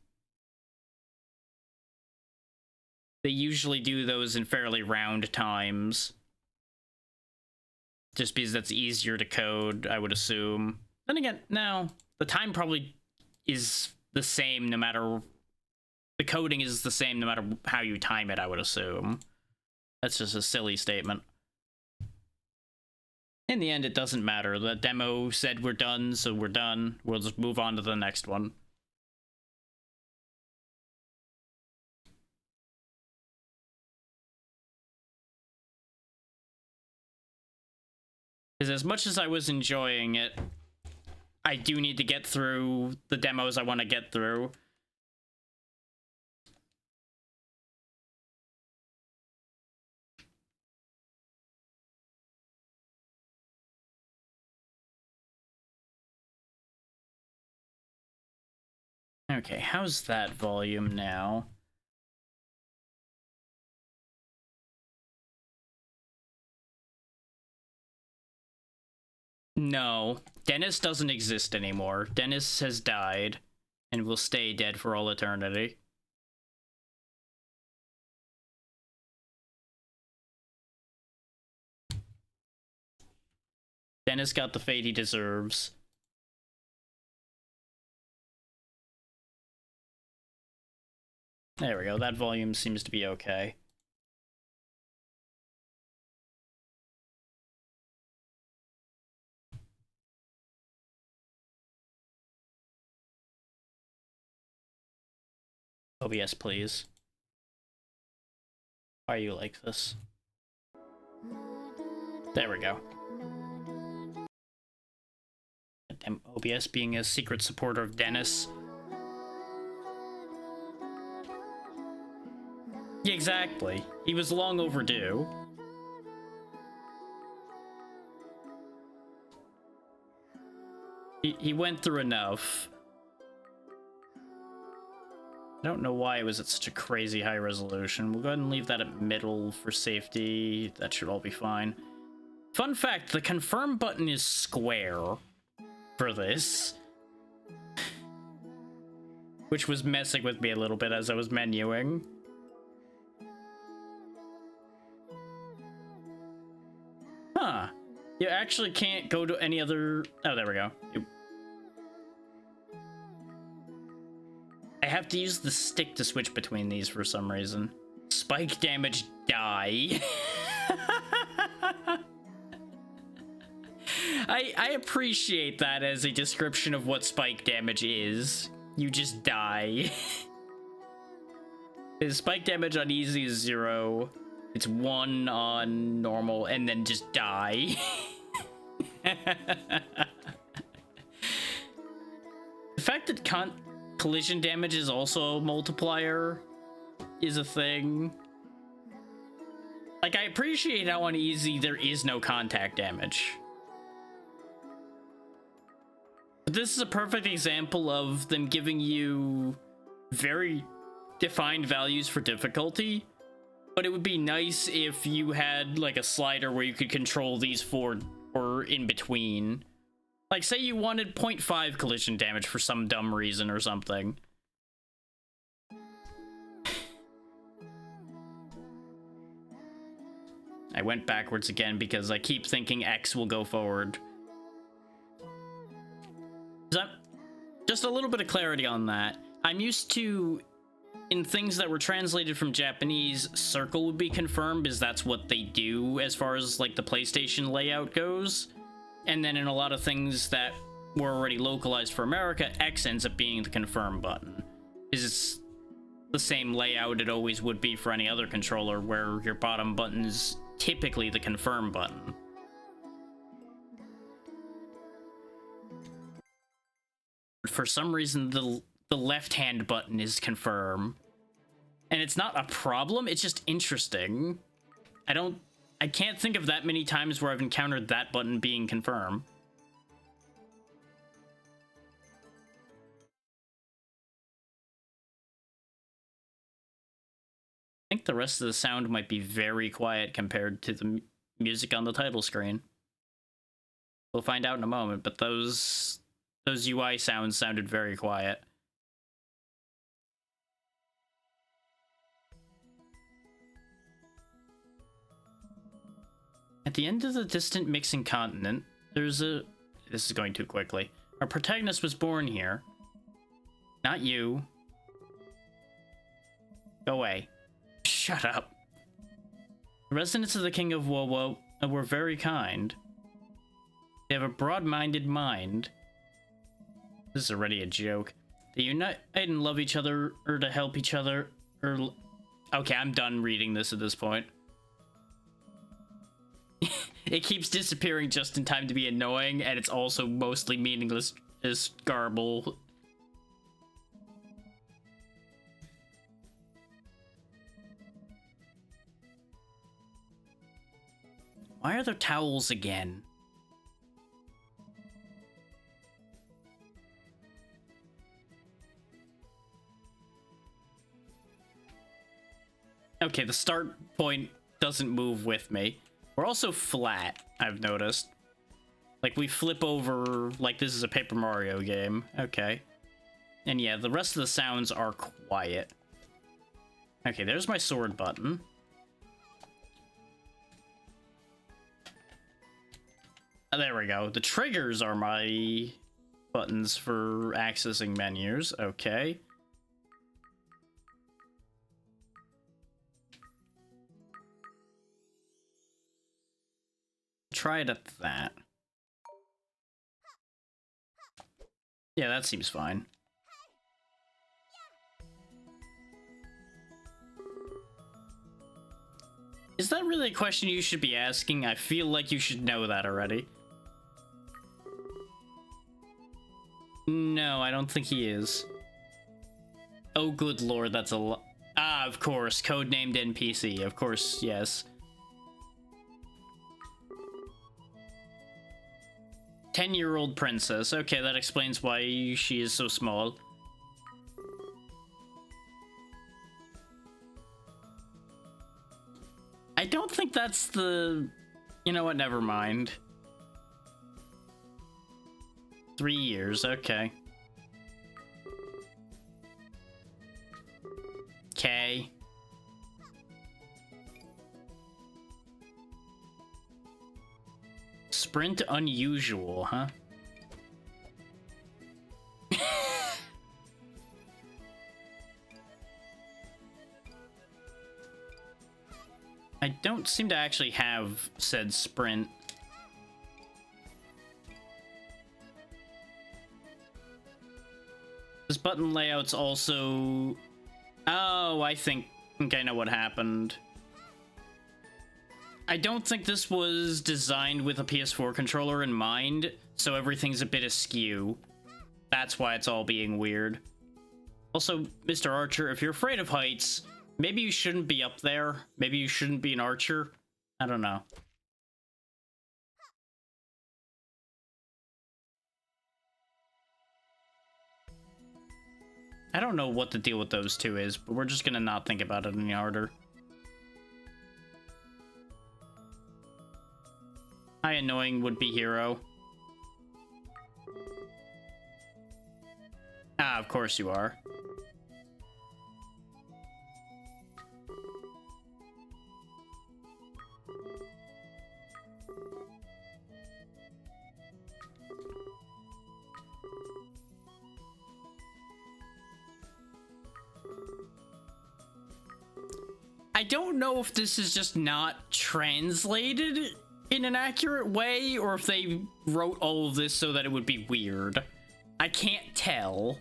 They usually do those in fairly round times. Just because that's easier to code, I would assume. Then again, no. The time probably is the same no matter... The coding is the same no matter how you time it, I would assume. That's just a silly statement. In the end, it doesn't matter. The demo said we're done, so we're done. We'll just move on to the next one. Because as much as I was enjoying it, I do need to get through the demos I want to get through. Okay, how's that volume now? No, Dennis doesn't exist anymore. Dennis has died and will stay dead for all eternity. Dennis got the fate he deserves. There we go, that volume seems to be okay. OBS, please. Why are you like this? There we go. OBS being a secret supporter of Dennis. Yeah, exactly. He was long overdue. He went through enough. I don't know why it was at such a crazy high resolution. We'll go ahead and leave that at middle for safety. That should all be fine. Fun fact, the confirm button is square for this. Which was messing with me a little bit as I was menuing. Huh. You actually can't go to any other... Oh, there we go. I have to use the stick to switch between these for some reason. Spike damage, die. I appreciate that as a description of what spike damage is. You just die. Spike damage on easy is 0. It's 1 on normal, and then just die. The fact that collision damage is also a multiplier is a thing. Like, I appreciate how on easy there is no contact damage. But this is a perfect example of them giving you very defined values for difficulty. But it would be nice if you had, like, a slider where you could control these four or in between. Like, say you wanted 0.5 collision damage for some dumb reason or something. I went backwards again because I keep thinking X will go forward. Just a little bit of clarity on that. I'm used to, in things that were translated from Japanese, circle would be confirmed because that's what they do as far as, like, the PlayStation layout goes. And then in a lot of things that were already localized for America, X ends up being the confirm button. Because it's the same layout it always would be for any other controller, where your bottom button is typically the confirm button. For some reason, the left-hand button is confirm. And it's not a problem, it's just interesting. I can't think of that many times where I've encountered that button being confirm. I think the rest of the sound might be very quiet compared to the music on the title screen. We'll find out in a moment, but those UI sounds sounded very quiet. At the end of the distant mixing continent, there's a... This is going too quickly. Our protagonist was born here. Not you. Go away. Shut up. The residents of the King of Wowo were very kind. They have a broad-minded mind. This is already a joke. They unite and love each other, or to help each other, or... Okay, I'm done reading this at this point. It keeps disappearing just in time to be annoying, and it's also mostly meaningless as garble. Why are there towels again? Okay, the start point doesn't move with me. We're also flat, I've noticed. Like, we flip over like this is a Paper Mario game. Okay. And yeah, the rest of the sounds are quiet. Okay, there's my sword button. There we go. The triggers are my buttons for accessing menus. Okay. Try it at that. Yeah, that seems fine. Is that really a question you should be asking? I feel like you should know that already. No, I don't think he is. Oh, good lord, that's a lot. Ah, of course, codenamed NPC. Of course, yes. 10-year-old princess. Okay, that explains why she is so small. I don't think that's the... You know what, never mind. 3 years, okay. Okay. Sprint unusual, huh? I don't seem to actually have said sprint. This button layout's also... Oh, I think I know what happened. I don't think this was designed with a PS4 controller in mind, so everything's a bit askew. That's why it's all being weird. Also, Mr. Archer, if you're afraid of heights, maybe you shouldn't be up there. Maybe you shouldn't be an archer. I don't know. I don't know what the deal with those two is, but we're just gonna not think about it any harder. Hi, annoying would-be hero. Ah, of course you are. I don't know if this is just not translated in an accurate way, or if they wrote all of this so that it would be weird. I can't tell.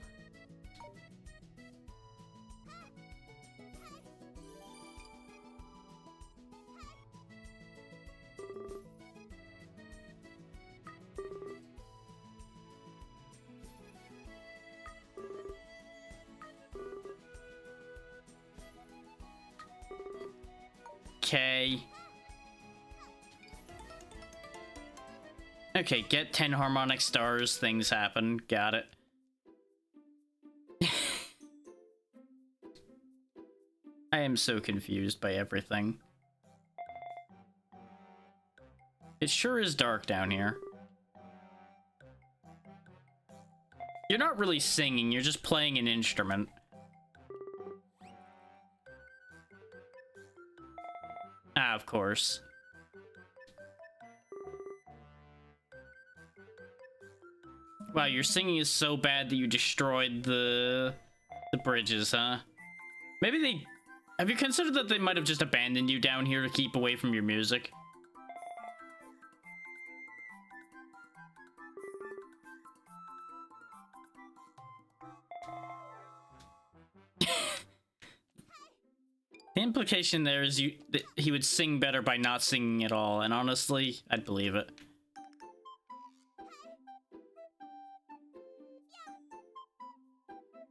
Okay. Okay, get 10 harmonic stars, things happen. Got it. I am so confused by everything. It sure is dark down here. You're not really singing, you're just playing an instrument. Ah, of course. Wow, your singing is so bad that you destroyed the bridges, huh? Maybe they... Have you considered that they might have just abandoned you down here to keep away from your music? The implication there is that he would sing better by not singing at all, and honestly, I'd believe it.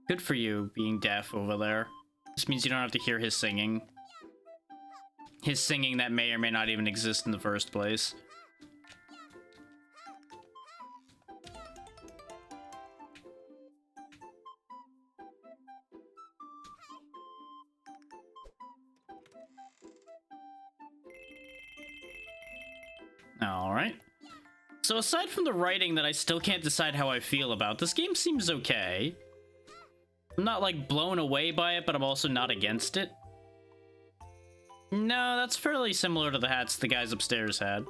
Good for you, being deaf over there. This means you don't have to hear his singing. His singing that may or may not even exist in the first place. Alright. So aside from the writing that I still can't decide how I feel about, this game seems okay. I'm not, like, blown away by it, but I'm also not against it. No, that's fairly similar to the hats the guys upstairs had.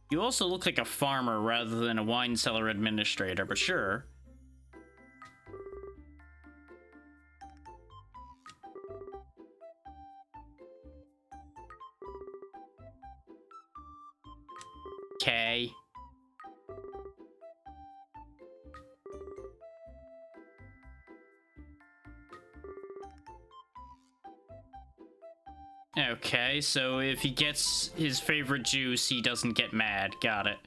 You also look like a farmer rather than a wine cellar administrator, but sure. Okay. Okay, so if he gets his favorite juice, he doesn't get mad. Got it.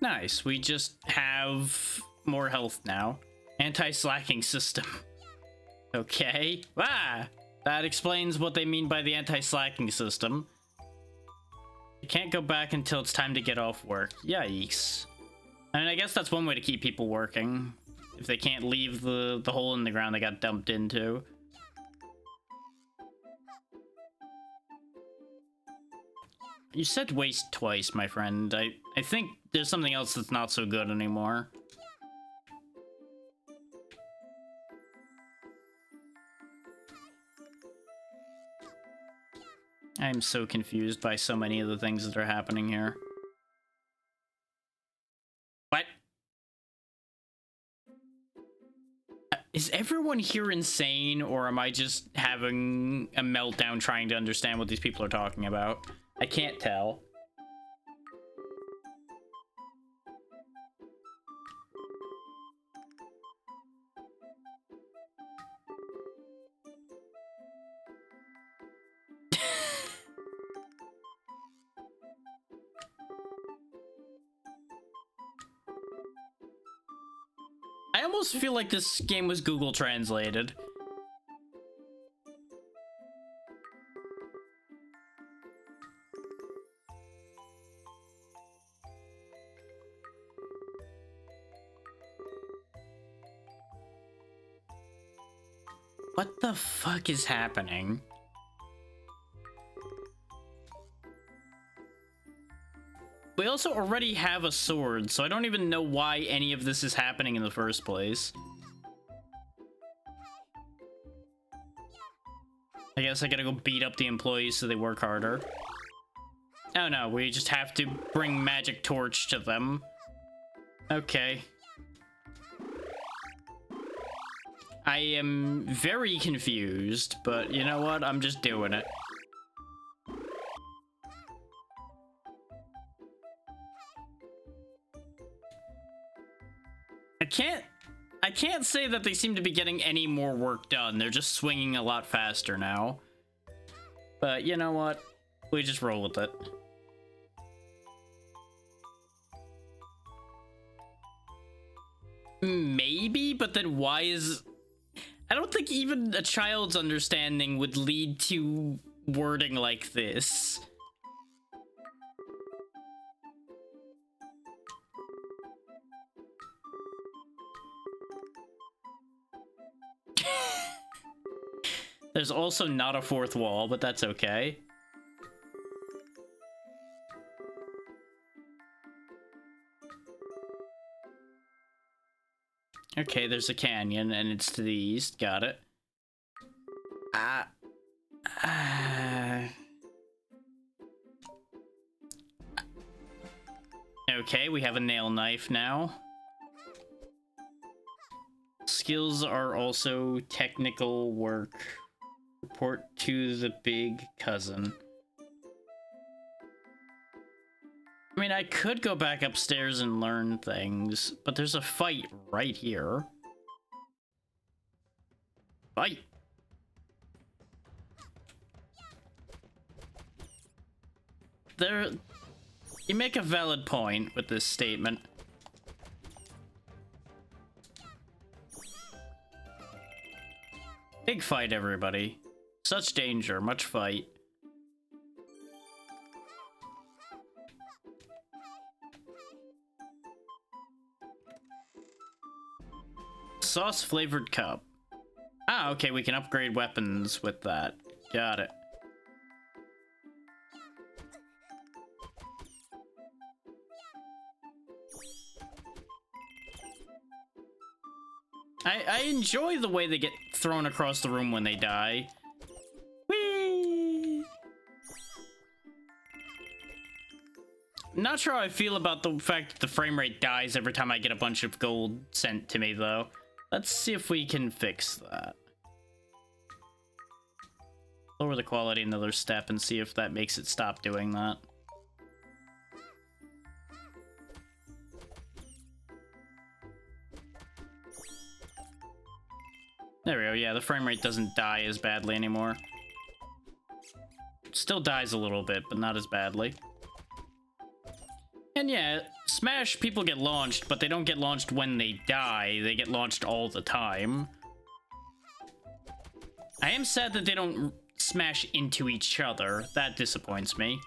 Nice. We just have more health now. Anti-slacking system. Okay. Ah! That explains what they mean by the anti-slacking system. You can't go back until it's time to get off work. Yikes. I mean, I guess that's one way to keep people working. If they can't leave the hole in the ground they got dumped into. You said waste twice, my friend. I think there's something else that's not so good anymore. I'm so confused by so many of the things that are happening here. What? Is everyone here insane, or am I just having a meltdown trying to understand what these people are talking about? I can't tell. I almost feel like this game was Google translated. What the fuck is happening? We also already have a sword, so I don't even know why any of this is happening in the first place. I guess I gotta go beat up the employees so they work harder. Oh no, we just have to bring magic torch to them. Okay. I am very confused, but you know what? I'm just doing it. I can't say that they seem to be getting any more work done. They're just swinging a lot faster now. But you know what? We just roll with it. Maybe, but then why is... I don't think even a child's understanding would lead to wording like this. There's also not a fourth wall, but that's okay. Okay, there's a canyon, and it's to the east. Got it. Okay, we have a nail knife now. Skills are also technical work. Report to the big cousin. I mean, I could go back upstairs and learn things, but there's a fight right here. Fight! You make a valid point with this statement. Big fight, everybody. Such danger, much fight. Sauce-flavored cup. Ah, okay, we can upgrade weapons with that. Got it. I enjoy the way they get thrown across the room when they die. Whee! Not sure how I feel about the fact that the frame rate dies every time I get a bunch of gold sent to me, though. Let's see if we can fix that. Lower the quality another step and see if that makes it stop doing that. There we go, yeah, the frame rate doesn't die as badly anymore. It still dies a little bit, but not as badly. And yeah, Smash people get launched, but they don't get launched when they die. They get launched all the time. I am sad that they don't smash into each other. That disappoints me.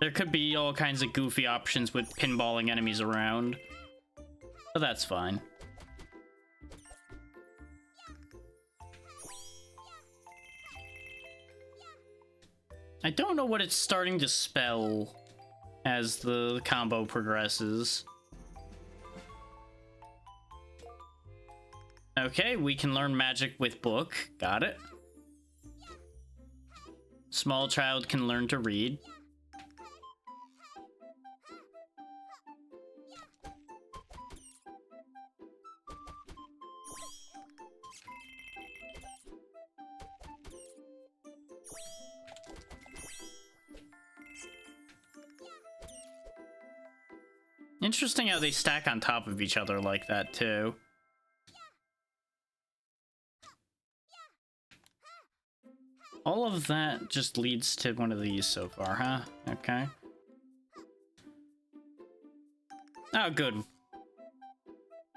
There could be all kinds of goofy options with pinballing enemies around. But that's fine. I don't know what it's starting to spell as the combo progresses. Okay, we can learn magic with book. Got it. Small child can learn to read. Interesting how they stack on top of each other like that, too. All of that just leads to one of these so far, huh? Okay. Oh, good.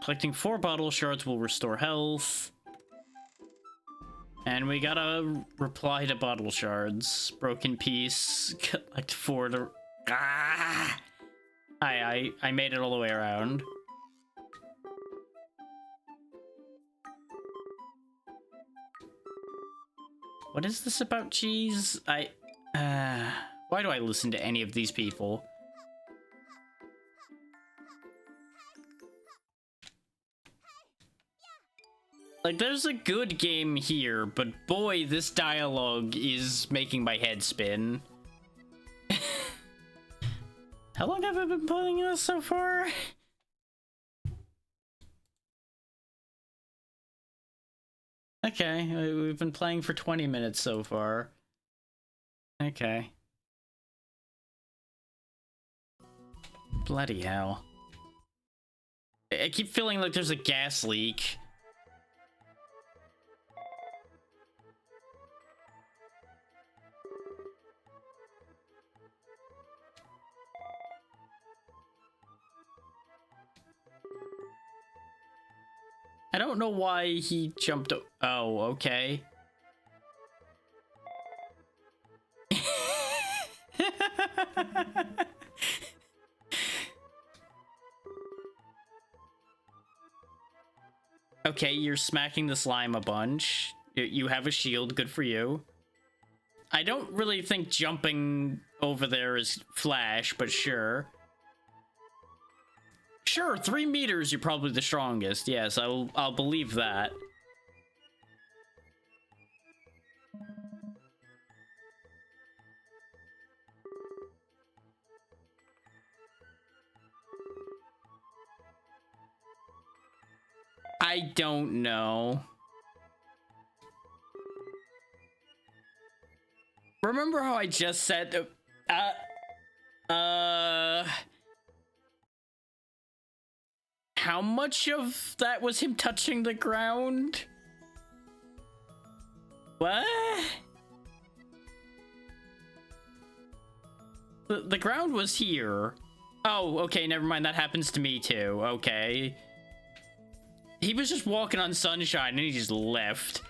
Collecting 4 bottle shards will restore health. And we gotta reply to bottle shards. Broken piece. Collect 4 to... Ah! I made it all the way around. What is this about cheese? Why do I listen to any of these people? Like, there's a good game here, but boy, this dialogue is making my head spin. How long have I been playing this so far? Okay, we've been playing for 20 minutes so far. Okay. Bloody hell. I keep feeling like there's a gas leak. I don't know why he jumped. Oh, okay. Okay, you're smacking the slime a bunch. You have a shield, good for you. I don't really think jumping over there is Flash, but sure. Sure, 3 meters, you're probably the strongest. Yes, I'll believe that. I don't know. Remember how I just said how much of that was him touching the ground? What? The ground was here. Oh, okay, never mind. That happens to me too. Okay. He was just walking on sunshine and he just left.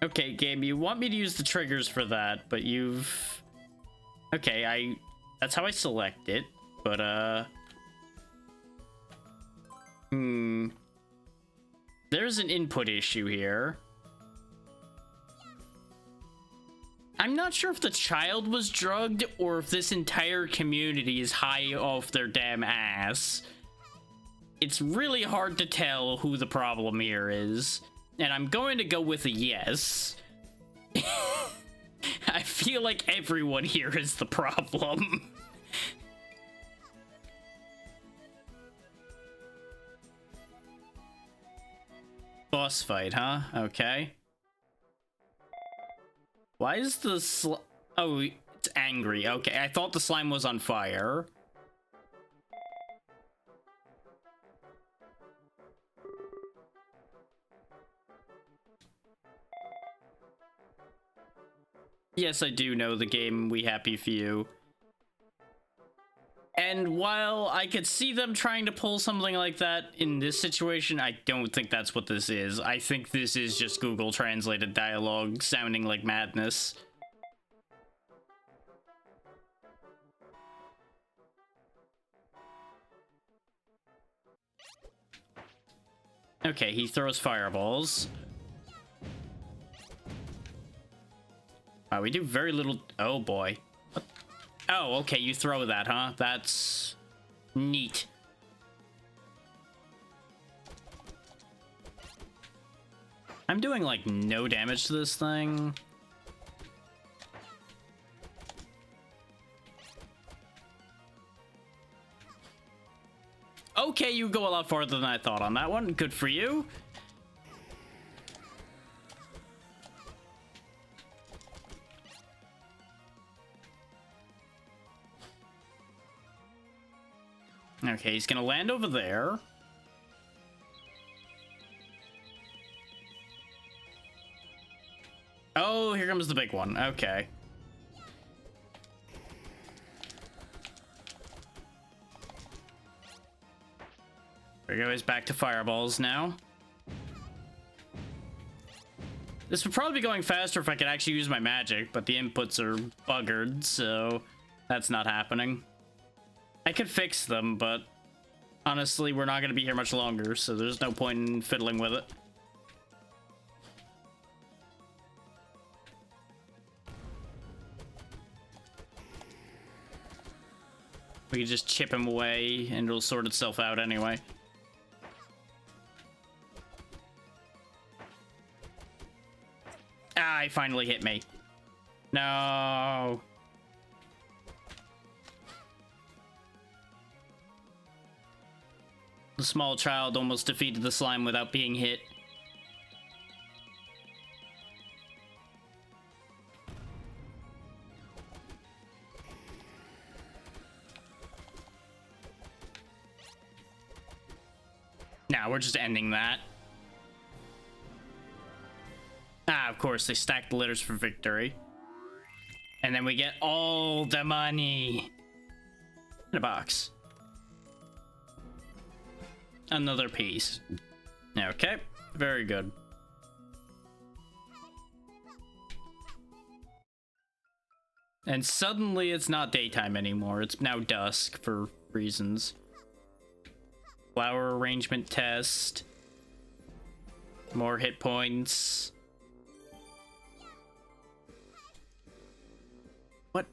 Okay, game, you want me to use the triggers for that, but you've... Okay, that's how I select it, but, there's an input issue here. I'm not sure if the child was drugged or if this entire community is high off their damn ass. It's really hard to tell who the problem here is, and I'm going to go with a yes. I feel like everyone here is the problem. Boss fight, huh? Okay. Why is the oh, it's angry. Okay, I thought the slime was on fire. Yes, I do know the game We Happy Few. And while I could see them trying to pull something like that in this situation, I don't think that's what this is. I think this is just Google translated dialogue sounding like madness. Okay, he throws fireballs. Wow, we do very little... Oh, boy. What? Oh, okay, you throw that, huh? That's... neat. I'm doing, like, no damage to this thing. Okay, you go a lot farther than I thought on that one. Good for you. Okay, he's gonna land over there. Oh, here comes the big one. Okay. There we go, he's back to fireballs now. This would probably be going faster if I could actually use my magic, but the inputs are buggered, so that's not happening. I could fix them, but honestly, we're not going to be here much longer, so there's no point in fiddling with it. We can just chip him away, and it'll sort itself out anyway. Ah, he finally hit me. No. The small child almost defeated the slime without being hit. Nah, we're just ending that. Ah, of course, they stacked the litters for victory. And then we get all the money. In a box. Another piece. Okay, very good. And suddenly it's not daytime anymore. It's now dusk for reasons. Flower arrangement test. More hit points. What?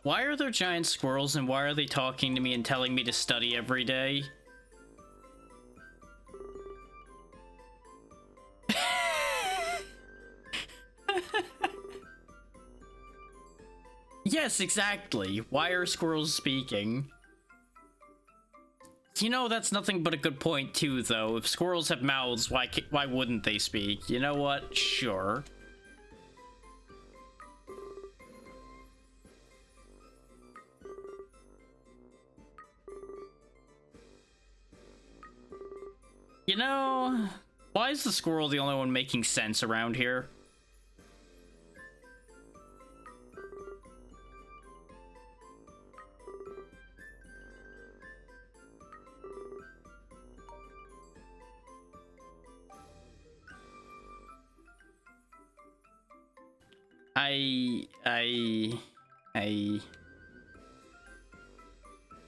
Why are there giant squirrels and why are they talking to me and telling me to study every day? Yes, exactly. Why are squirrels speaking? You know, that's nothing but a good point too, though. If squirrels have mouths, why wouldn't they speak? You know what? Sure. You know, why is the squirrel the only one making sense around here?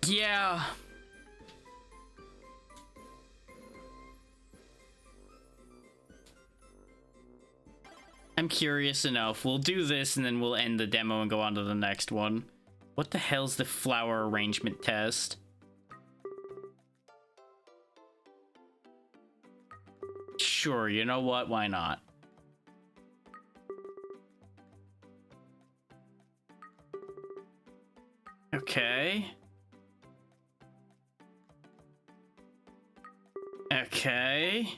Yeah. I'm curious enough. We'll do this and then we'll end the demo and go on to the next one. What the hell's the flower arrangement test? Sure, you know what? Why not? Okay. Okay.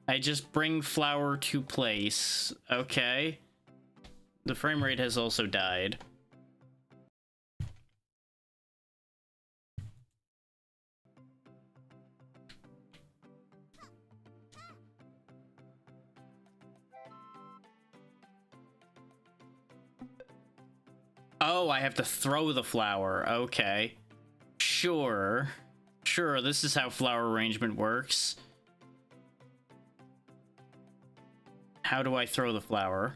I just bring flower to place. Okay. The frame rate has also died. Oh, I have to throw the flower. Okay. Sure. Sure, this is how flower arrangement works. How do I throw the flower?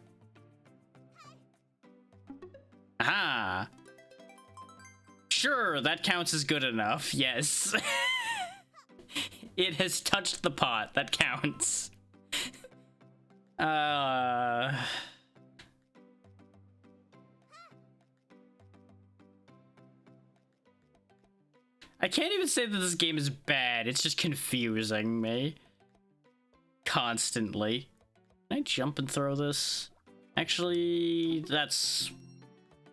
Aha! Sure, that counts as good enough. Yes. It has touched the pot. That counts. I can't even say that this game is bad. It's just confusing me. Constantly. Can I jump and throw this? Actually, that's...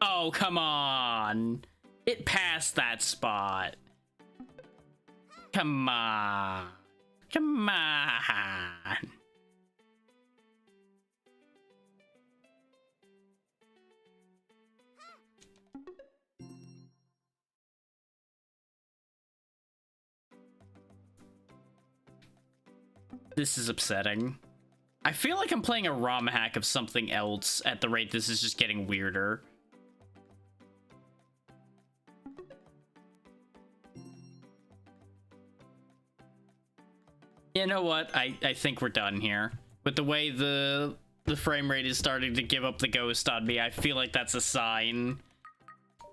Oh, come on. It passed that spot. Come on. Come on. This is upsetting. I feel like I'm playing a ROM hack of something else at the rate this is just getting weirder. You know what? I think we're done here. With the way the frame rate is starting to give up the ghost on me, I feel like that's a sign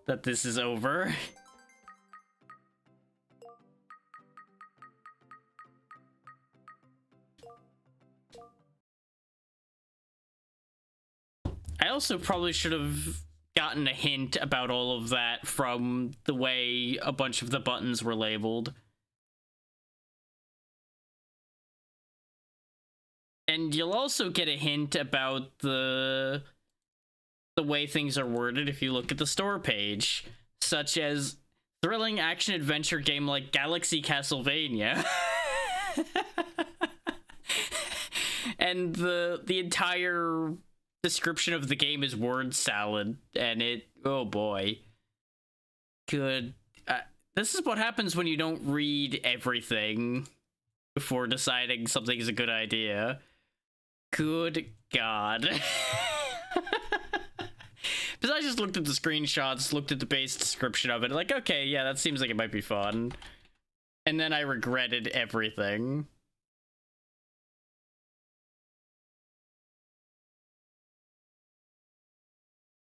that this is over. I also probably should have gotten a hint about all of that from the way a bunch of the buttons were labeled. And you'll also get a hint about the way things are worded if you look at the store page, such as thrilling action-adventure game like Galaxy Castlevania. And the entire description of the game is word salad, and it, oh boy. Good. This is what happens when you don't read everything before deciding something is a good idea. Good God. Because I just looked at the screenshots, looked at the base description of it, like, okay, yeah, that seems like it might be fun. And then I regretted everything.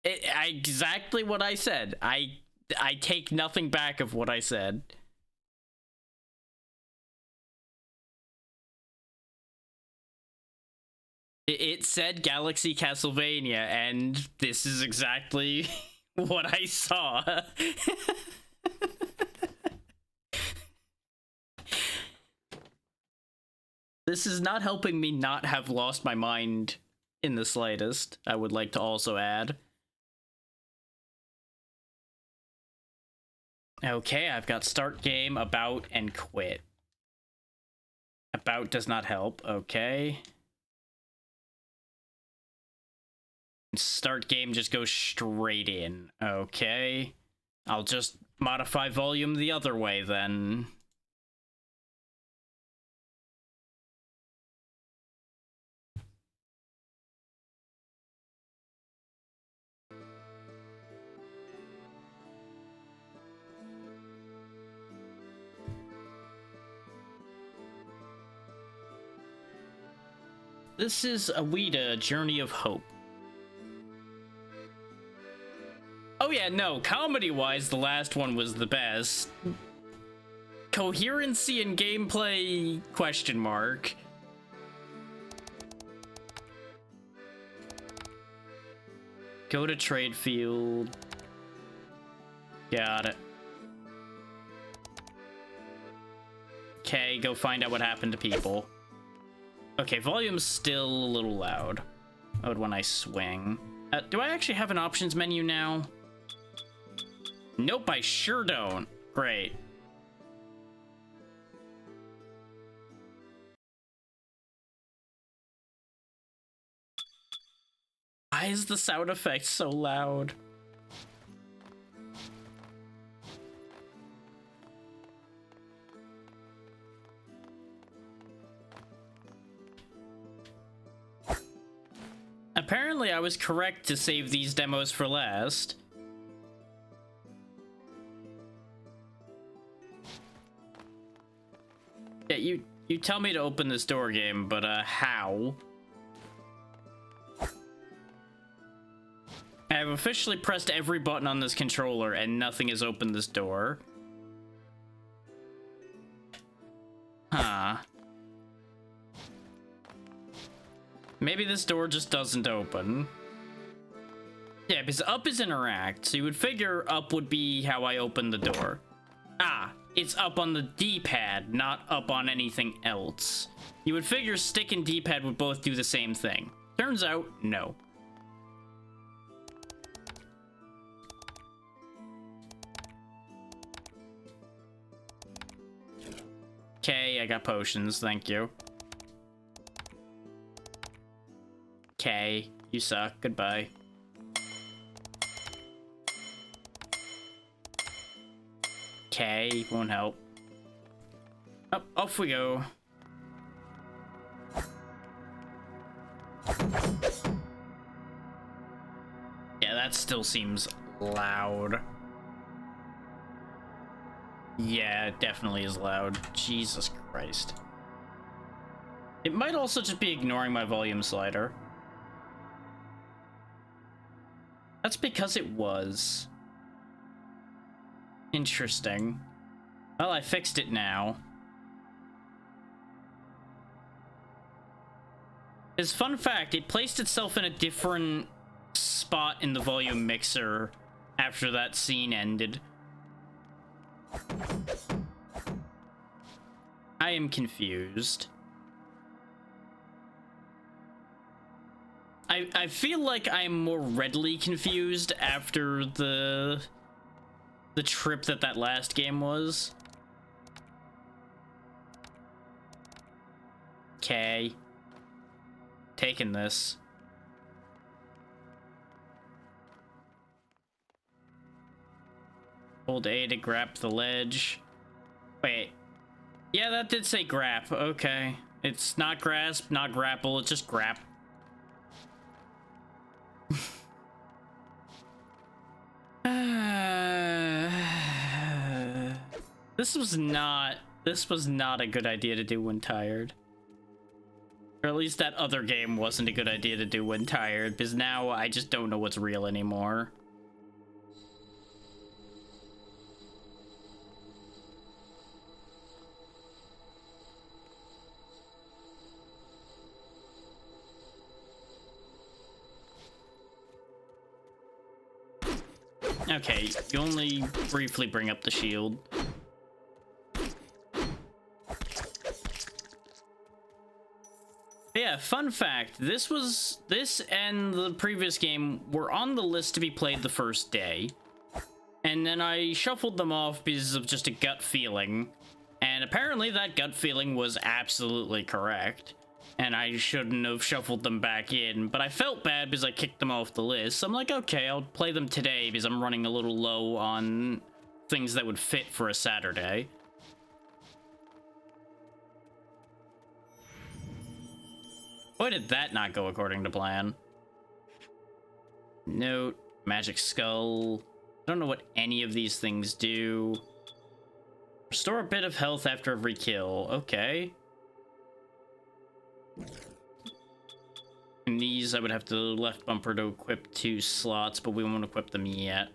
Exactly what I said. I take nothing back of what I said. It said Galaxy Castlevania, and this is exactly what I saw. This is not helping me not have lost my mind in the slightest, I would like to also add. Okay, I've got start game, about, and quit. About does not help, okay. Start game just goes straight in, okay. I'll just modify volume the other way then. This is Awida, Journey of Hope. Oh yeah, no, comedy-wise, the last one was the best. Coherency and gameplay, question mark. Go to trade field. Got it. Okay, go find out what happened to people. Okay, volume's still a little loud. Oh, when I swing. Do I actually have an options menu now? Nope, I sure don't. Great. Why is the sound effect so loud? Apparently, I was correct to save these demos for last. you tell me to open this door, game, but how? I have officially pressed every button on this controller and nothing has opened this door. Huh. Maybe this door just doesn't open. Yeah, because up is interact, so you would figure up would be how I open the door. Ah, it's up on the D-pad, not up on anything else. You would figure stick and D-pad would both do the same thing. Turns out, no. Okay, I got potions, thank you. Okay, you suck, goodbye. Okay, won't help. Up, off we go. Yeah, that still seems loud. Yeah, it definitely is loud. Jesus Christ. It might also just be ignoring my volume slider. That's because it was. Interesting. Well, I fixed it now. As fun fact, it placed itself in a different spot in the volume mixer after that scene ended. I am confused. I feel like I'm more readily confused after the trip that last game was. Okay. Taking this. Hold A to grab the ledge. Wait. Yeah, that did say grab. Okay. It's not grasp, not grapple, it's just grab. This was not a good idea to do when tired. Or at least that other game wasn't a good idea to do when tired, because now I just don't know what's real anymore. Okay, you only briefly bring up the shield. Yeah, fun fact, this and the previous game were on the list to be played the first day. And then I shuffled them off because of just a gut feeling. And apparently that gut feeling was absolutely correct. And I shouldn't have shuffled them back in, but I felt bad because I kicked them off the list. So I'm like, okay, I'll play them today because I'm running a little low on things that would fit for a Saturday. Why did that not go according to plan? Note, magic skull. I don't know what any of these things do. Restore a bit of health after every kill. Okay. And these I would have to left bumper to equip 2 slots, but we won't equip them yet.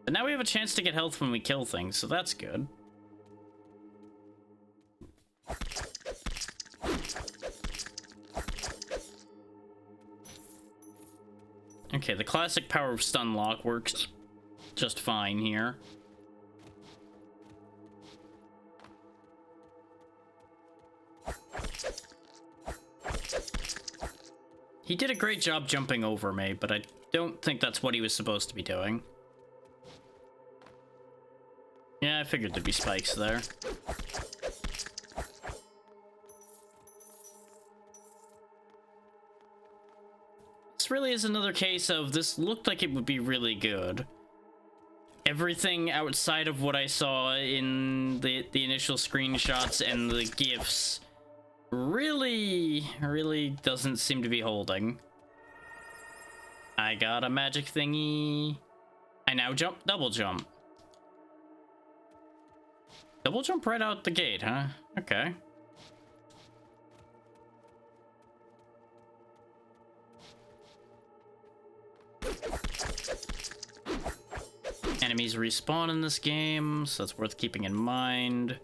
But now we have a chance to get health when we kill things, so that's good. Okay, the classic power of stun lock works just fine here. He did a great job jumping over me, but I don't think that's what he was supposed to be doing. Yeah, I figured there'd be spikes there. This really is another case of this looked like it would be really good. Everything outside of what I saw in the initial screenshots and the GIFs really doesn't seem to be holding. I got a magic thingy. I now jump, double jump. Double jump right out the gate, huh? Okay. Enemies respawn in this game, so that's worth keeping in mind.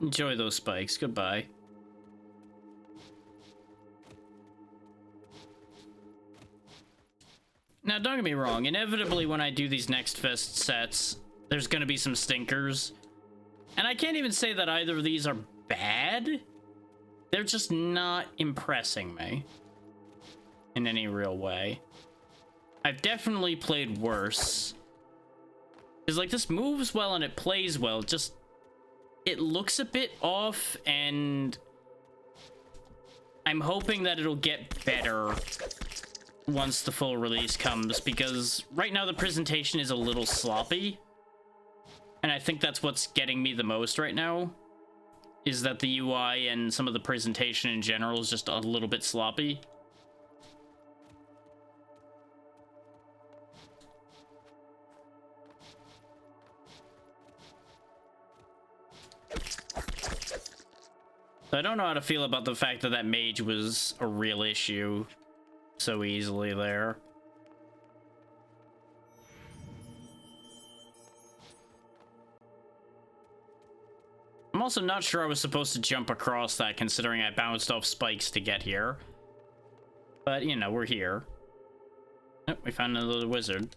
Enjoy those spikes. Goodbye. Now, don't get me wrong. Inevitably, when I do these next fest sets, there's gonna be some stinkers. And I can't even say that either of these are bad. They're just not impressing me in any real way. I've definitely played worse. Because, like, this moves well and it plays well, just... it looks a bit off, and... I'm hoping that it'll get better once the full release comes, because right now the presentation is a little sloppy. And I think that's what's getting me the most right now, is that the UI and some of the presentation in general is just a little bit sloppy. So I don't know how to feel about the fact that that mage was a real issue so easily there. I'm also not sure I was supposed to jump across that, considering I bounced off spikes to get here. But, you know, we're here. Oh, we found another wizard.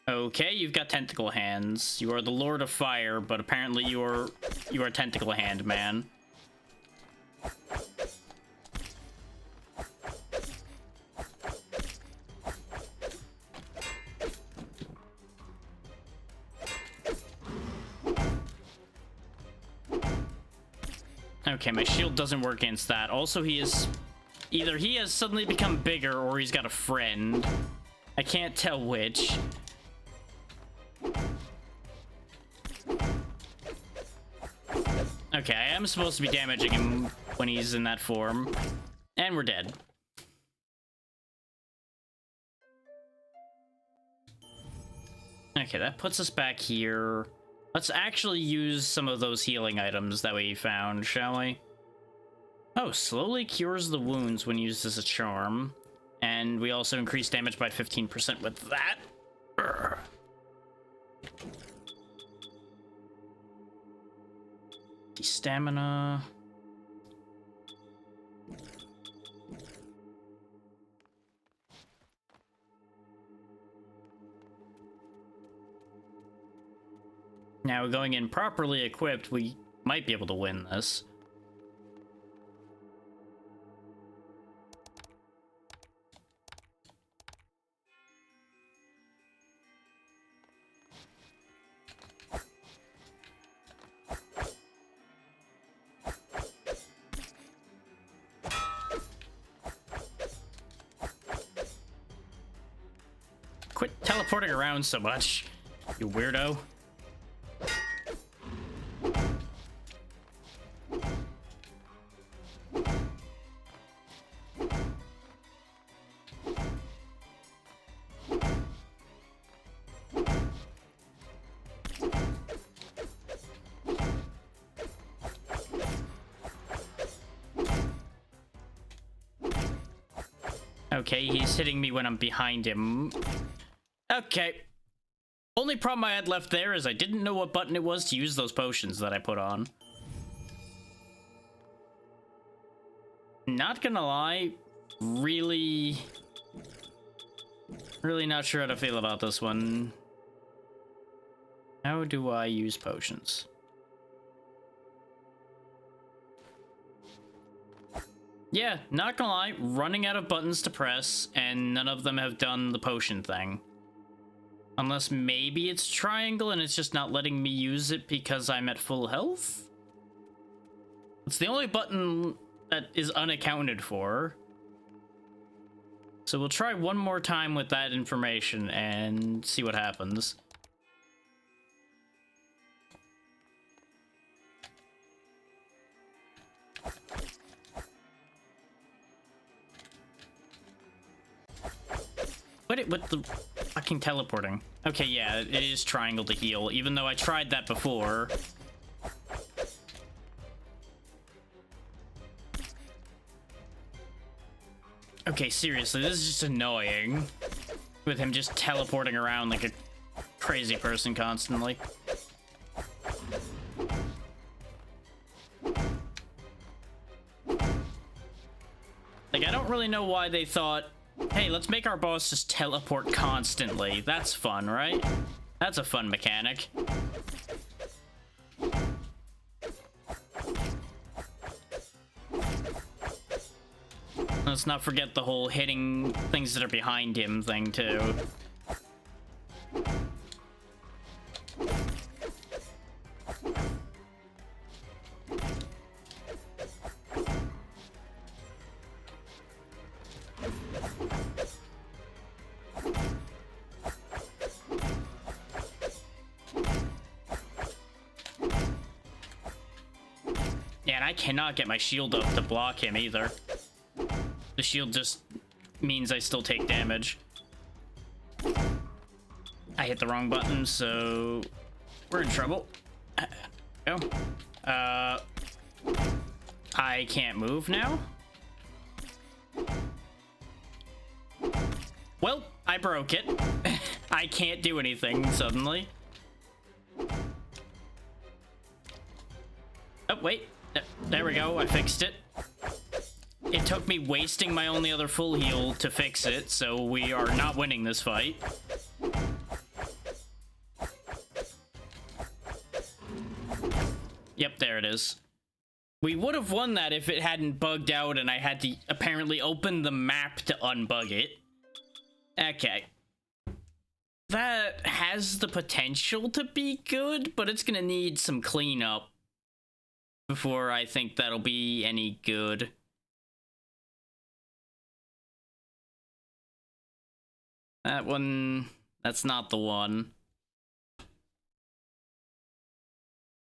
Okay, you've got tentacle hands. You are the Lord of Fire, but apparently you are Tentacle Hand Man. Okay, my shield doesn't work against that. Also, either he has suddenly become bigger or he's got a friend. I can't tell which. Okay, I am supposed to be damaging him when he's in that form. And we're dead. Okay, that puts us back here. Let's actually use some of those healing items that we found, shall we? Oh, slowly cures the wounds when used as a charm. And we also increase damage by 15% with that. Urgh. Stamina. Now, going in properly equipped, we might be able to win this. Quit teleporting around so much, you weirdo. Okay, he's hitting me when I'm behind him. Okay. Only problem I had left there is I didn't know what button it was to use those potions that I put on. Not gonna lie, really not sure how to feel about this one. How do I use potions? Yeah, not gonna lie, running out of buttons to press, and none of them have done the potion thing. Unless maybe it's triangle and it's just not letting me use it because I'm at full health? It's the only button that is unaccounted for. So we'll try one more time with that information and see what happens. What the fucking teleporting? Okay, yeah, it is triangle to heal, even though I tried that before. Okay, seriously, this is just annoying. With him just teleporting around like a crazy person constantly. Like, I don't really know why they thought, hey, let's make our boss just teleport constantly. That's fun, right? That's a fun mechanic. Let's not forget the whole hitting things that are behind him thing, too. Yeah, and I cannot get my shield up to block him either. The shield just means I still take damage. I hit the wrong button, so we're in trouble. Go. I can't move now. Well, I broke it. I can't do anything suddenly. Oh, wait. There we go. I fixed it. It took me wasting my only other full heal to fix it, so we are not winning this fight. Yep, there it is. We would have won that if it hadn't bugged out and I had to apparently open the map to unbug it. Okay. That has the potential to be good, but it's gonna need some cleanup before I think that'll be any good. That one, that's not the one.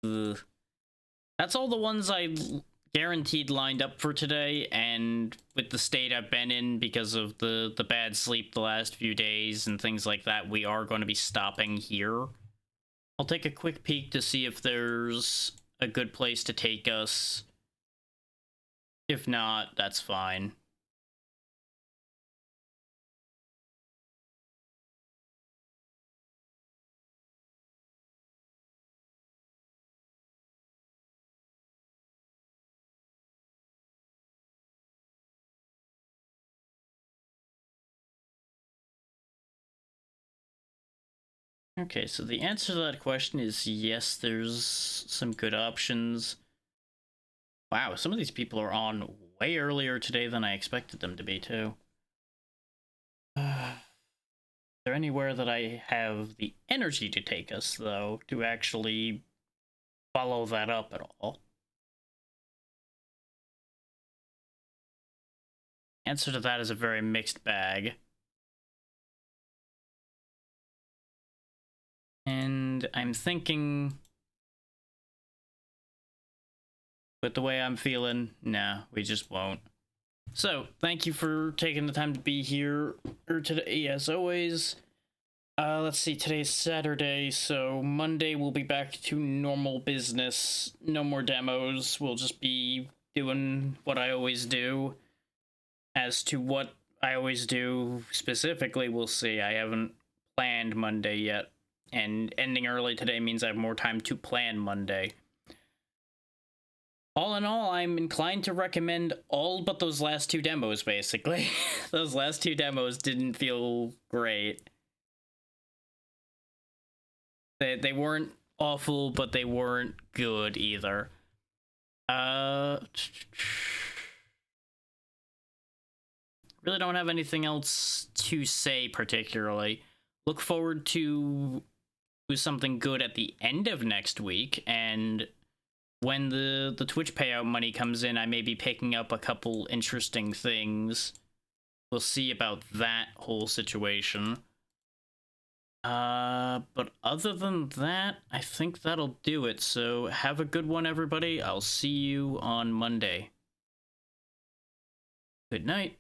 Ugh. That's all the ones I guaranteed lined up for today, and with the state I've been in because of the bad sleep the last few days and things like that, we are going to be stopping here. I'll take a quick peek to see if there's a good place to take us. If not, that's fine. Okay, so the answer to that question is yes, there's some good options. Wow, some of these people are on way earlier today than I expected them to be, too. Is there anywhere that I have the energy to take us, though, to actually follow that up at all? Answer to that is a very mixed bag. And I'm thinking, with the way I'm feeling, nah, we just won't. So, thank you for taking the time to be here today, as always. Let's see, today's Saturday, so Monday we'll be back to normal business. No more demos, we'll just be doing what I always do. As to what I always do specifically, we'll see. I haven't planned Monday yet. And ending early today means I have more time to plan Monday. All in all, I'm inclined to recommend all but those last two demos, basically. Those last two demos didn't feel great. They weren't awful, but they weren't good either. Really don't have anything else to say particularly. Look forward to something good at the end of next week, and when the Twitch payout money comes in, I may be picking up a couple interesting things. We'll see about that whole situation. But other than that, I think that'll do it. So have a good one, everybody. I'll see you on Monday. Good night.